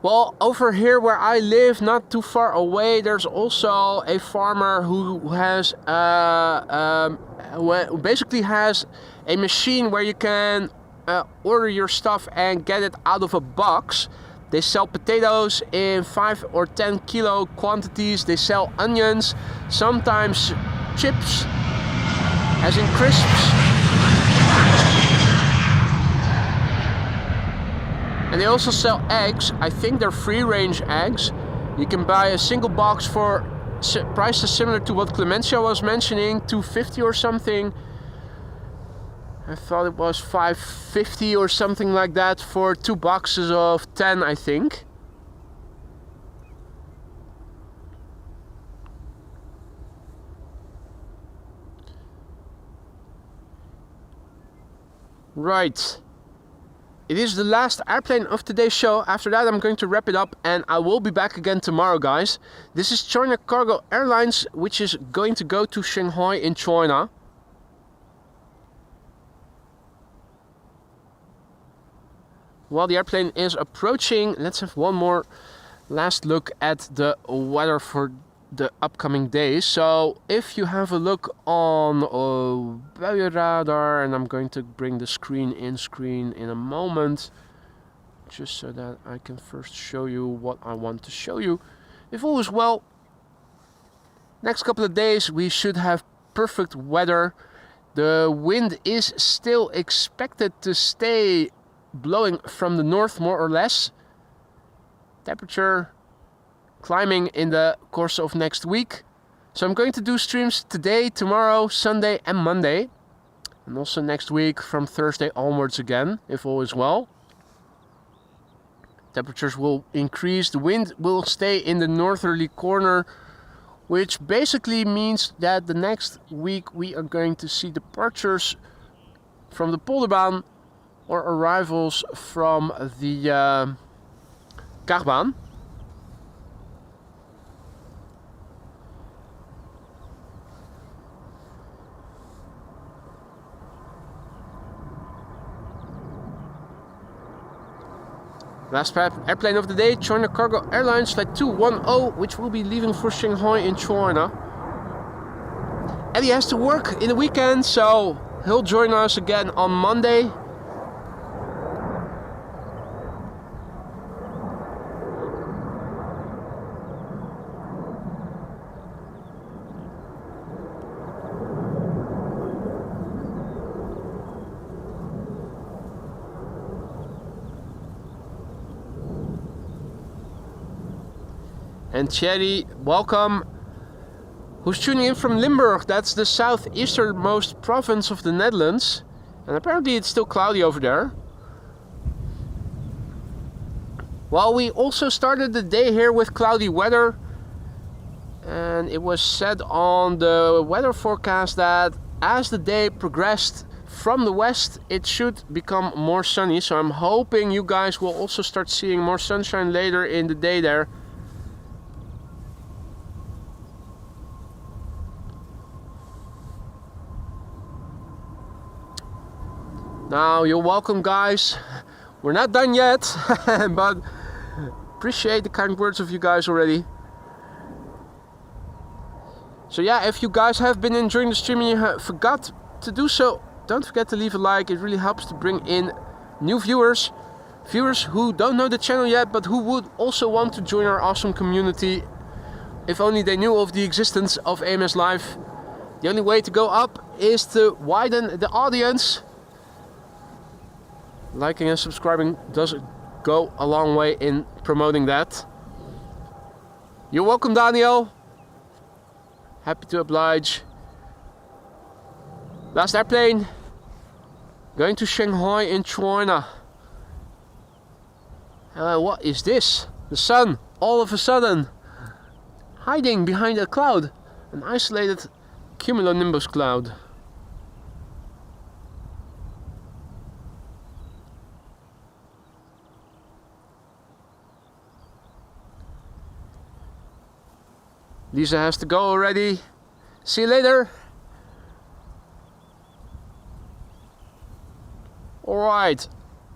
Well, over here where I live, not too far away, there's also a farmer who has basically has a machine where you can order your stuff and get it out of a box. They sell potatoes in 5 or 10 kilo quantities. They sell onions, sometimes chips, as in crisps. And they also sell eggs. I think they're free-range eggs. You can buy a single box for prices similar to what Clemencia was mentioning, $2.50 or something. I thought it was $5.50 or something like that for 2 boxes of 10, I think. Right. It is the last airplane of today's show. After that I'm going to wrap it up and I will be back again tomorrow, guys. This is China Cargo Airlines, which is going to go to Shanghai in China. While the airplane is approaching, let's have one more last look at the weather for the upcoming days. So if you have a look on weather radar, and I'm going to bring the screen in a moment, just so that I can first show you what I want to show you. If all is well, next couple of days we should have perfect weather. The wind is still expected to stay blowing from the north, more or less. Temperature climbing in the course of next week. So I'm going to do streams today, tomorrow, Sunday and Monday, and also next week from Thursday onwards again, if all is well. Temperatures will increase, the wind will stay in the northerly corner, which basically means that the next week we are going to see departures from the Polderbaan or arrivals from the Karbaan. Last airplane of the day, China Cargo Airlines Flight 210, which will be leaving for Shanghai in China. Eddie has to work in the weekend, so he'll join us again on Monday. And Thierry, welcome, who's tuning in from Limburg. That's the southeasternmost province of the Netherlands. And apparently it's still cloudy over there. Well, we also started the day here with cloudy weather. And it was said on the weather forecast that as the day progressed from the west, it should become more sunny. So I'm hoping you guys will also start seeing more sunshine later in the day there. Now, you're welcome, guys. We're not done yet, but appreciate the kind words of you guys already. So yeah, if you guys have been enjoying the stream and you forgot to do so, don't forget to leave a like. It really helps to bring in new viewers who don't know the channel yet, but who would also want to join our awesome community. If only they knew of the existence of AMS Live. The only way to go up is to widen the audience. Liking and subscribing does go a long way in promoting that. You're welcome, Daniel. Happy to oblige. Last airplane. Going to Shanghai in China. What is this? The sun, all of a sudden, hiding behind a cloud. An isolated cumulonimbus cloud. Lisa has to go already. See you later. Alright,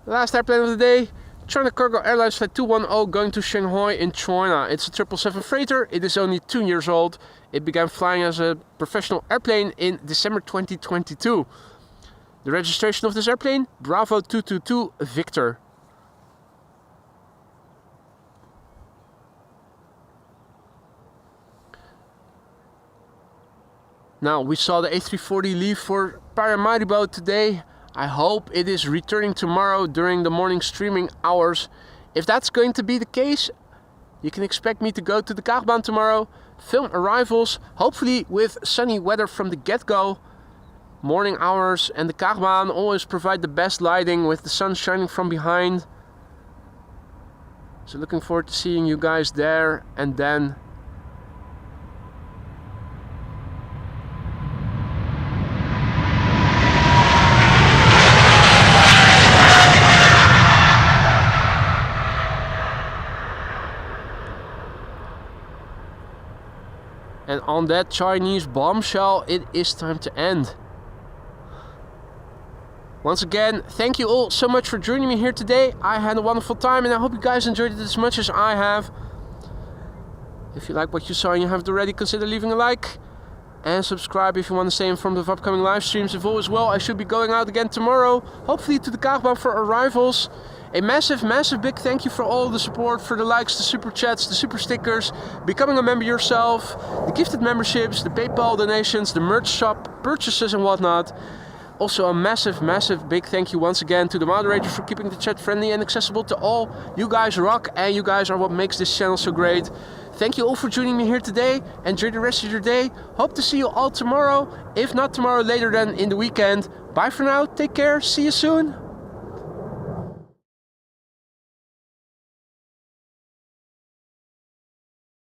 last airplane of the day. China Cargo Airlines Flight 210 going to Shanghai in China. It's a 777 freighter. It is only 2 years old. It began flying as a professional airplane in December 2022. The registration of this airplane, Bravo 222 Victor. Now, we saw the A340 leave for Paramaribo today. I hope it is returning tomorrow during the morning streaming hours. If that's going to be the case, you can expect me to go to the Kaagbaan tomorrow, film arrivals, hopefully with sunny weather from the get-go. Morning hours and the Kaagbaan always provide the best lighting with the sun shining from behind. So looking forward to seeing you guys there, and then and on that Chinese bombshell, it is time to end. Once again, thank you all so much for joining me here today. I had a wonderful time and I hope you guys enjoyed it as much as I have. If you like what you saw and you haven't already, consider leaving a like. And subscribe if you want to stay informed of upcoming live streams. If all is well, I should be going out again tomorrow. Hopefully to the Kaagbaan for arrivals. A massive big thank you for all the support, for the likes, the super chats, the super stickers, becoming a member yourself, the gifted memberships, the PayPal donations, the merch shop purchases and whatnot. Also a massive big thank you once again to the moderators for keeping the chat friendly and accessible to all. You guys rock and you guys are what makes this channel so great. Thank you all for joining me here today. Enjoy the rest of your day. Hope to see you all tomorrow. If not tomorrow, later then in the weekend. Bye for now. Take care. See you soon.